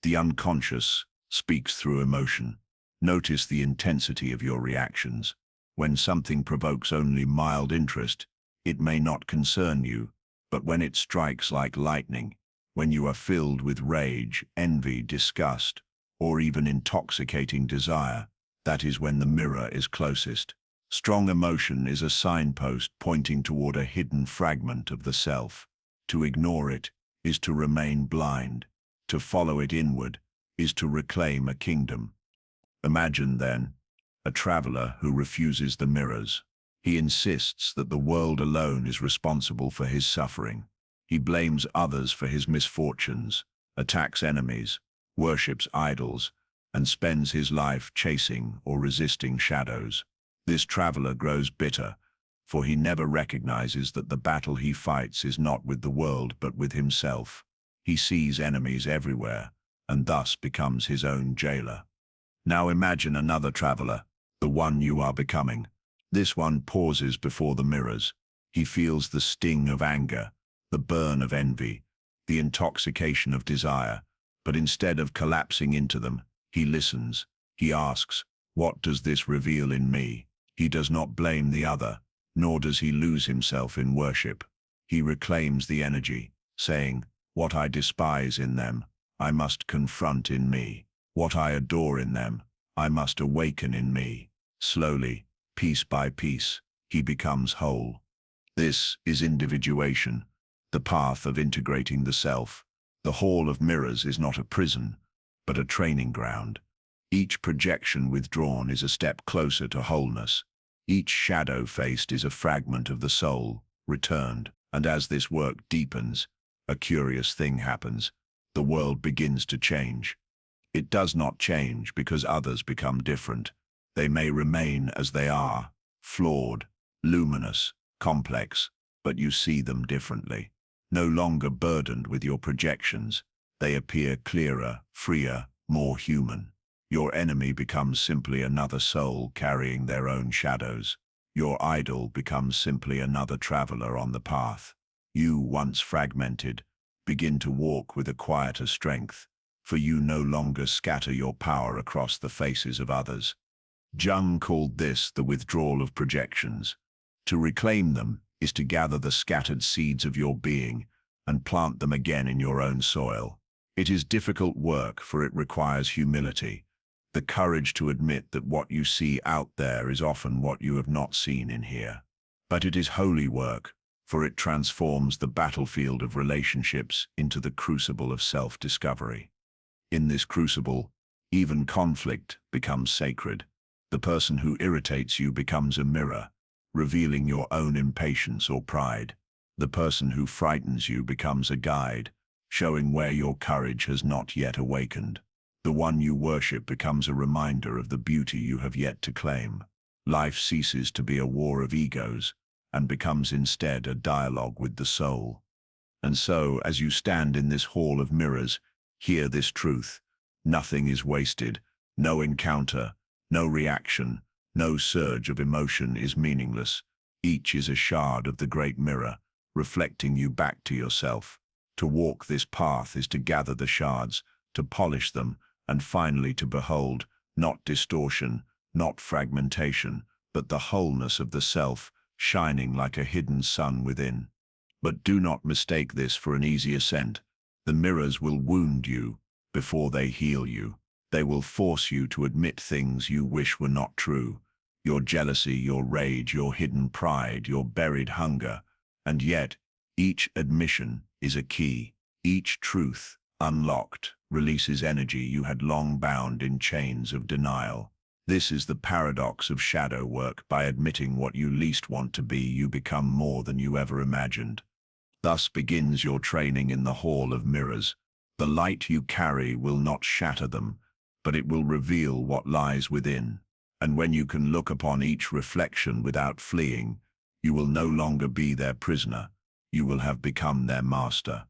The unconscious speaks through emotion. Notice the intensity of your reactions. When something provokes only mild interest, it may not concern you, but when it strikes like lightning, when you are filled with rage, envy, disgust, or even intoxicating desire, that is when the mirror is closest. Strong emotion is a signpost pointing toward a hidden fragment of the self. To ignore it is to remain blind. To follow it inward is to reclaim a kingdom. Imagine, then, a traveler who refuses the mirrors. He insists that the world alone is responsible for his suffering. He blames others for his misfortunes, attacks enemies, worships idols, and spends his life chasing or resisting shadows. This traveler grows bitter, for he never recognizes that the battle he fights is not with the world but with himself. He sees enemies everywhere, and thus becomes his own jailer. Now imagine another traveler, the one you are becoming. This one pauses before the mirrors. He feels the sting of anger, the burn of envy, the intoxication of desire, but instead of collapsing into them, he listens. He asks, what does this reveal in me? He does not blame the other, nor does he lose himself in worship. He reclaims the energy, saying, what I despise in them, I must confront in me. What I adore in them, I must awaken in me. Slowly, piece by piece, he becomes whole. This is individuation, the path of integrating the self. The hall of mirrors is not a prison, but a training ground. Each projection withdrawn is a step closer to wholeness. Each shadow faced is a fragment of the soul, returned. And as this work deepens, a curious thing happens. The world begins to change. It does not change because others become different. They may remain as they are, flawed, luminous, complex, but you see them differently. no longer burdened with your projections. They appear clearer, freer, more human. Your enemy becomes simply another soul carrying their own shadows. Your idol becomes simply another traveler on the path. You, once fragmented, begin to walk with a quieter strength, for you no longer scatter your power across the faces of others. Jung called this the withdrawal of projections. To reclaim them is to gather the scattered seeds of your being and plant them again in your own soil. It is difficult work, for it requires humility, the courage to admit that what you see out there is often what you have not seen in here. But it is holy work, for it transforms the battlefield of relationships into the crucible of self-discovery. In this crucible, even conflict becomes sacred. The person who irritates you becomes a mirror, revealing your own impatience or pride. The person who frightens you becomes a guide, showing where your courage has not yet awakened. The one you worship becomes a reminder of the beauty you have yet to claim. Life ceases to be a war of egos and becomes instead a dialogue with the soul. And so, as you stand in this hall of mirrors, hear this truth: nothing is wasted, no encounter, no reaction, no surge of emotion is meaningless. Each is a shard of the great mirror, reflecting you back to yourself. To walk this path is to gather the shards, to polish them, and finally to behold, not distortion, not fragmentation, but the wholeness of the self, shining like a hidden sun within. But do not mistake this for an easy ascent. The mirrors will wound you before they heal you. They will force you to admit things you wish were not true. Your jealousy, your rage, your hidden pride, your buried hunger. And yet, each admission is a key. Each truth, unlocked, releases energy you had long bound in chains of denial. This is the paradox of shadow work. By admitting what you least want to be, you become more than you ever imagined. Thus begins your training in the hall of mirrors. The light you carry will not shatter them, but it will reveal what lies within. And when you can look upon each reflection without fleeing, you will no longer be their prisoner. You will have become their master.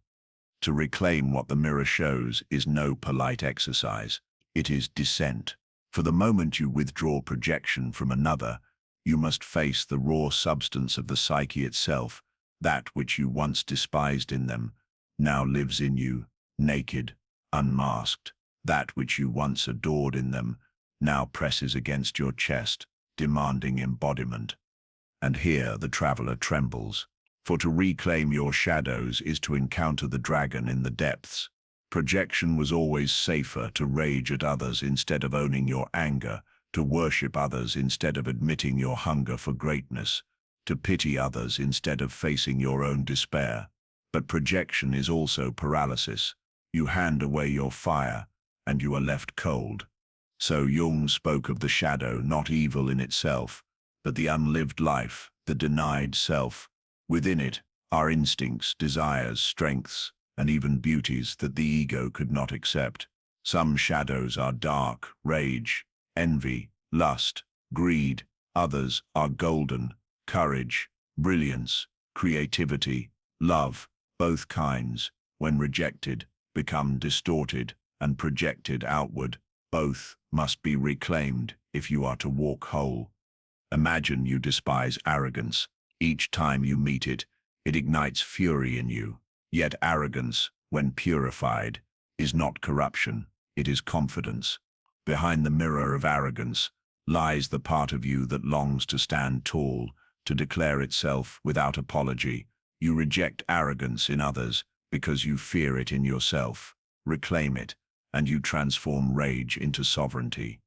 To reclaim what the mirror shows is no polite exercise. It is descent. For the moment you withdraw projection from another, you must face the raw substance of the psyche itself. That which you once despised in them now lives in you, naked, unmasked. That which you once adored in them now presses against your chest, demanding embodiment. And here the traveler trembles. For to reclaim your shadows is to encounter the dragon in the depths. Projection was always safer: to rage at others instead of owning your anger, to worship others instead of admitting your hunger for greatness, to pity others instead of facing your own despair. But projection is also paralysis. You hand away your fire, and you are left cold. So Jung spoke of the shadow, not evil in itself, but the unlived life, the denied self. Within it are instincts, desires, strengths, and even beauties that the ego could not accept. Some shadows are dark, rage, envy, lust, greed. Others are golden, courage, brilliance, creativity, love. Both kinds, when rejected, become distorted and projected outward. Both must be reclaimed if you are to walk whole. Imagine you despise arrogance. Each time you meet it, it ignites fury in you. Yet arrogance, when purified, is not corruption, it is confidence. Behind the mirror of arrogance lies the part of you that longs to stand tall, to declare itself without apology. You reject arrogance in others because you fear it in yourself. Reclaim it, and you transform rage into sovereignty.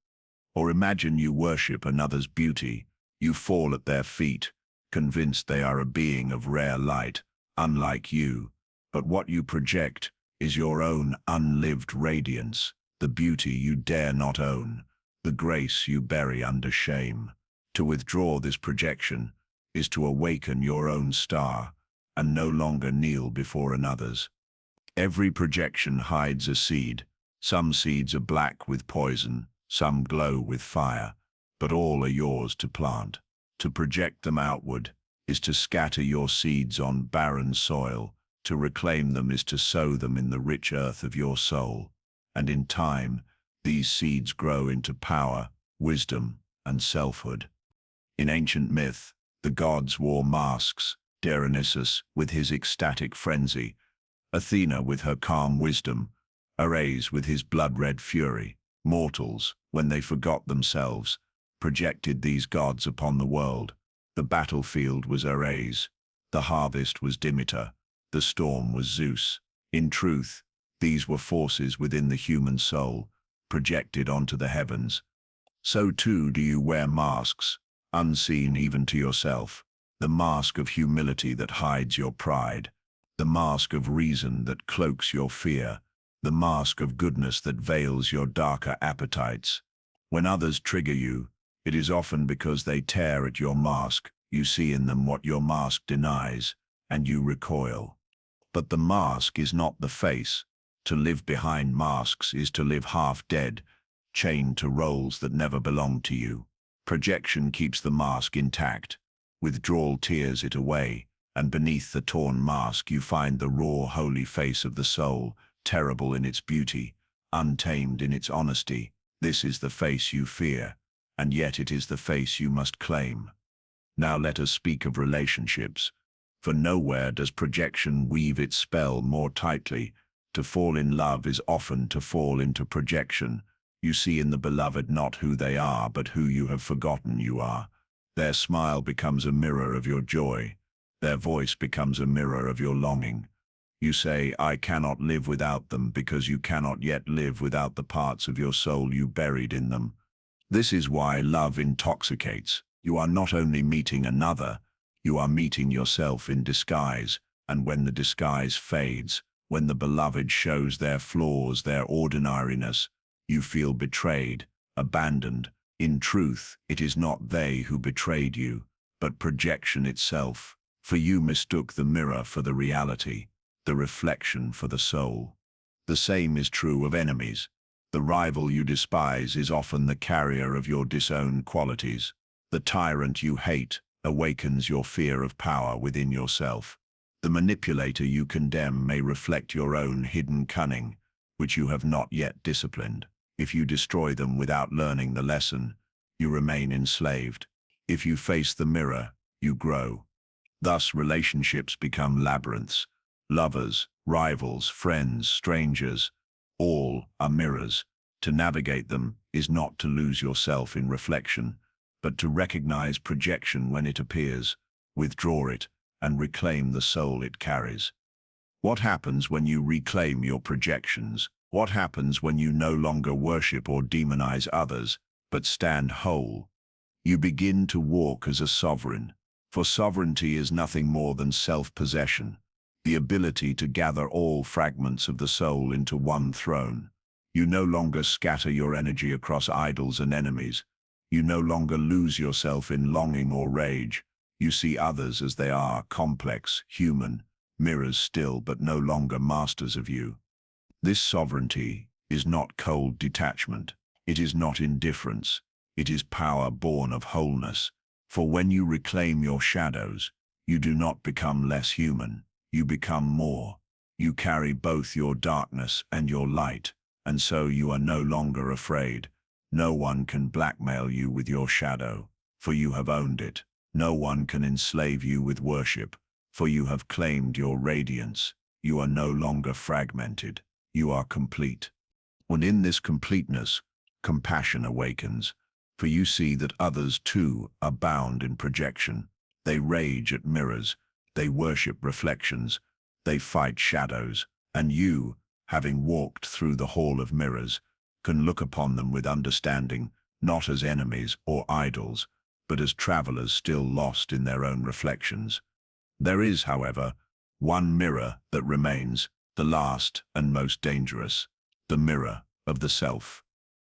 Or imagine you worship another's beauty. You fall at their feet, convinced they are a being of rare light, unlike you. But what you project is your own unlived radiance, the beauty you dare not own, the grace you bury under shame. To withdraw this projection is to awaken your own star and no longer kneel before another's. Every projection hides a seed. Some seeds are black with poison, some glow with fire, but all are yours to plant. To project them outward is to scatter your seeds on barren soil, To reclaim them is to sow them in the rich earth of your soul, and in time, these seeds grow into power, wisdom, and selfhood. In ancient myth, the gods wore masks, Dionysus with his ecstatic frenzy, Athena with her calm wisdom, Ares with his blood-red fury. Mortals, when they forgot themselves, projected these gods upon the world. The battlefield was Ares, the harvest was Demeter, the storm was Zeus. In truth, these were forces within the human soul, projected onto the heavens. So too do you wear masks, unseen even to yourself. The mask of humility that hides your pride, the mask of reason that cloaks your fear, the mask of goodness that veils your darker appetites. When others trigger you, it is often because they tear at your mask. You see in them what your mask denies, and you recoil. But the mask is not the face. To live behind masks is to live half dead, chained to roles that never belong to you. Projection keeps the mask intact. Withdrawal tears it away, and beneath the torn mask you find the raw, holy face of the soul, terrible in its beauty, untamed in its honesty. This is the face you fear, and yet it is the face you must claim. Now let us speak of relationships, for nowhere does projection weave its spell more tightly. To fall in love is often to fall into projection. You see in the beloved not who they are, but who you have forgotten you are. Their smile becomes a mirror of your joy. Their voice becomes a mirror of your longing. You say, I cannot live without them, because you cannot yet live without the parts of your soul you buried in them. This is why love intoxicates. You are not only meeting another, you are meeting yourself in disguise, and when the disguise fades, when the beloved shows their flaws, their ordinariness, you feel betrayed, abandoned. In truth, it is not they who betrayed you, but projection itself, for you mistook the mirror for the reality, the reflection for the soul. The same is true of enemies. The rival you despise is often the carrier of your disowned qualities. The tyrant you hate awakens your fear of power within yourself. The manipulator you condemn may reflect your own hidden cunning, which you have not yet disciplined. If you destroy them without learning the lesson, you remain enslaved. If you face the mirror, you grow. Thus relationships become labyrinths. Lovers, rivals, friends, strangers, all are mirrors. To navigate them is not to lose yourself in reflection, but to recognize projection when it appears, withdraw it, and reclaim the soul it carries. What happens when you reclaim your projections? What happens when you no longer worship or demonize others, but stand whole? You begin to walk as a sovereign, for sovereignty is nothing more than self-possession, the ability to gather all fragments of the soul into one throne. You no longer scatter your energy across idols and enemies. You no longer lose yourself in longing or rage. You see others as they are, complex, human, mirrors still, but no longer masters of you. This sovereignty is not cold detachment. It is not indifference. It is power born of wholeness. For when you reclaim your shadows, you do not become less human. You become more. You carry both your darkness and your light, and so you are no longer afraid. No one can blackmail you with your shadow, for you have owned it. No one can enslave you with worship, for you have claimed your radiance. You are no longer fragmented. You are complete. And in this completeness, compassion awakens, for you see that others too are bound in projection. They rage at mirrors, they worship reflections, they fight shadows, and you, having walked through the hall of mirrors, can look upon them with understanding, not as enemies or idols, but as travelers still lost in their own reflections. There is, however, one mirror that remains, the last and most dangerous, the mirror of the self.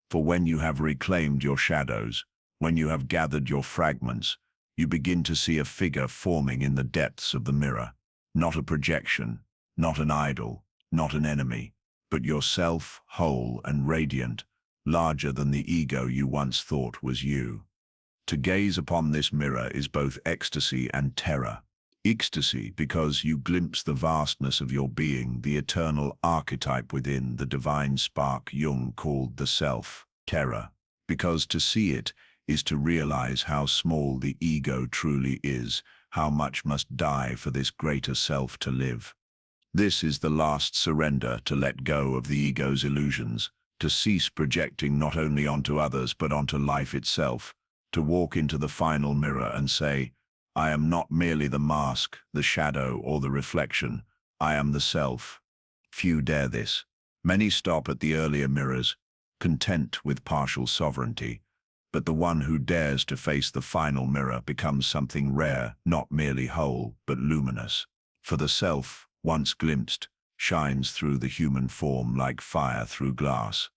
For when you have reclaimed your shadows, when you have gathered your fragments, you begin to see a figure forming in the depths of the mirror, not a projection, not an idol, not an enemy, but yourself, whole and radiant, larger than the ego you once thought was you. To gaze upon this mirror is both ecstasy and terror. Ecstasy, because you glimpse the vastness of your being, the eternal archetype within, the divine spark Jung called the self. Terror, because to see it is to realize how small the ego truly is, how much must die for this greater self to live. This is the last surrender, to let go of the ego's illusions, to cease projecting not only onto others but onto life itself, to walk into the final mirror and say, I am not merely the mask, the shadow, or the reflection. I am the self. Few dare this. Many stop at the earlier mirrors, content with partial sovereignty. But the one who dares to face the final mirror becomes something rare, not merely whole, but luminous. For the self, once glimpsed, shines through the human form like fire through glass.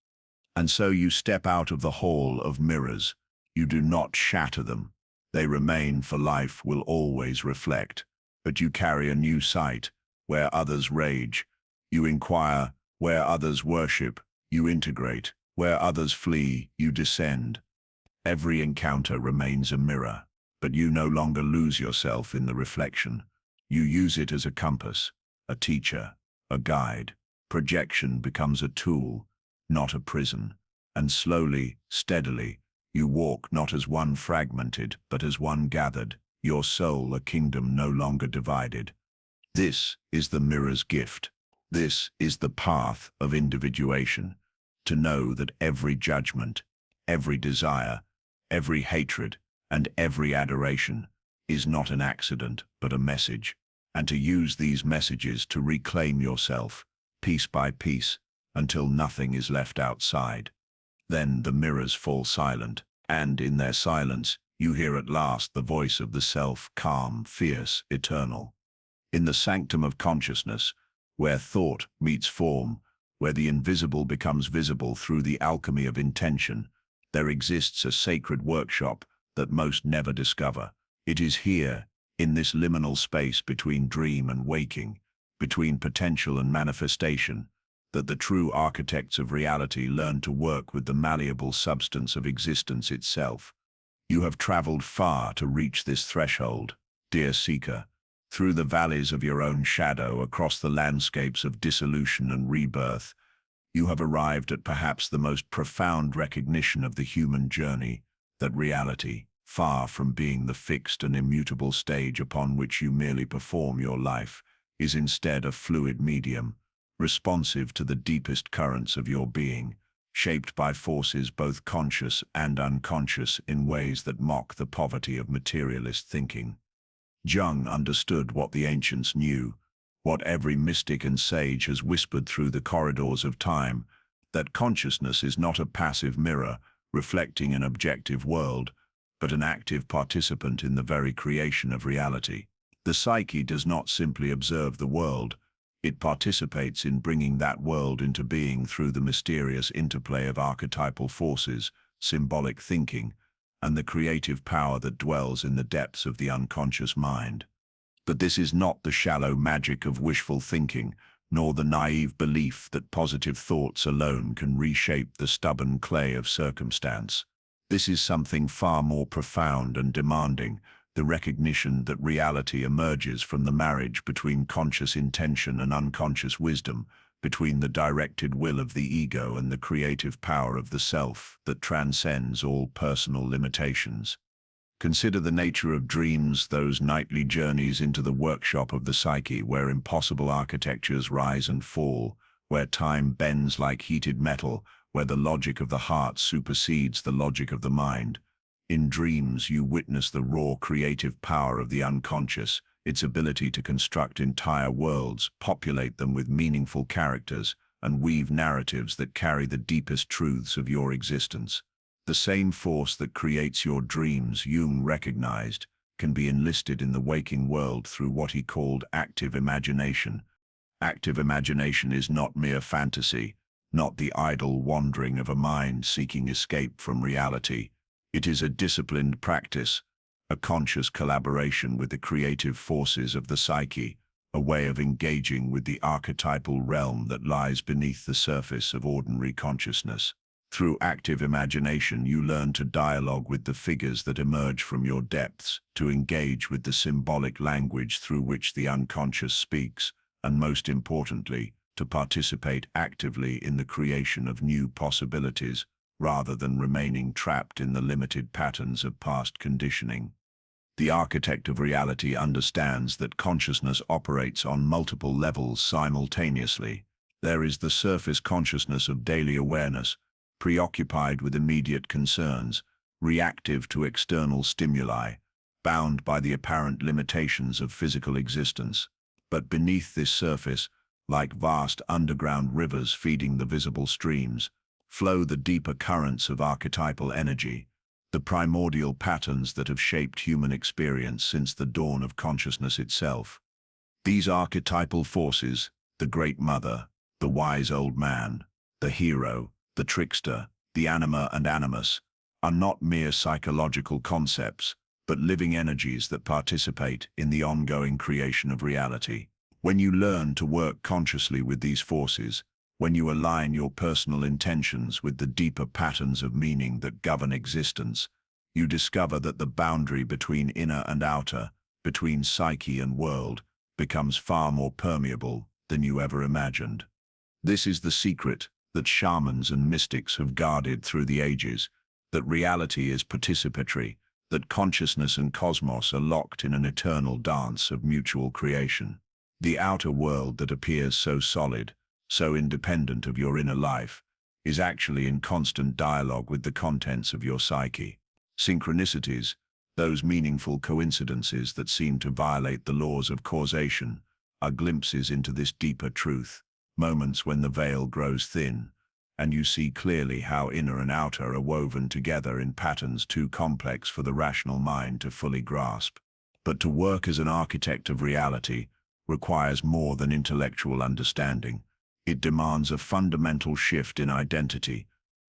And so you step out of the hall of mirrors. You do not shatter them. They remain, for life will always reflect. But you carry a new sight, where others rage. You inquire, where others worship. You integrate, where others flee. You descend. Every encounter remains a mirror, but you no longer lose yourself in the reflection. You use it as a compass, a teacher, a guide. Projection becomes a tool, not a prison. And slowly, steadily, you walk not as one fragmented, but as one gathered, your soul a kingdom no longer divided. This is the mirror's gift. This is the path of individuation, to know that every judgment, every desire, every hatred, and every adoration is not an accident, but a message, and to use these messages to reclaim yourself, piece by piece, until nothing is left outside. Then the mirrors fall silent, and in their silence, you hear at last the voice of the self, calm, fierce, eternal. In the sanctum of consciousness, where thought meets form, where the invisible becomes visible through the alchemy of intention, there exists a sacred workshop that most never discover. It is here, in this liminal space between dream and waking, between potential and manifestation, that the true architects of reality learn to work with the malleable substance of existence itself. You have traveled far to reach this threshold, dear seeker, through the valleys of your own shadow, across the landscapes of dissolution and rebirth. You have arrived at perhaps the most profound recognition of the human journey, that reality, far from being the fixed and immutable stage upon which you merely perform your life, is instead a fluid medium, responsive to the deepest currents of your being, shaped by forces both conscious and unconscious in ways that mock the poverty of materialist thinking. Jung understood what the ancients knew, what every mystic and sage has whispered through the corridors of time, that consciousness is not a passive mirror reflecting an objective world, but an active participant in the very creation of reality. The psyche does not simply observe the world, it participates in bringing that world into being through the mysterious interplay of archetypal forces, symbolic thinking, and the creative power that dwells in the depths of the unconscious mind. But this is not the shallow magic of wishful thinking, nor the naive belief that positive thoughts alone can reshape the stubborn clay of circumstance. This is something far more profound and demanding, the recognition that reality emerges from the marriage between conscious intention and unconscious wisdom, between the directed will of the ego and the creative power of the self that transcends all personal limitations. Consider the nature of dreams, those nightly journeys into the workshop of the psyche, where impossible architectures rise and fall, where time bends like heated metal, where the logic of the heart supersedes the logic of the mind. In dreams, you witness the raw creative power of the unconscious, its ability to construct entire worlds, populate them with meaningful characters, and weave narratives that carry the deepest truths of your existence. The same force that creates your dreams, Jung recognized, can be enlisted in the waking world through what he called active imagination. Active imagination is not mere fantasy, not the idle wandering of a mind seeking escape from reality. It is a disciplined practice, a conscious collaboration with the creative forces of the psyche, a way of engaging with the archetypal realm that lies beneath the surface of ordinary consciousness. Through active imagination, you learn to dialogue with the figures that emerge from your depths, to engage with the symbolic language through which the unconscious speaks, and most importantly, to participate actively in the creation of new possibilities, rather than remaining trapped in the limited patterns of past conditioning. The architect of reality understands that consciousness operates on multiple levels simultaneously. There is the surface consciousness of daily awareness, preoccupied with immediate concerns, reactive to external stimuli, bound by the apparent limitations of physical existence. But beneath this surface, like vast underground rivers feeding the visible streams, flow the deeper currents of archetypal energy, the primordial patterns that have shaped human experience since the dawn of consciousness itself. These archetypal forces, the Great Mother, the wise old man, the hero, the trickster, the anima and animus, are not mere psychological concepts, but living energies that participate in the ongoing creation of reality. When you learn to work consciously with these forces, when you align your personal intentions with the deeper patterns of meaning that govern existence, you discover that the boundary between inner and outer, between psyche and world, becomes far more permeable than you ever imagined. This is the secret that shamans and mystics have guarded through the ages, that reality is participatory, that consciousness and cosmos are locked in an eternal dance of mutual creation. The outer world that appears so solid, so independent of your inner life, is actually in constant dialogue with the contents of your psyche. Synchronicities, those meaningful coincidences that seem to violate the laws of causation, are glimpses into this deeper truth, moments when the veil grows thin, and you see clearly how inner and outer are woven together in patterns too complex for the rational mind to fully grasp. But to work as an architect of reality requires more than intellectual understanding. It demands a fundamental shift in identity,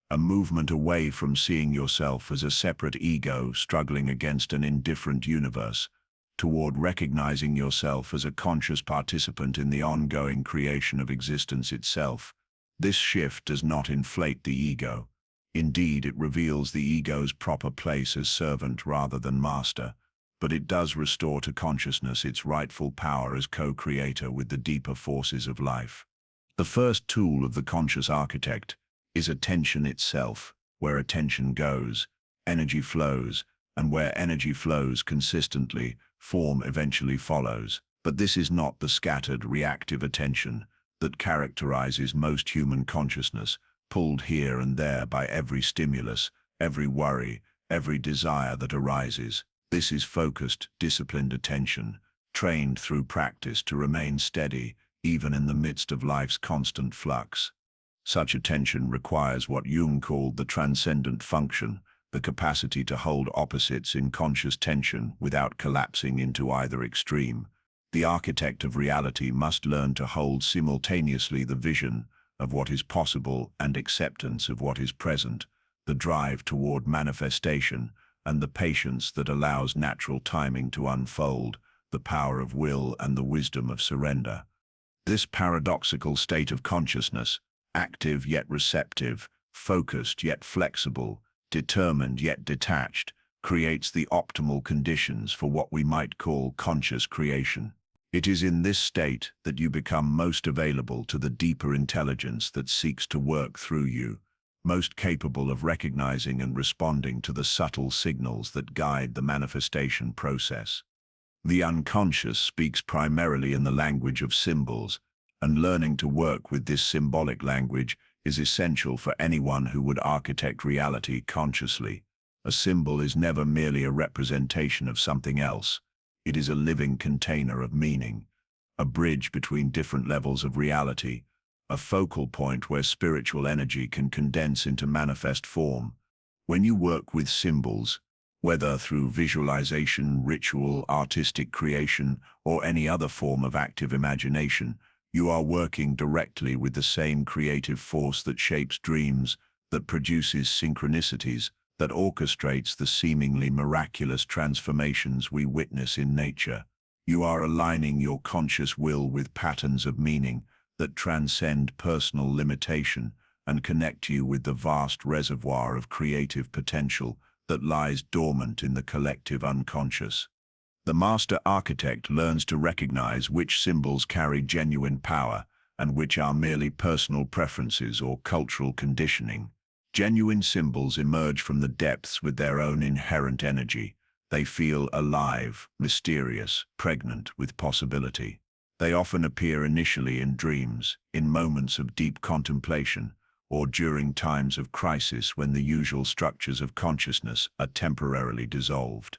a movement away from seeing yourself as a separate ego struggling against an indifferent universe, toward recognizing yourself as a conscious participant in the ongoing creation of existence itself. This shift does not inflate the ego. Indeed, it reveals the ego's proper place as servant rather than master, but it does restore to consciousness its rightful power as co-creator with the deeper forces of life. The first tool of the conscious architect is attention itself. Where attention goes, energy flows, and where energy flows consistently, form eventually follows. But this is not the scattered, reactive attention that characterizes most human consciousness, pulled here and there by every stimulus, every worry, every desire that arises. This is focused, disciplined attention, trained through practice to remain steady, even in the midst of life's constant flux. Such attention requires what Jung called the transcendent function, the capacity to hold opposites in conscious tension without collapsing into either extreme. The architect of reality must learn to hold simultaneously the vision of what is possible and acceptance of what is present, the drive toward manifestation, and the patience that allows natural timing to unfold, the power of will and the wisdom of surrender. This paradoxical state of consciousness, active yet receptive, focused yet flexible, determined yet detached, creates the optimal conditions for what we might call conscious creation. It is in this state that you become most available to the deeper intelligence that seeks to work through you, most capable of recognizing and responding to the subtle signals that guide the manifestation process. The unconscious speaks primarily in the language of symbols, and learning to work with this symbolic language is essential for anyone who would architect reality consciously. A symbol is never merely a representation of something else. It is a living container of meaning, a bridge between different levels of reality, a focal point where spiritual energy can condense into manifest form. When you work with symbols, whether through visualization, ritual, artistic creation, or any other form of active imagination, you are working directly with the same creative force that shapes dreams, that produces synchronicities, that orchestrates the seemingly miraculous transformations we witness in nature. You are aligning your conscious will with patterns of meaning that transcend personal limitation and connect you with the vast reservoir of creative potential that lies dormant in the collective unconscious. The master architect learns to recognize which symbols carry genuine power and which are merely personal preferences or cultural conditioning. Genuine symbols emerge from the depths with their own inherent energy. They feel alive, mysterious, pregnant with possibility. They often appear initially in dreams, in moments of deep contemplation, or during times of crisis when the usual structures of consciousness are temporarily dissolved.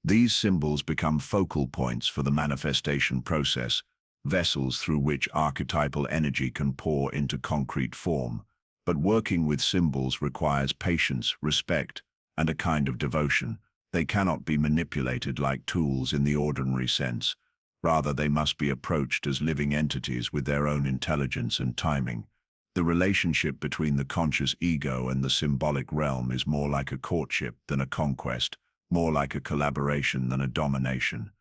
These symbols become focal points for the manifestation process, vessels through which archetypal energy can pour into concrete form. But working with symbols requires patience, respect, and a kind of devotion. They cannot be manipulated like tools in the ordinary sense. Rather, they must be approached as living entities with their own intelligence and timing. The relationship between the conscious ego and the symbolic realm is more like a courtship than a conquest, more like a collaboration than a domination.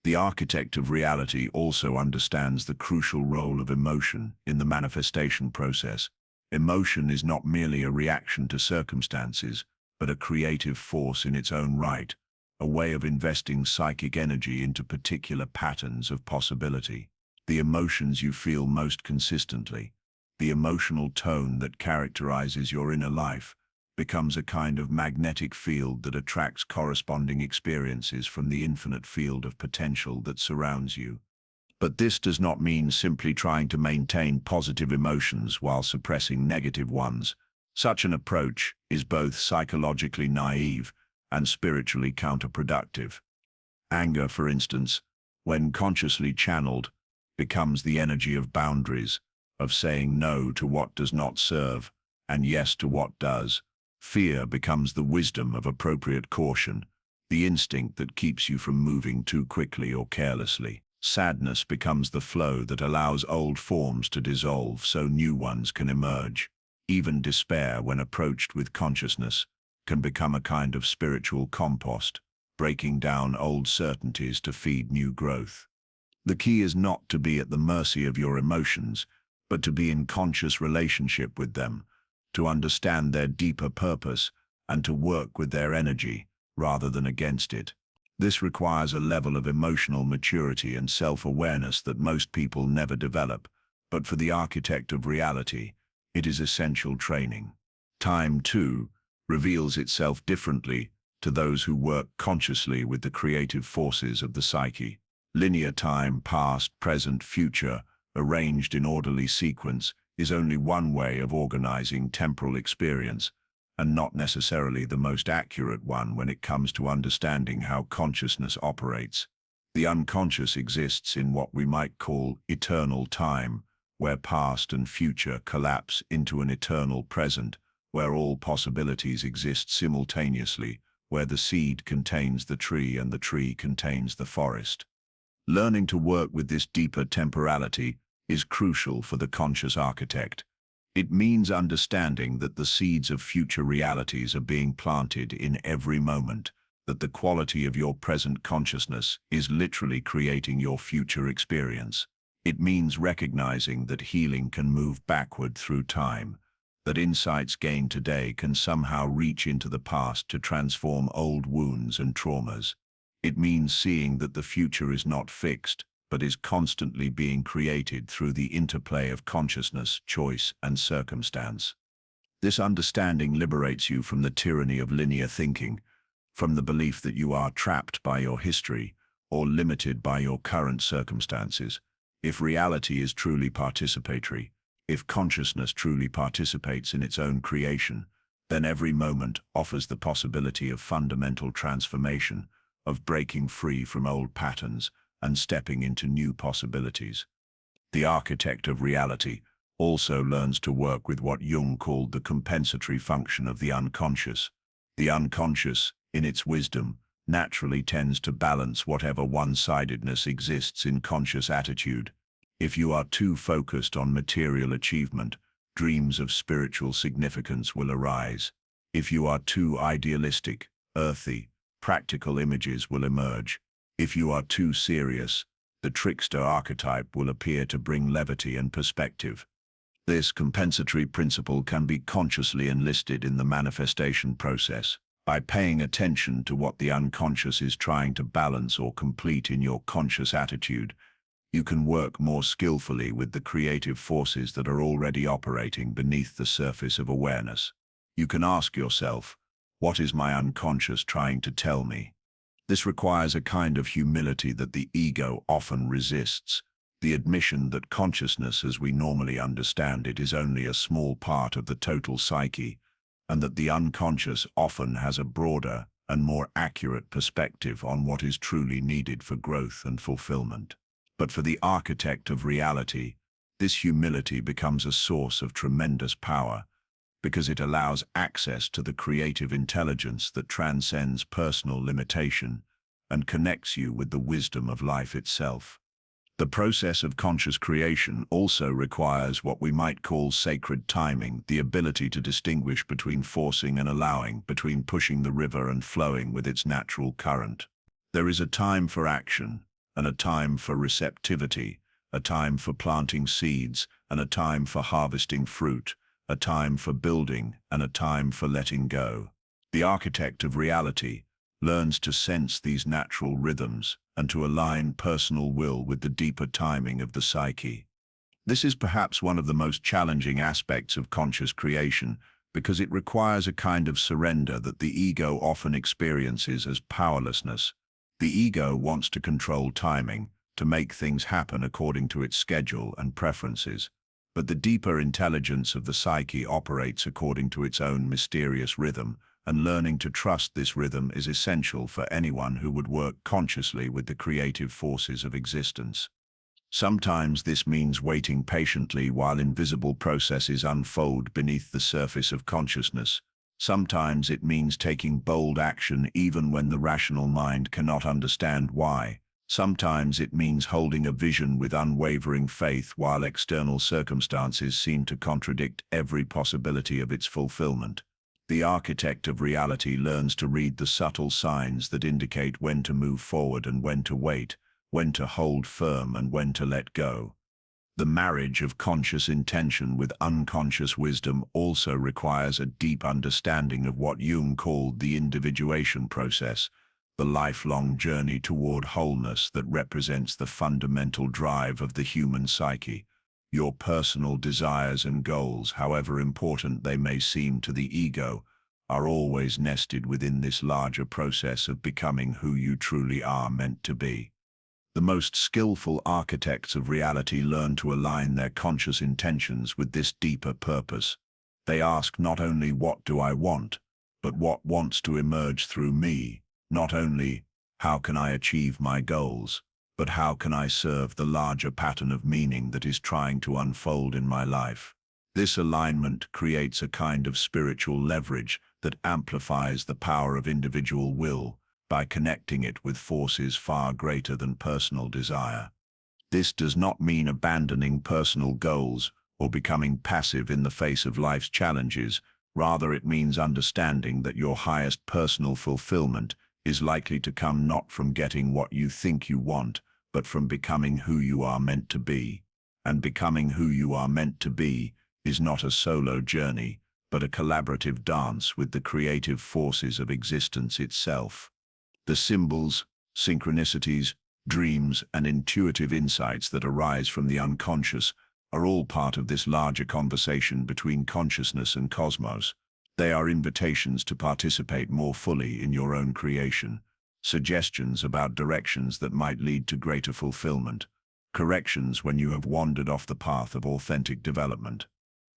The architect of reality also understands the crucial role of emotion in the manifestation process. Emotion is not merely a reaction to circumstances, but a creative force in its own right, a way of investing psychic energy into particular patterns of possibility. The emotions you feel most consistently, the emotional tone that characterizes your inner life, becomes a kind of magnetic field that attracts corresponding experiences from the infinite field of potential that surrounds you. But this does not mean simply trying to maintain positive emotions while suppressing negative ones. Such an approach is both psychologically naive and spiritually counterproductive. Anger, for instance, when consciously channeled, becomes the energy of boundaries, of saying no to what does not serve and yes to what does. Fear becomes the wisdom of appropriate caution, the instinct that keeps you from moving too quickly or carelessly. Sadness becomes the flow that allows old forms to dissolve so new ones can emerge. Even despair, when approached with consciousness, can become a kind of spiritual compost, breaking down old certainties to feed new growth. The key is not to be at the mercy of your emotions, but to be in conscious relationship with them, to understand their deeper purpose, and to work with their energy rather than against it. This requires a level of emotional maturity and self-awareness that most people never develop, but for the architect of reality, it is essential training. Time, too, reveals itself differently to those who work consciously with the creative forces of the psyche. Linear time, past, present, future, arranged in orderly sequence, is only one way of organizing temporal experience, and not necessarily the most accurate one when it comes to understanding how consciousness operates. The unconscious exists in what we might call eternal time, where past and future collapse into an eternal present, where all possibilities exist simultaneously, where the seed contains the tree and the tree contains the forest. Learning to work with this deeper temporality is crucial for the conscious architect. It means understanding that the seeds of future realities are being planted in every moment, that the quality of your present consciousness is literally creating your future experience. It means recognizing that healing can move backward through time, that insights gained today can somehow reach into the past to transform old wounds and traumas. It means seeing that the future is not fixed, but is constantly being created through the interplay of consciousness, choice, and circumstance. This understanding liberates you from the tyranny of linear thinking, from the belief that you are trapped by your history or limited by your current circumstances. If reality is truly participatory, if consciousness truly participates in its own creation, then every moment offers the possibility of fundamental transformation, of breaking free from old patterns and stepping into new possibilities. The architect of reality also learns to work with what Jung called the compensatory function of the unconscious. The unconscious, in its wisdom, naturally tends to balance whatever one-sidedness exists in conscious attitude. If you are too focused on material achievement, dreams of spiritual significance will arise. If you are too idealistic, earthy, practical images will emerge. If you are too serious, the trickster archetype will appear to bring levity and perspective. This compensatory principle can be consciously enlisted in the manifestation process by paying attention to what the unconscious is trying to balance or complete in your conscious attitude. You can work more skillfully with the creative forces that are already operating beneath the surface of awareness. You can ask yourself, what is my unconscious trying to tell me? This requires a kind of humility that the ego often resists, the admission that consciousness as we normally understand it is only a small part of the total psyche, and that the unconscious often has a broader and more accurate perspective on what is truly needed for growth and fulfillment. But for the architect of reality, this humility becomes a source of tremendous power, because it allows access to the creative intelligence that transcends personal limitation and connects you with the wisdom of life itself. The process of conscious creation also requires what we might call sacred timing, the ability to distinguish between forcing and allowing, between pushing the river and flowing with its natural current. There is a time for action, and a time for receptivity, a time for planting seeds, and a time for harvesting fruit, a time for building, and a time for letting go. The architect of reality learns to sense these natural rhythms and to align personal will with the deeper timing of the psyche. This is perhaps one of the most challenging aspects of conscious creation, because it requires a kind of surrender that the ego often experiences as powerlessness. The ego wants to control timing, to make things happen according to its schedule and preferences. But the deeper intelligence of the psyche operates according to its own mysterious rhythm, and learning to trust this rhythm is essential for anyone who would work consciously with the creative forces of existence. Sometimes this means waiting patiently while invisible processes unfold beneath the surface of consciousness. Sometimes it means taking bold action even when the rational mind cannot understand why. Sometimes it means holding a vision with unwavering faith while external circumstances seem to contradict every possibility of its fulfillment. The architect of reality learns to read the subtle signs that indicate when to move forward and when to wait, when to hold firm and when to let go. The marriage of conscious intention with unconscious wisdom also requires a deep understanding of what Jung called the individuation process, the lifelong journey toward wholeness that represents the fundamental drive of the human psyche. Your personal desires and goals, however important they may seem to the ego, are always nested within this larger process of becoming who you truly are meant to be. The most skillful architects of reality learn to align their conscious intentions with this deeper purpose. They ask not only what do I want, but what wants to emerge through me, not only how can I achieve my goals, but how can I serve the larger pattern of meaning that is trying to unfold in my life. This alignment creates a kind of spiritual leverage that amplifies the power of individual will by connecting it with forces far greater than personal desire. This does not mean abandoning personal goals or becoming passive in the face of life's challenges. Rather, it means understanding that your highest personal fulfillment is likely to come not from getting what you think you want, but from becoming who you are meant to be. And becoming who you are meant to be is not a solo journey, but a collaborative dance with the creative forces of existence itself. The symbols, synchronicities, dreams, and intuitive insights that arise from the unconscious are all part of this larger conversation between consciousness and cosmos. They are invitations to participate more fully in your own creation, suggestions about directions that might lead to greater fulfillment, corrections when you have wandered off the path of authentic development.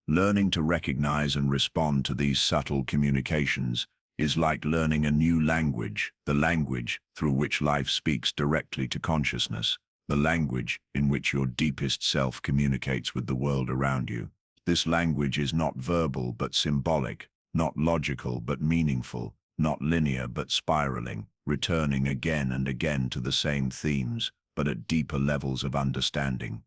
Learning to recognize and respond to these subtle communications is like learning a new language, the language through which life speaks directly to consciousness, the language in which your deepest self communicates with the world around you. This language is not verbal but symbolic, not logical but meaningful, not linear but spiraling, returning again and again to the same themes, but at deeper levels of understanding.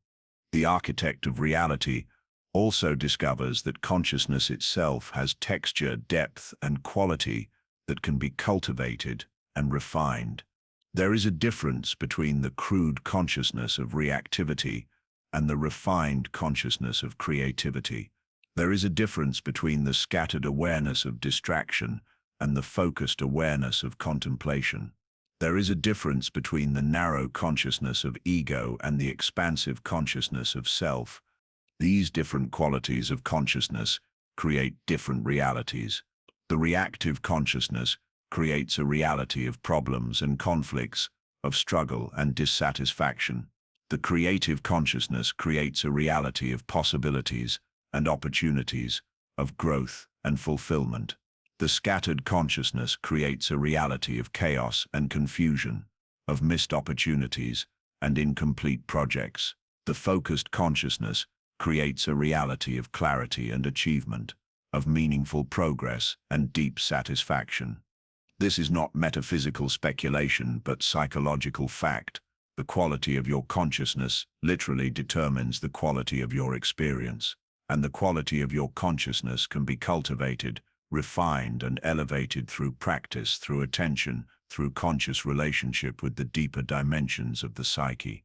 The architect of reality also discovers that consciousness itself has texture, depth, and quality that can be cultivated and refined. There is a difference between the crude consciousness of reactivity and the refined consciousness of creativity. There is a difference between the scattered awareness of distraction and the focused awareness of contemplation. There is a difference between the narrow consciousness of ego and the expansive consciousness of self. These different qualities of consciousness create different realities. The reactive consciousness creates a reality of problems and conflicts, of struggle and dissatisfaction. The creative consciousness creates a reality of possibilities and opportunities, of growth and fulfillment. The scattered consciousness creates a reality of chaos and confusion, of missed opportunities and incomplete projects. The focused consciousness creates a reality of clarity and achievement, of meaningful progress and deep satisfaction. This is not metaphysical speculation, but psychological fact. The quality of your consciousness literally determines the quality of your experience, and the quality of your consciousness can be cultivated, refined, and elevated through practice, through attention, through conscious relationship with the deeper dimensions of the psyche.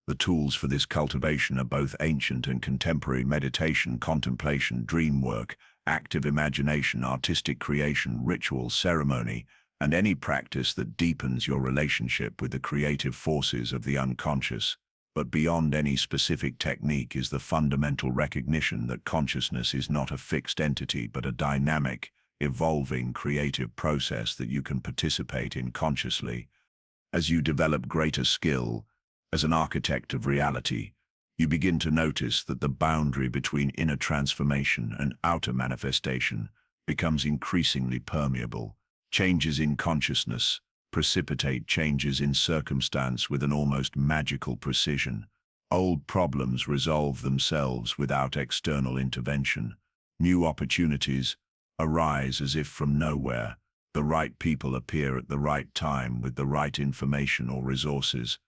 The tools for this cultivation are both ancient and contemporary: meditation, contemplation, dream work, active imagination, artistic creation, ritual, ceremony, and any practice that deepens your relationship with the creative forces of the unconscious. But beyond any specific technique is the fundamental recognition that consciousness is not a fixed entity, but a dynamic, evolving creative process that you can participate in consciously. As you develop greater skill as an architect of reality, you begin to notice that the boundary between inner transformation and outer manifestation becomes increasingly permeable. Changes in consciousness precipitate changes in circumstance with an almost magical precision. Old problems resolve themselves without external intervention. New opportunities arise as if from nowhere. The right people appear at the right time with the right information or resources.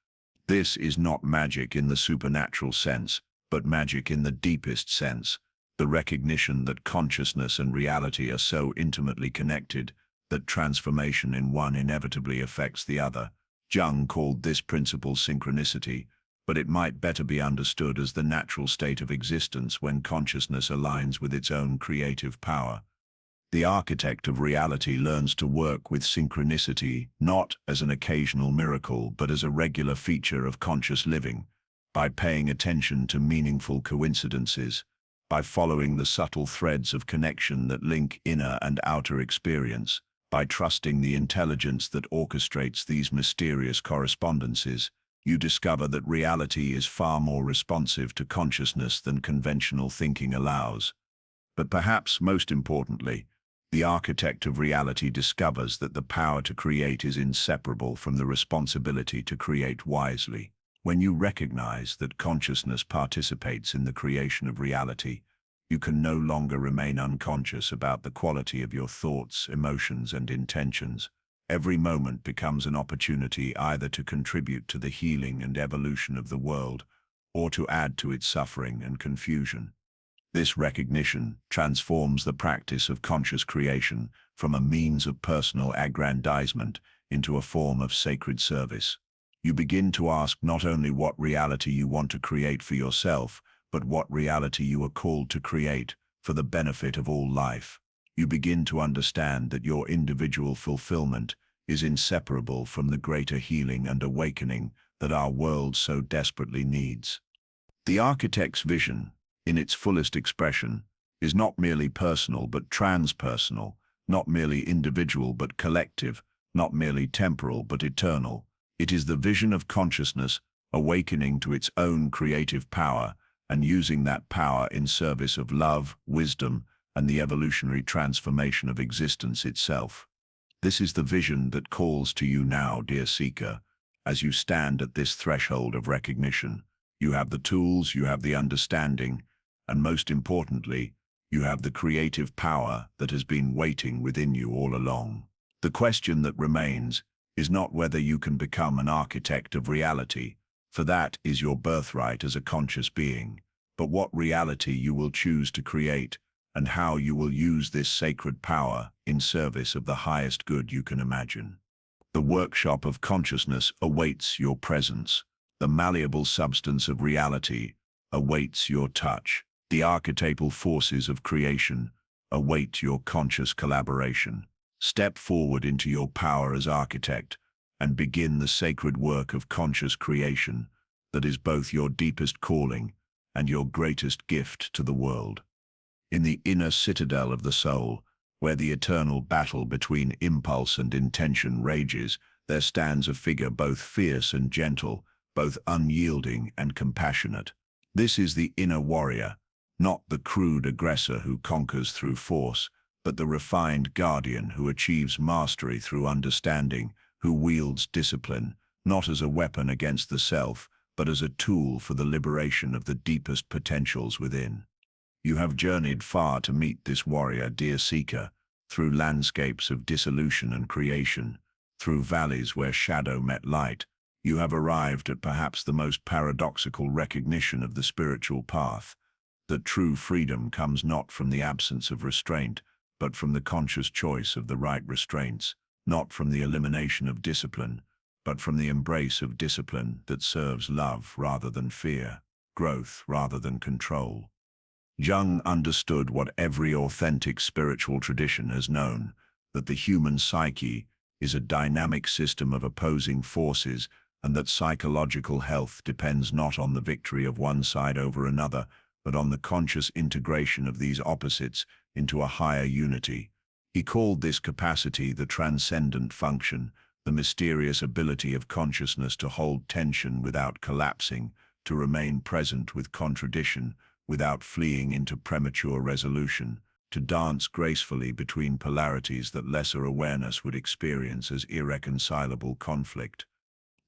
This is not magic in the supernatural sense, but magic in the deepest sense, the recognition that consciousness and reality are so intimately connected that transformation in one inevitably affects the other. Jung called this principle synchronicity, but it might better be understood as the natural state of existence when consciousness aligns with its own creative power. The architect of reality learns to work with synchronicity not as an occasional miracle, but as a regular feature of conscious living, by paying attention to meaningful coincidences, by following the subtle threads of connection that link inner and outer experience, by trusting the intelligence that orchestrates these mysterious correspondences. You discover that reality is far more responsive to consciousness than conventional thinking allows. But perhaps most importantly, the architect of reality discovers that the power to create is inseparable from the responsibility to create wisely. When you recognize that consciousness participates in the creation of reality, you can no longer remain unconscious about the quality of your thoughts, emotions, and intentions. Every moment becomes an opportunity either to contribute to the healing and evolution of the world, or to add to its suffering and confusion. This recognition transforms the practice of conscious creation from a means of personal aggrandizement into a form of sacred service. You begin to ask not only what reality you want to create for yourself, but what reality you are called to create for the benefit of all life. You begin to understand that your individual fulfillment is inseparable from the greater healing and awakening that our world so desperately needs. The architect's vision, in its fullest expression, is not merely personal but transpersonal, not merely individual but collective, not merely temporal but eternal. It is the vision of consciousness awakening to its own creative power and using that power in service of love, wisdom, and the evolutionary transformation of existence itself. This is the vision that calls to you now, dear seeker, as you stand at this threshold of recognition. You have the tools, you have the understanding, and most importantly, you have the creative power that has been waiting within you all along. The question that remains is not whether you can become an architect of reality, for that is your birthright as a conscious being, but what reality you will choose to create and how you will use this sacred power in service of the highest good you can imagine. The workshop of consciousness awaits your presence. The malleable substance of reality awaits your touch. The archetypal forces of creation await your conscious collaboration. Step forward into your power as architect and begin the sacred work of conscious creation that is both your deepest calling and your greatest gift to the world. In the inner citadel of the soul, where the eternal battle between impulse and intention rages, there stands a figure both fierce and gentle, both unyielding and compassionate. This is the inner warrior, not the crude aggressor who conquers through force, but the refined guardian who achieves mastery through understanding, who wields discipline, not as a weapon against the self, but as a tool for the liberation of the deepest potentials within. You have journeyed far to meet this warrior, dear seeker, through landscapes of dissolution and creation, through valleys where shadow met light. You have arrived at perhaps the most paradoxical recognition of the spiritual path, that true freedom comes not from the absence of restraint, but from the conscious choice of the right restraints, not from the elimination of discipline, but from the embrace of discipline that serves love rather than fear, growth rather than control. Jung understood what every authentic spiritual tradition has known, that the human psyche is a dynamic system of opposing forces, and that psychological health depends not on the victory of one side over another, but on the conscious integration of these opposites into a higher unity. He called this capacity the transcendent function, the mysterious ability of consciousness to hold tension without collapsing, to remain present with contradiction, without fleeing into premature resolution, to dance gracefully between polarities that lesser awareness would experience as irreconcilable conflict.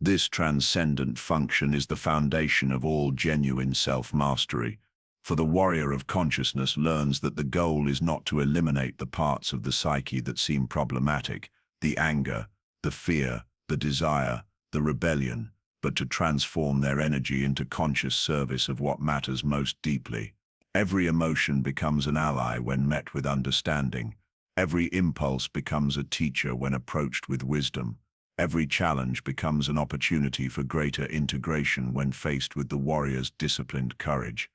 This transcendent function is the foundation of all genuine self-mastery, for the warrior of consciousness learns that the goal is not to eliminate the parts of the psyche that seem problematic, the anger, the fear, the desire, the rebellion, but to transform their energy into conscious service of what matters most deeply. Every emotion becomes an ally when met with understanding. Every impulse becomes a teacher when approached with wisdom. Every challenge becomes an opportunity for greater integration when faced with the warrior's disciplined courage.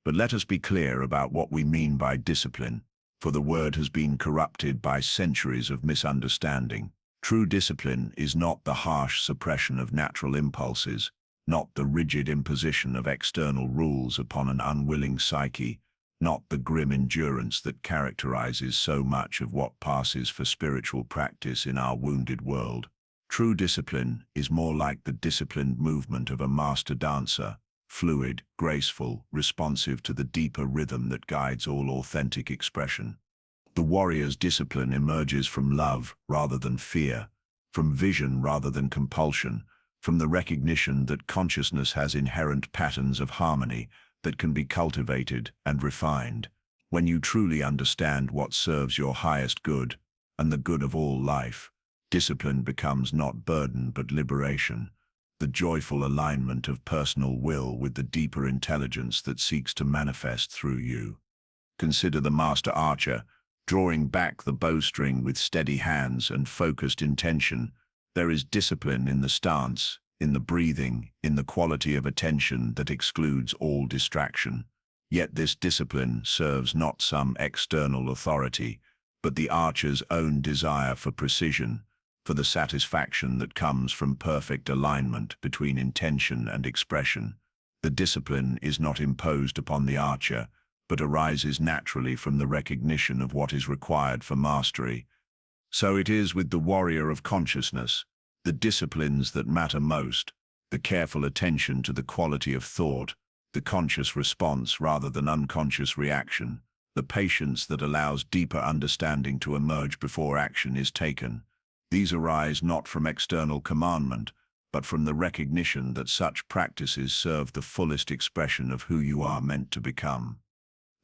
But let us be clear about what we mean by discipline, for the word has been corrupted by centuries of misunderstanding. True discipline is not the harsh suppression of natural impulses, not the rigid imposition of external rules upon an unwilling psyche, not the grim endurance that characterizes so much of what passes for spiritual practice in our wounded world. True discipline is more like the disciplined movement of a master dancer, fluid, graceful, responsive to the deeper rhythm that guides all authentic expression. The warrior's discipline emerges from love rather than fear, from vision rather than compulsion, from the recognition that consciousness has inherent patterns of harmony that can be cultivated and refined. When you truly understand what serves your highest good and the good of all life, discipline becomes not burden but liberation, the joyful alignment of personal will with the deeper intelligence that seeks to manifest through you. Consider the master archer, drawing back the bowstring with steady hands and focused intention. There is discipline in the stance, in the breathing, in the quality of attention that excludes all distraction. Yet this discipline serves not some external authority, but the archer's own desire for precision, for the satisfaction that comes from perfect alignment between intention and expression. The discipline is not imposed upon the archer, but arises naturally from the recognition of what is required for mastery. So it is with the warrior of consciousness. The disciplines that matter most, the careful attention to the quality of thought, the conscious response rather than unconscious reaction, the patience that allows deeper understanding to emerge before action is taken. These arise not from external commandment, but from the recognition that such practices serve the fullest expression of who you are meant to become.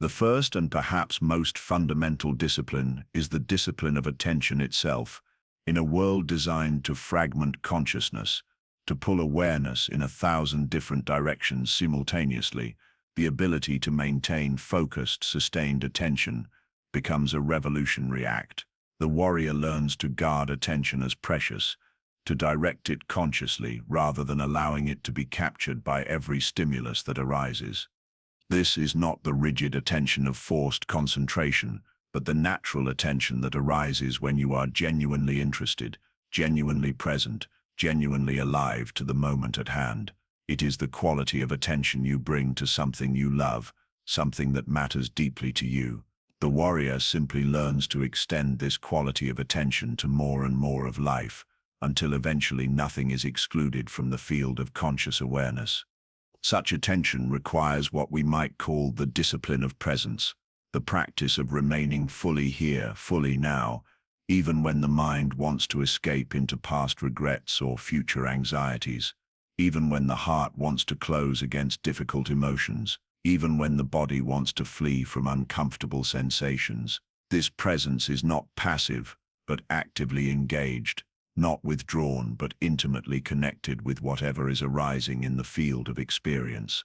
The first and perhaps most fundamental discipline is the discipline of attention itself. In a world designed to fragment consciousness, to pull awareness in 1,000 different directions simultaneously, the ability to maintain focused, sustained attention becomes a revolutionary act. The warrior learns to guard attention as precious, to direct it consciously rather than allowing it to be captured by every stimulus that arises. This is not the rigid attention of forced concentration, but the natural attention that arises when you are genuinely interested, genuinely present, genuinely alive to the moment at hand. It is the quality of attention you bring to something you love, something that matters deeply to you. The warrior simply learns to extend this quality of attention to more and more of life, until eventually nothing is excluded from the field of conscious awareness. Such attention requires what we might call the discipline of presence, the practice of remaining fully here, fully now, even when the mind wants to escape into past regrets or future anxieties, even when the heart wants to close against difficult emotions, even when the body wants to flee from uncomfortable sensations. This presence is not passive, but actively engaged, not withdrawn, but intimately connected with whatever is arising in the field of experience.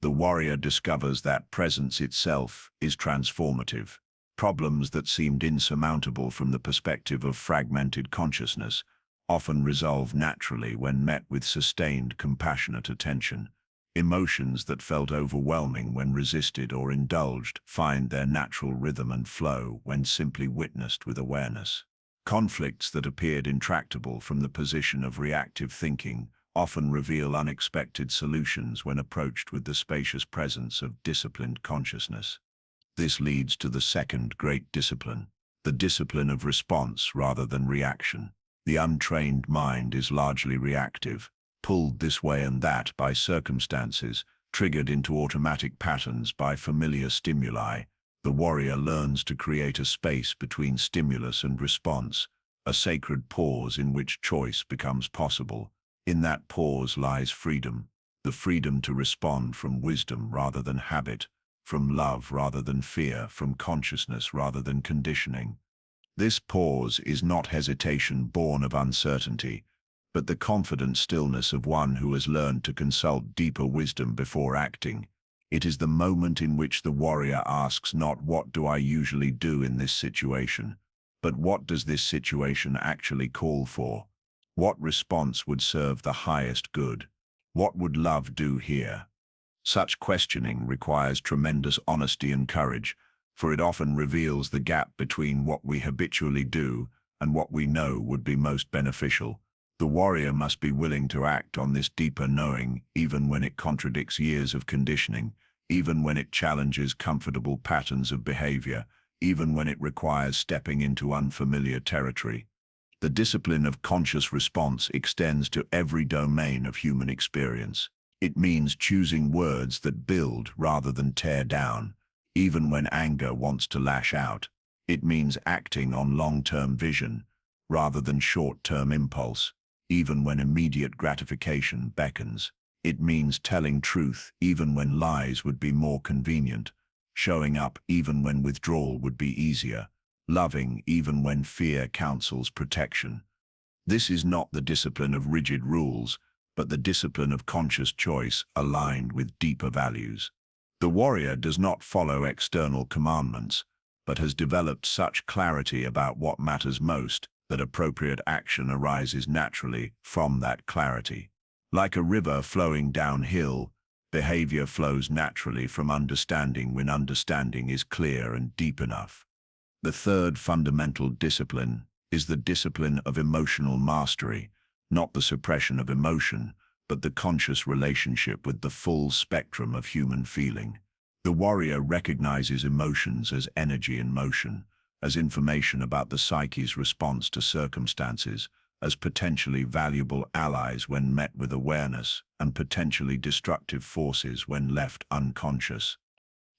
The warrior discovers that presence itself is transformative. Problems that seemed insurmountable from the perspective of fragmented consciousness often resolve naturally when met with sustained, compassionate attention. Emotions that felt overwhelming when resisted or indulged find their natural rhythm and flow when simply witnessed with awareness. Conflicts that appeared intractable from the position of reactive thinking often reveal unexpected solutions when approached with the spacious presence of disciplined consciousness. This leads to the second great discipline, the discipline of response rather than reaction. The untrained mind is largely reactive, pulled this way and that by circumstances, triggered into automatic patterns by familiar stimuli. The warrior learns to create a space between stimulus and response, a sacred pause in which choice becomes possible. In that pause lies freedom, the freedom to respond from wisdom rather than habit, from love rather than fear, from consciousness rather than conditioning. This pause is not hesitation born of uncertainty, but the confident stillness of one who has learned to consult deeper wisdom before acting. It is the moment in which the warrior asks not what do I usually do in this situation, but what does this situation actually call for? What response would serve the highest good? What would love do here? Such questioning requires tremendous honesty and courage, for it often reveals the gap between what we habitually do and what we know would be most beneficial. The warrior must be willing to act on this deeper knowing, even when it contradicts years of conditioning, even when it challenges comfortable patterns of behavior, even when it requires stepping into unfamiliar territory. The discipline of conscious response extends to every domain of human experience. It means choosing words that build rather than tear down, even when anger wants to lash out. It means acting on long-term vision rather than short-term impulse, even when immediate gratification beckons. It means telling truth even when lies would be more convenient, showing up even when withdrawal would be easier, loving even when fear counsels protection. This is not the discipline of rigid rules, but the discipline of conscious choice aligned with deeper values. The warrior does not follow external commandments, but has developed such clarity about what matters most that appropriate action arises naturally from that clarity. Like a river flowing downhill, behavior flows naturally from understanding when understanding is clear and deep enough. The third fundamental discipline is the discipline of emotional mastery, not the suppression of emotion, but the conscious relationship with the full spectrum of human feeling. The warrior recognizes emotions as energy in motion, as information about the psyche's response to circumstances, as potentially valuable allies when met with awareness, and potentially destructive forces when left unconscious.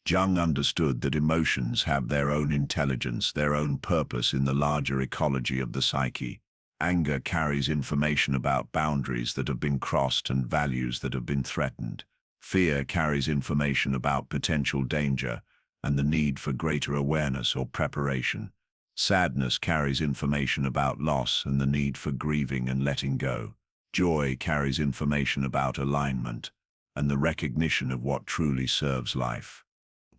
Jung understood that emotions have their own intelligence, their own purpose in the larger ecology of the psyche. Anger carries information about boundaries that have been crossed and values that have been threatened. Fear carries information about potential danger and the need for greater awareness or preparation. Sadness carries information about loss and the need for grieving and letting go. Joy carries information about alignment and the recognition of what truly serves life.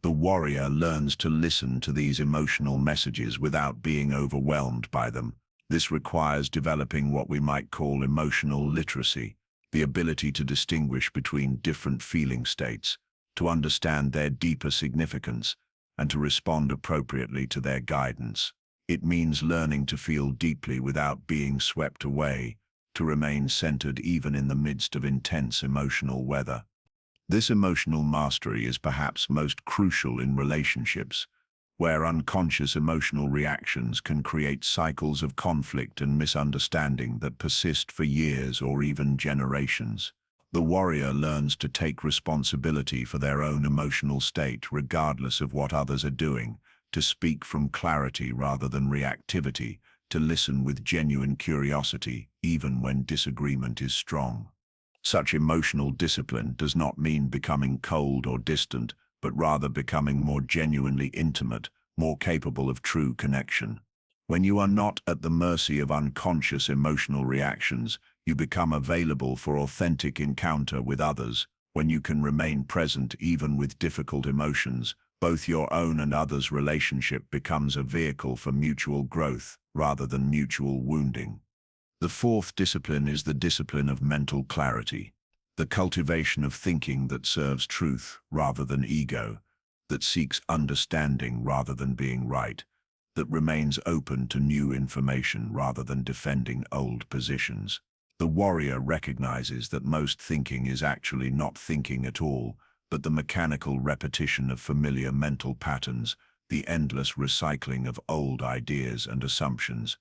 The warrior learns to listen to these emotional messages without being overwhelmed by them. This requires developing what we might call emotional literacy, the ability to distinguish between different feeling states, to understand their deeper significance, and to respond appropriately to their guidance. It means learning to feel deeply without being swept away, to remain centered even in the midst of intense emotional weather. This emotional mastery is perhaps most crucial in relationships, where unconscious emotional reactions can create cycles of conflict and misunderstanding that persist for years or even generations. The warrior learns to take responsibility for their own emotional state regardless of what others are doing, to speak from clarity rather than reactivity, to listen with genuine curiosity even when disagreement is strong. Such emotional discipline does not mean becoming cold or distant, but rather becoming more genuinely intimate, more capable of true connection. When you are not at the mercy of unconscious emotional reactions, you become available for authentic encounter with others. When you can remain present even with difficult emotions, both your own and others' relationship becomes a vehicle for mutual growth rather than mutual wounding. The fourth discipline is the discipline of mental clarity, the cultivation of thinking that serves truth rather than ego, that seeks understanding rather than being right, that remains open to new information rather than defending old positions. The warrior recognizes that most thinking is actually not thinking at all, but the mechanical repetition of familiar mental patterns, the endless recycling of old ideas and assumptions.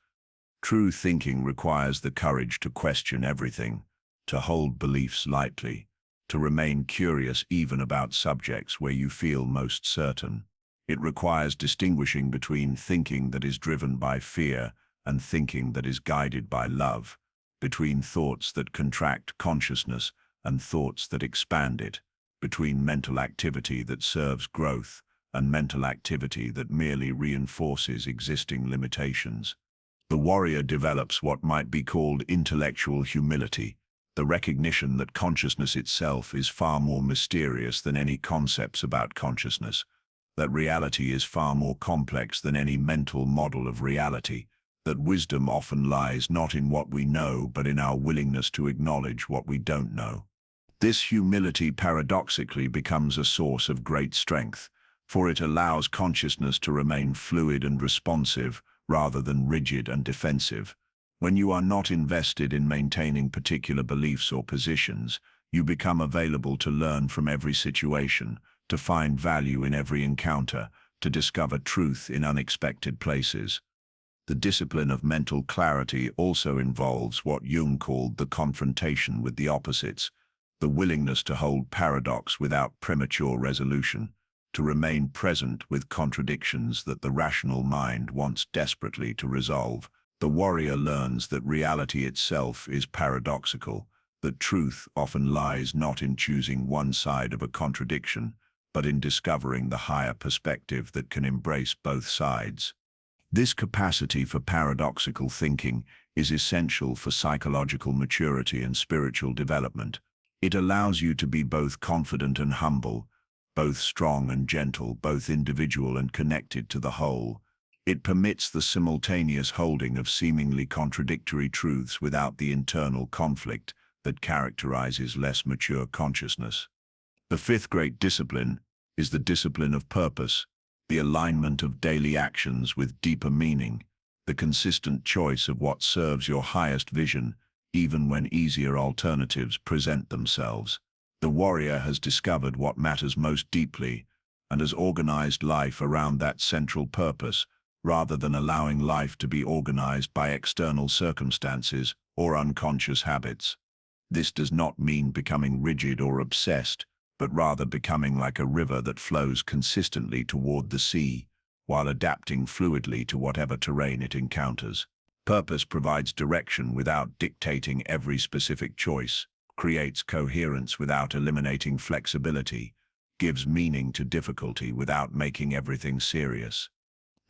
True thinking requires the courage to question everything, to hold beliefs lightly, to remain curious even about subjects where you feel most certain. It requires distinguishing between thinking that is driven by fear and thinking that is guided by love, between thoughts that contract consciousness and thoughts that expand it, between mental activity that serves growth and mental activity that merely reinforces existing limitations. The warrior develops what might be called intellectual humility, the recognition that consciousness itself is far more mysterious than any concepts about consciousness, that reality is far more complex than any mental model of reality, that wisdom often lies not in what we know but in our willingness to acknowledge what we don't know. This humility paradoxically becomes a source of great strength, for it allows consciousness to remain fluid and responsive rather than rigid and defensive. When you are not invested in maintaining particular beliefs or positions, you become available to learn from every situation, to find value in every encounter, to discover truth in unexpected places. The discipline of mental clarity also involves what Jung called the confrontation with the opposites, the willingness to hold paradox without premature resolution, to remain present with contradictions that the rational mind wants desperately to resolve. The warrior learns that reality itself is paradoxical, that truth often lies not in choosing one side of a contradiction, but in discovering the higher perspective that can embrace both sides. This capacity for paradoxical thinking is essential for psychological maturity and spiritual development. It allows you to be both confident and humble, both strong and gentle, both individual and connected to the whole. It permits the simultaneous holding of seemingly contradictory truths without the internal conflict that characterizes less mature consciousness. The fifth great discipline is the discipline of purpose, the alignment of daily actions with deeper meaning, the consistent choice of what serves your highest vision, even when easier alternatives present themselves. The warrior has discovered what matters most deeply and has organized life around that central purpose, rather than allowing life to be organized by external circumstances or unconscious habits. This does not mean becoming rigid or obsessed, but rather becoming like a river that flows consistently toward the sea, while adapting fluidly to whatever terrain it encounters. Purpose provides direction without dictating every specific choice, creates coherence without eliminating flexibility, gives meaning to difficulty without making everything serious.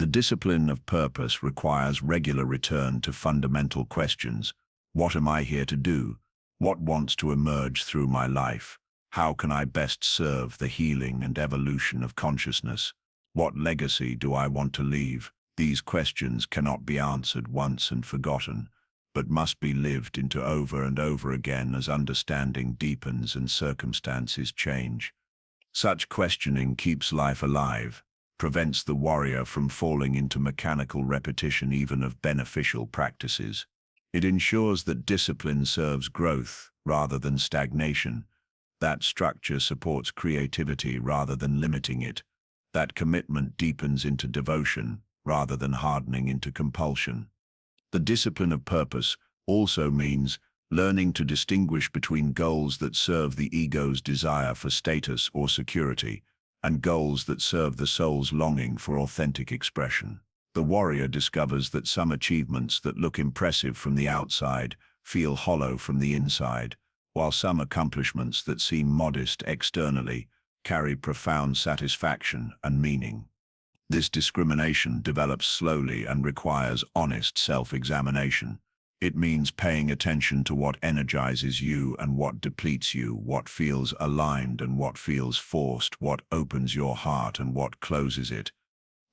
The discipline of purpose requires regular return to fundamental questions. What am I here to do? What wants to emerge through my life? How can I best serve the healing and evolution of consciousness? What legacy do I want to leave? These questions cannot be answered once and forgotten, but must be lived into over and over again as understanding deepens and circumstances change. Such questioning keeps life alive, prevents the warrior from falling into mechanical repetition even of beneficial practices. It ensures that discipline serves growth rather than stagnation, that structure supports creativity rather than limiting it, that commitment deepens into devotion rather than hardening into compulsion. The discipline of purpose also means learning to distinguish between goals that serve the ego's desire for status or security and goals that serve the soul's longing for authentic expression. The warrior discovers that some achievements that look impressive from the outside feel hollow from the inside, while some accomplishments that seem modest externally carry profound satisfaction and meaning. This discrimination develops slowly and requires honest self-examination. It means paying attention to what energizes you and what depletes you, what feels aligned and what feels forced, what opens your heart and what closes it.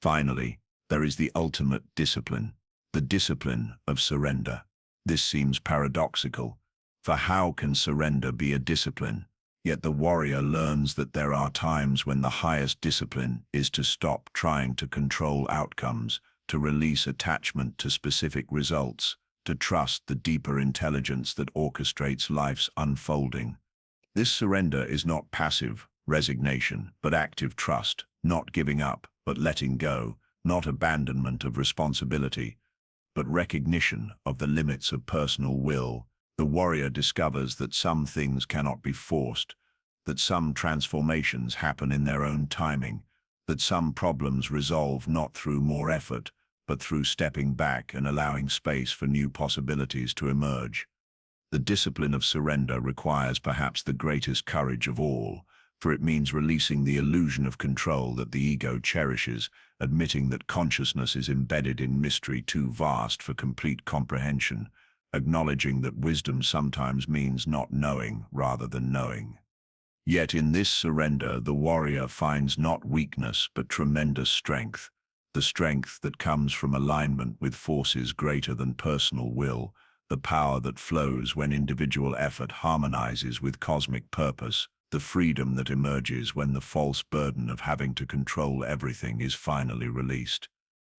Finally, there is the ultimate discipline, the discipline of surrender. This seems paradoxical, for how can surrender be a discipline? Yet the warrior learns that there are times when the highest discipline is to stop trying to control outcomes, to release attachment to specific results, to trust the deeper intelligence that orchestrates life's unfolding. This surrender is not passive resignation, but active trust, not giving up, but letting go, not abandonment of responsibility, but recognition of the limits of personal will. The warrior discovers that some things cannot be forced, that some transformations happen in their own timing, that some problems resolve not through more effort, but through stepping back and allowing space for new possibilities to emerge. The discipline of surrender requires perhaps the greatest courage of all, for it means releasing the illusion of control that the ego cherishes, admitting that consciousness is embedded in mystery too vast for complete comprehension, acknowledging that wisdom sometimes means not knowing rather than knowing. Yet in this surrender, the warrior finds not weakness but tremendous strength, the strength that comes from alignment with forces greater than personal will, the power that flows when individual effort harmonizes with cosmic purpose, the freedom that emerges when the false burden of having to control everything is finally released.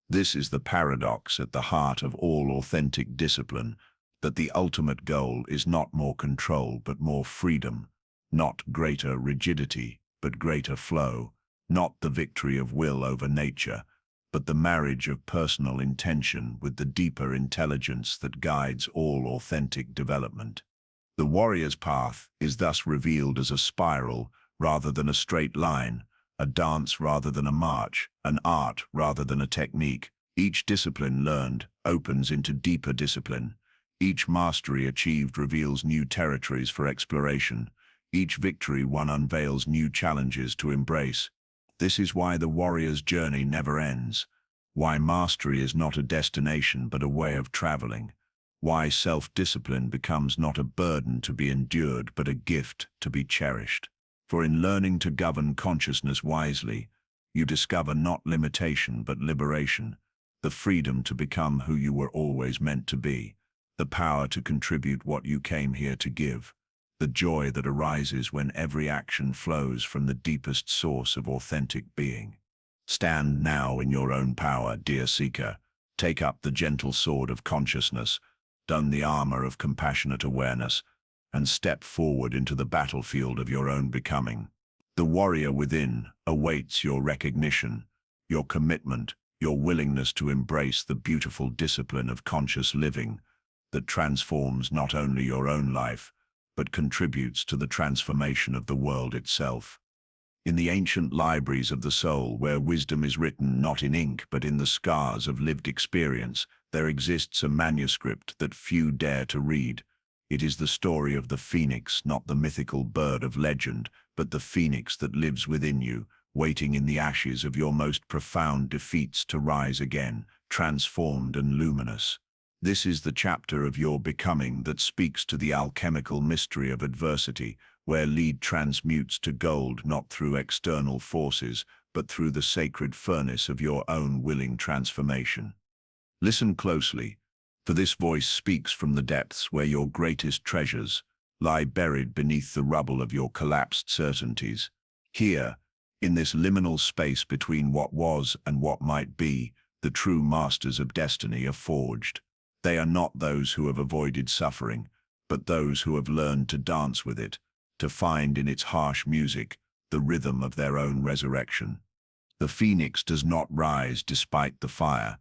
This is the paradox at the heart of all authentic discipline, that the ultimate goal is not more control but more freedom, not greater rigidity but greater flow, not the victory of will over nature, but the marriage of personal intention with the deeper intelligence that guides all authentic development. The warrior's path is thus revealed as a spiral rather than a straight line, a dance rather than a march, an art rather than a technique. Each discipline learned opens into deeper discipline. Each mastery achieved reveals new territories for exploration. Each victory won unveils new challenges to embrace. This is why the warrior's journey never ends, why mastery is not a destination but a way of traveling, why self-discipline becomes not a burden to be endured but a gift to be cherished. For in learning to govern consciousness wisely, you discover not limitation but liberation, the freedom to become who you were always meant to be, the power to contribute what you came here to give, the joy that arises when every action flows from the deepest source of authentic being. Stand now in your own power, dear seeker. Take up the gentle sword of consciousness, don the armor of compassionate awareness, and step forward into the battlefield of your own becoming. The warrior within awaits your recognition, your commitment, your willingness to embrace the beautiful discipline of conscious living that transforms not only your own life, but contributes to the transformation of the world itself. In the ancient libraries of the soul, where wisdom is written not in ink but in the scars of lived experience, there exists a manuscript that few dare to read. It is the story of the phoenix, not the mythical bird of legend, but the phoenix that lives within you, waiting in the ashes of your most profound defeats to rise again, transformed and luminous. This is the chapter of your becoming that speaks to the alchemical mystery of adversity, where lead transmutes to gold not through external forces, but through the sacred furnace of your own willing transformation. Listen closely, for this voice speaks from the depths where your greatest treasures lie buried beneath the rubble of your collapsed certainties. Here, in this liminal space between what was and what might be, the true masters of destiny are forged. They are not those who have avoided suffering, but those who have learned to dance with it, to find in its harsh music the rhythm of their own resurrection. The phoenix does not rise despite the fire.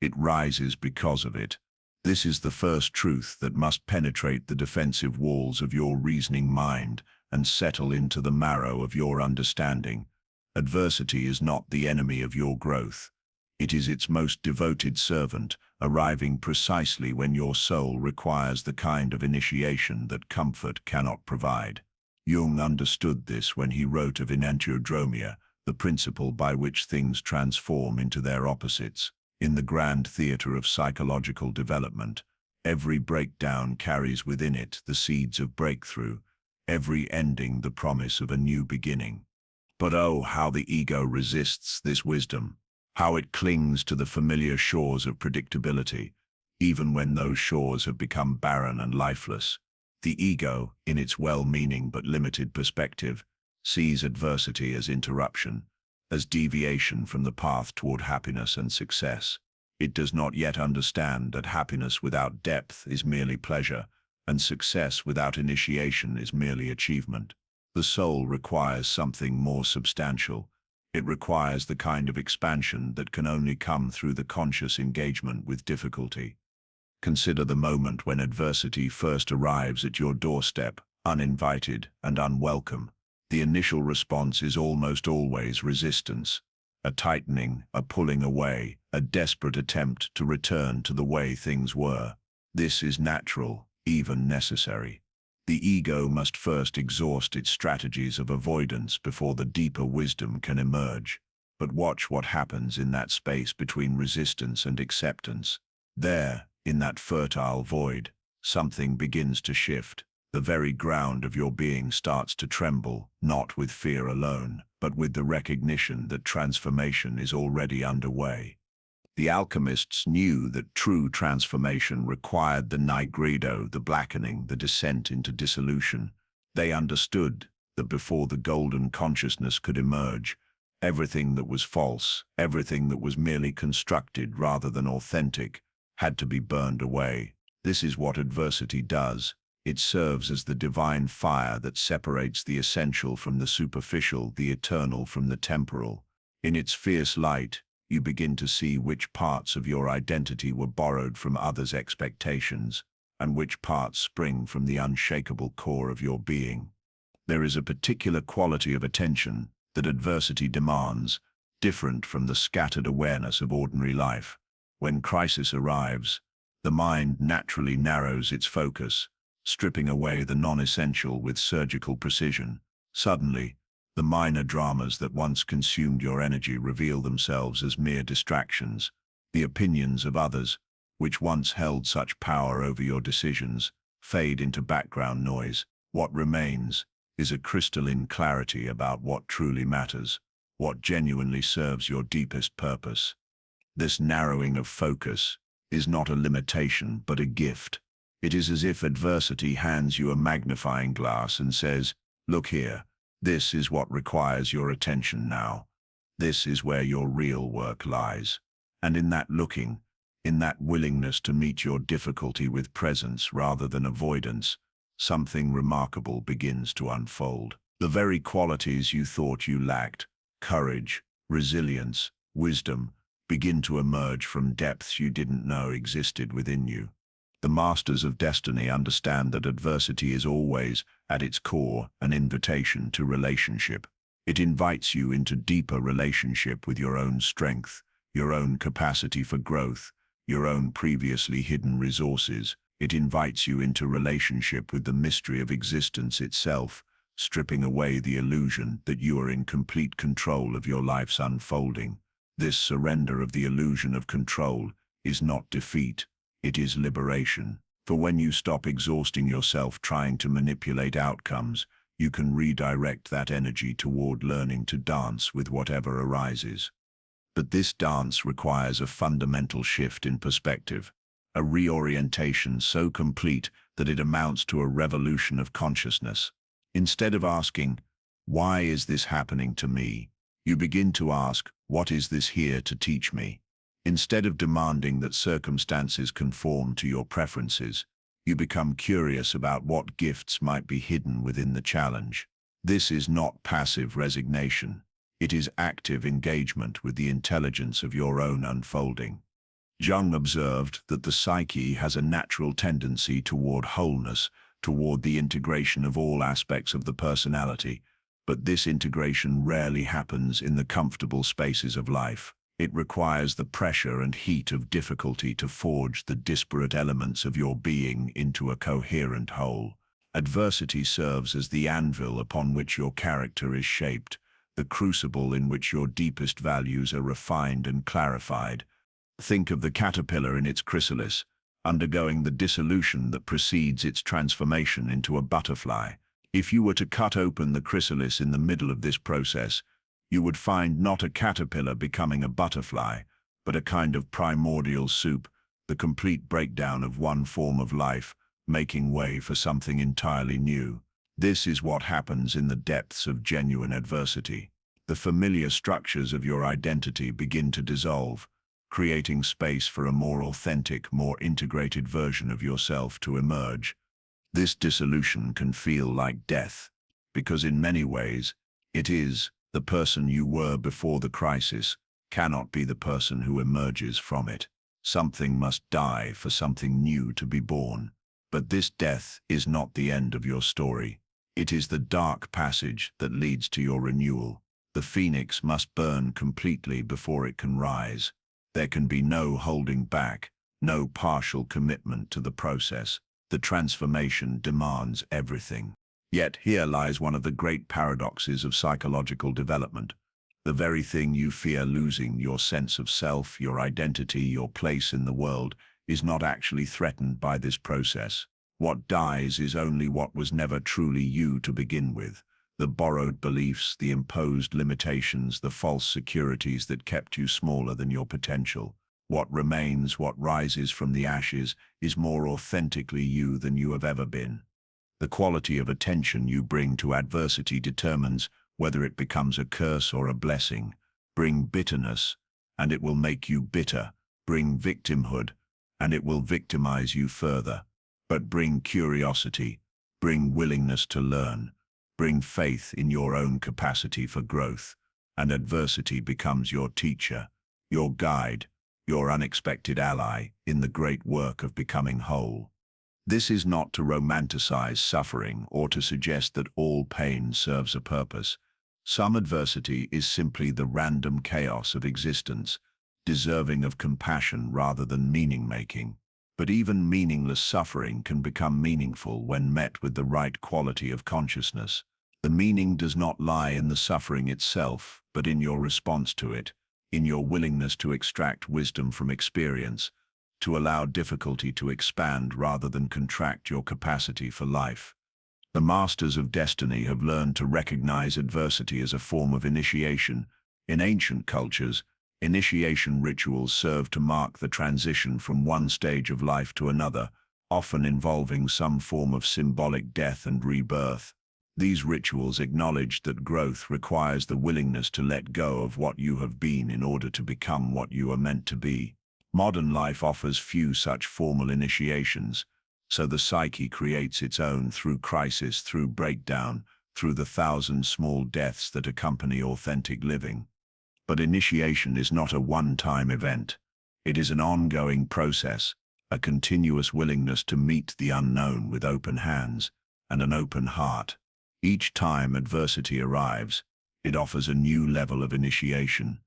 It rises because of it. This is the first truth that must penetrate the defensive walls of your reasoning mind and settle into the marrow of your understanding. Adversity is not the enemy of your growth. It is its most devoted servant, arriving precisely when your soul requires the kind of initiation that comfort cannot provide. Jung understood this when he wrote of enantiodromia, the principle by which things transform into their opposites. In the grand theatre of psychological development, every breakdown carries within it the seeds of breakthrough, every ending the promise of a new beginning. But oh, how the ego resists this wisdom, how it clings to the familiar shores of predictability, even when those shores have become barren and lifeless. The ego, in its well-meaning but limited perspective, sees adversity as interruption, as deviation from the path toward happiness and success. It does not yet understand that happiness without depth is merely pleasure, and success without initiation is merely achievement. The soul requires something more substantial. It requires the kind of expansion that can only come through the conscious engagement with difficulty. Consider the moment when adversity first arrives at your doorstep, uninvited and unwelcome. The initial response is almost always resistance, a tightening, a pulling away, a desperate attempt to return to the way things were. This is natural, even necessary. The ego must first exhaust its strategies of avoidance before the deeper wisdom can emerge. But watch what happens in that space between resistance and acceptance. There, in that fertile void, something begins to shift. The very ground of your being starts to tremble, not with fear alone, but with the recognition that transformation is already underway. The alchemists knew that true transformation required the nigredo, the blackening, the descent into dissolution. They understood that before the golden consciousness could emerge, everything that was false, everything that was merely constructed rather than authentic, had to be burned away. This is what adversity does. It serves as the divine fire that separates the essential from the superficial, the eternal from the temporal. In its fierce light, you begin to see which parts of your identity were borrowed from others' expectations, and which parts spring from the unshakable core of your being. There is a particular quality of attention that adversity demands, different from the scattered awareness of ordinary life. When crisis arrives, the mind naturally narrows its focus, stripping away the non-essential with surgical precision. Suddenly, the minor dramas that once consumed your energy reveal themselves as mere distractions. The opinions of others, which once held such power over your decisions, fade into background noise. What remains is a crystalline clarity about what truly matters, what genuinely serves your deepest purpose. This narrowing of focus is not a limitation but a gift. It is as if adversity hands you a magnifying glass and says, "Look here. This is what requires your attention now. This is where your real work lies." And in that looking, in that willingness to meet your difficulty with presence rather than avoidance, something remarkable begins to unfold. The very qualities you thought you lacked, courage, resilience, wisdom, begin to emerge from depths you didn't know existed within you. The masters of destiny understand that adversity is always, at its core, an invitation to relationship. It invites you into deeper relationship with your own strength, your own capacity for growth, your own previously hidden resources. It invites you into relationship with the mystery of existence itself, stripping away the illusion that you are in complete control of your life's unfolding. This surrender of the illusion of control is not defeat. It is liberation. For when you stop exhausting yourself trying to manipulate outcomes, you can redirect that energy toward learning to dance with whatever arises. But this dance requires a fundamental shift in perspective, a reorientation so complete that it amounts to a revolution of consciousness. Instead of asking, Why is this happening to me? You begin to ask, what is this here to teach me? Instead of demanding that circumstances conform to your preferences, you become curious about what gifts might be hidden within the challenge. This is not passive resignation. It is active engagement with the intelligence of your own unfolding. Jung observed that the psyche has a natural tendency toward wholeness, toward the integration of all aspects of the personality, but this integration rarely happens in the comfortable spaces of life. It requires the pressure and heat of difficulty to forge the disparate elements of your being into a coherent whole. Adversity serves as the anvil upon which your character is shaped, the crucible in which your deepest values are refined and clarified. Think of the caterpillar in its chrysalis, undergoing the dissolution that precedes its transformation into a butterfly. If you were to cut open the chrysalis in the middle of this process, you would find not a caterpillar becoming a butterfly, but a kind of primordial soup, the complete breakdown of one form of life, making way for something entirely new. This is what happens in the depths of genuine adversity. The familiar structures of your identity begin to dissolve, creating space for a more authentic, more integrated version of yourself to emerge. This dissolution can feel like death, because in many ways, it is. The person you were before the crisis cannot be the person who emerges from it. Something must die for something new to be born. But this death is not the end of your story. It is the dark passage that leads to your renewal. The phoenix must burn completely before it can rise. There can be no holding back, no partial commitment to the process. The transformation demands everything. Yet here lies one of the great paradoxes of psychological development. The very thing you fear losing, your sense of self, your identity, your place in the world, is not actually threatened by this process. What dies is only what was never truly you to begin with. The borrowed beliefs, the imposed limitations, the false securities that kept you smaller than your potential. What remains, what rises from the ashes, is more authentically you than you have ever been. The quality of attention you bring to adversity determines whether it becomes a curse or a blessing. Bring bitterness, and it will make you bitter. Bring victimhood, and it will victimize you further. But bring curiosity, bring willingness to learn, bring faith in your own capacity for growth, and adversity becomes your teacher, your guide, your unexpected ally in the great work of becoming whole. This is not to romanticize suffering or to suggest that all pain serves a purpose. Some adversity is simply the random chaos of existence, deserving of compassion rather than meaning-making. But even meaningless suffering can become meaningful when met with the right quality of consciousness. The meaning does not lie in the suffering itself, but in your response to it, in your willingness to extract wisdom from experience, to allow difficulty to expand rather than contract your capacity for life. The masters of destiny have learned to recognize adversity as a form of initiation. In ancient cultures, initiation rituals serve to mark the transition from one stage of life to another, often involving some form of symbolic death and rebirth. These rituals acknowledge that growth requires the willingness to let go of what you have been in order to become what you are meant to be. Modern life offers few such formal initiations, so the psyche creates its own through crisis, through breakdown, through the thousand small deaths that accompany authentic living. But initiation is not a one-time event. It is an ongoing process, a continuous willingness to meet the unknown with open hands and an open heart. Each time adversity arrives, it offers a new level of initiation,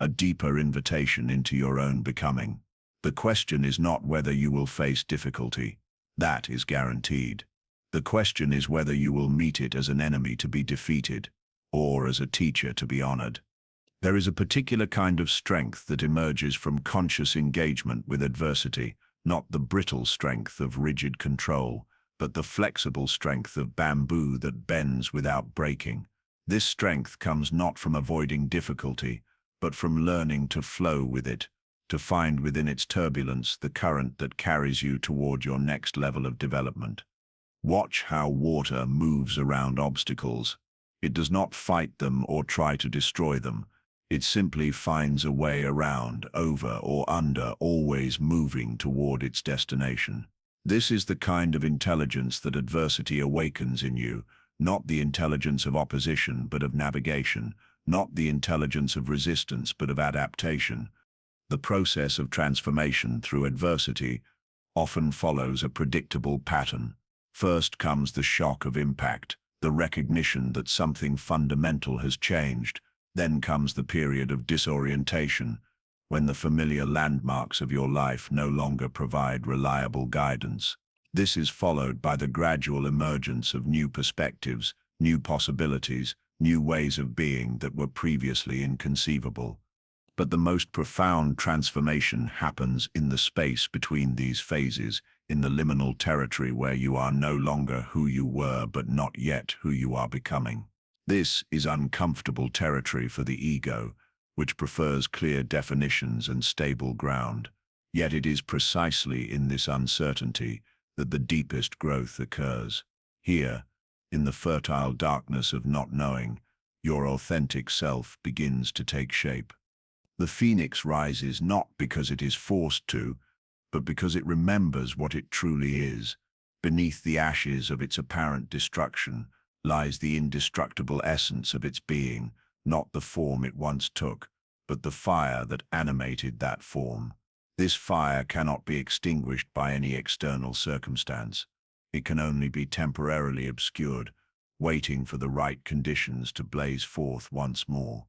a deeper invitation into your own becoming. The question is not whether you will face difficulty. That is guaranteed. The question is whether you will meet it as an enemy to be defeated, or as a teacher to be honored. There is a particular kind of strength that emerges from conscious engagement with adversity, not the brittle strength of rigid control, but the flexible strength of bamboo that bends without breaking. This strength comes not from avoiding difficulty, but from learning to flow with it, to find within its turbulence the current that carries you toward your next level of development. Watch how water moves around obstacles. It does not fight them or try to destroy them. It simply finds a way around, over or under, always moving toward its destination. This is the kind of intelligence that adversity awakens in you, not the intelligence of opposition but of navigation, not the intelligence of resistance but of adaptation. The process of transformation through adversity often follows a predictable pattern. First comes the shock of impact, the recognition that something fundamental has changed. Then comes the period of disorientation, when the familiar landmarks of your life no longer provide reliable guidance. This is followed by the gradual emergence of new perspectives, new possibilities, new ways of being that were previously inconceivable. But the most profound transformation happens in the space between these phases, in the liminal territory where you are no longer who you were but not yet who you are becoming. This is uncomfortable territory for the ego, which prefers clear definitions and stable ground. Yet it is precisely in this uncertainty that the deepest growth occurs. Here, in the fertile darkness of not knowing, your authentic self begins to take shape. The phoenix rises not because it is forced to, but because it remembers what it truly is. Beneath the ashes of its apparent destruction lies the indestructible essence of its being, not the form it once took, but the fire that animated that form. This fire cannot be extinguished by any external circumstance. It can only be temporarily obscured, waiting for the right conditions to blaze forth once more.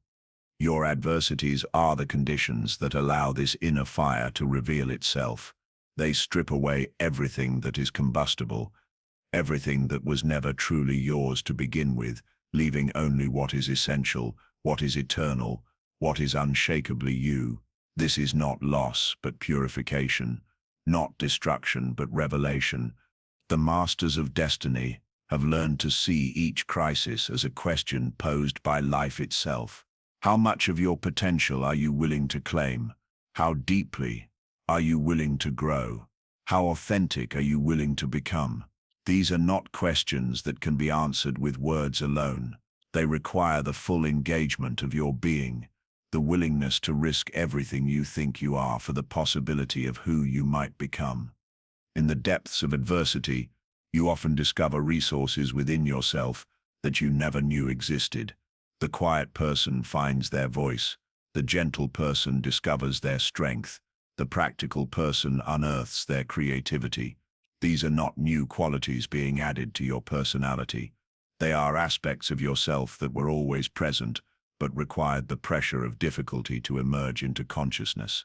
Your adversities are the conditions that allow this inner fire to reveal itself. They strip away everything that is combustible, everything that was never truly yours to begin with, leaving only what is essential, what is eternal, what is unshakably you. This is not loss but purification, not destruction but revelation. The masters of destiny have learned to see each crisis as a question posed by life itself. How much of your potential are you willing to claim? How deeply are you willing to grow? How authentic are you willing to become? These are not questions that can be answered with words alone. They require the full engagement of your being, the willingness to risk everything you think you are for the possibility of who you might become. In the depths of adversity, you often discover resources within yourself that you never knew existed. The quiet person finds their voice. The gentle person discovers their strength. The practical person unearths their creativity. These are not new qualities being added to your personality. They are aspects of yourself that were always present, but required the pressure of difficulty to emerge into consciousness.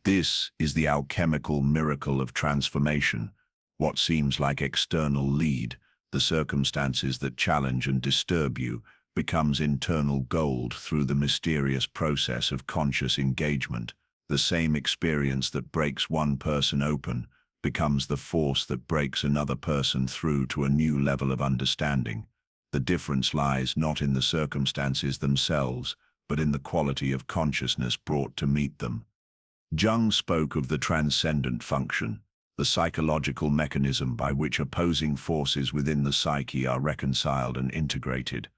This is the alchemical miracle of transformation. What seems like external lead, the circumstances that challenge and disturb you, becomes internal gold through the mysterious process of conscious engagement. The same experience that breaks one person open becomes the force that breaks another person through to a new level of understanding. The difference lies not in the circumstances themselves, but in the quality of consciousness brought to meet them. Jung spoke of the transcendent function, the psychological mechanism by which opposing forces within the psyche are reconciled and integrated.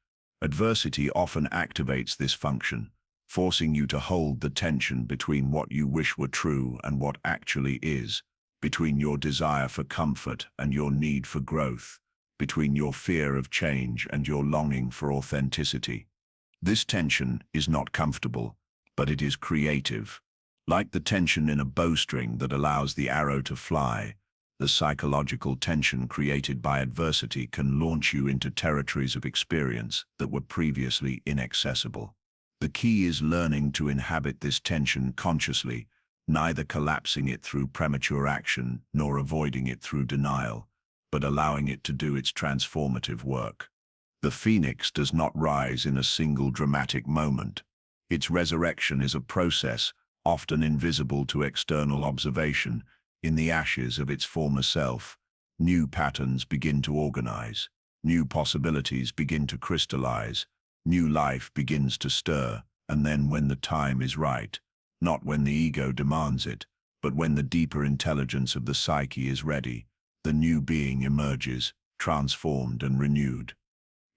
Adversity often activates this function, forcing you to hold the tension between what you wish were true and what actually is, between your desire for comfort and your need for growth, between your fear of change and your longing for authenticity. This tension is not comfortable, but it is creative. Like the tension in a bowstring that allows the arrow to fly, the psychological tension created by adversity can launch you into territories of experience that were previously inaccessible. The key is learning to inhabit this tension consciously, neither collapsing it through premature action nor avoiding it through denial, but allowing it to do its transformative work. The phoenix does not rise in a single dramatic moment. Its resurrection is a process, often invisible to external observation. In the ashes of its former self, new patterns begin to organize, new possibilities begin to crystallize, new life begins to stir, and then when the time is right, not when the ego demands it, but when the deeper intelligence of the psyche is ready, the new being emerges, transformed and renewed.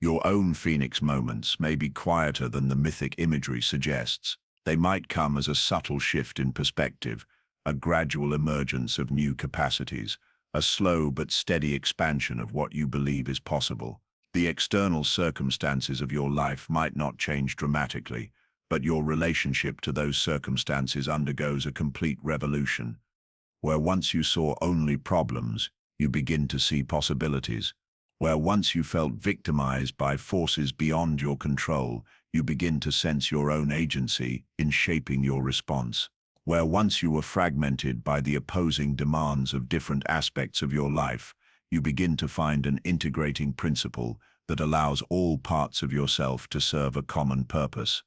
Your own phoenix moments may be quieter than the mythic imagery suggests. They might come as a subtle shift in perspective, a gradual emergence of new capacities, a slow but steady expansion of what you believe is possible. The external circumstances of your life might not change dramatically, but your relationship to those circumstances undergoes a complete revolution. Where once you saw only problems, you begin to see possibilities. Where once you felt victimized by forces beyond your control, you begin to sense your own agency in shaping your response. Where once you were fragmented by the opposing demands of different aspects of your life, you begin to find an integrating principle that allows all parts of yourself to serve a common purpose.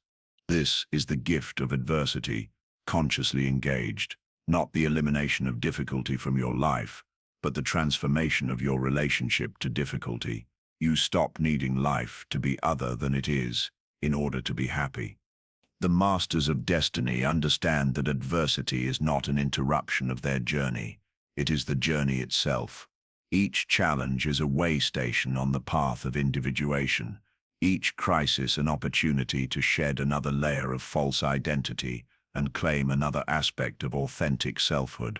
This is the gift of adversity, consciously engaged, not the elimination of difficulty from your life, but the transformation of your relationship to difficulty. You stop needing life to be other than it is in order to be happy. The masters of destiny understand that adversity is not an interruption of their journey. It is the journey itself. Each challenge is a way station on the path of individuation. Each crisis an opportunity to shed another layer of false identity and claim another aspect of authentic selfhood.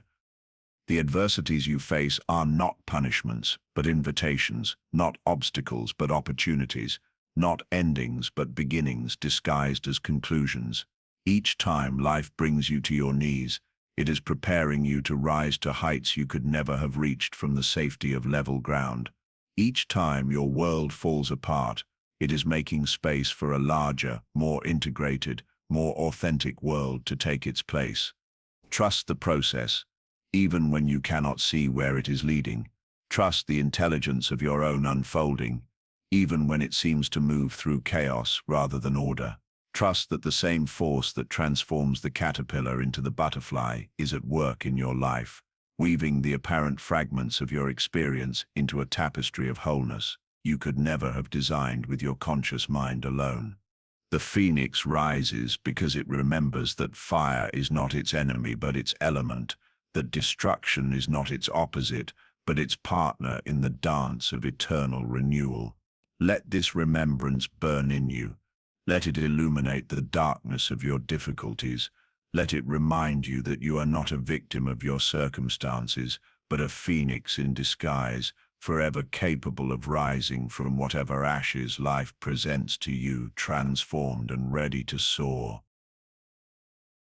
The adversities you face are not punishments, but invitations, not obstacles, but opportunities, not endings, but beginnings disguised as conclusions. Each time life brings you to your knees, it is preparing you to rise to heights you could never have reached from the safety of level ground. Each time your world falls apart, it is making space for a larger, more integrated, more authentic world to take its place. Trust the process, even when you cannot see where it is leading. Trust the intelligence of your own unfolding, even when it seems to move through chaos rather than order. Trust that the same force that transforms the caterpillar into the butterfly is at work in your life, weaving the apparent fragments of your experience into a tapestry of wholeness you could never have designed with your conscious mind alone. The phoenix rises because it remembers that fire is not its enemy but its element, that destruction is not its opposite, but its partner in the dance of eternal renewal. Let this remembrance burn in you. Let it illuminate the darkness of your difficulties. Let it remind you that you are not a victim of your circumstances, but a phoenix in disguise, forever capable of rising from whatever ashes life presents to you, transformed and ready to soar.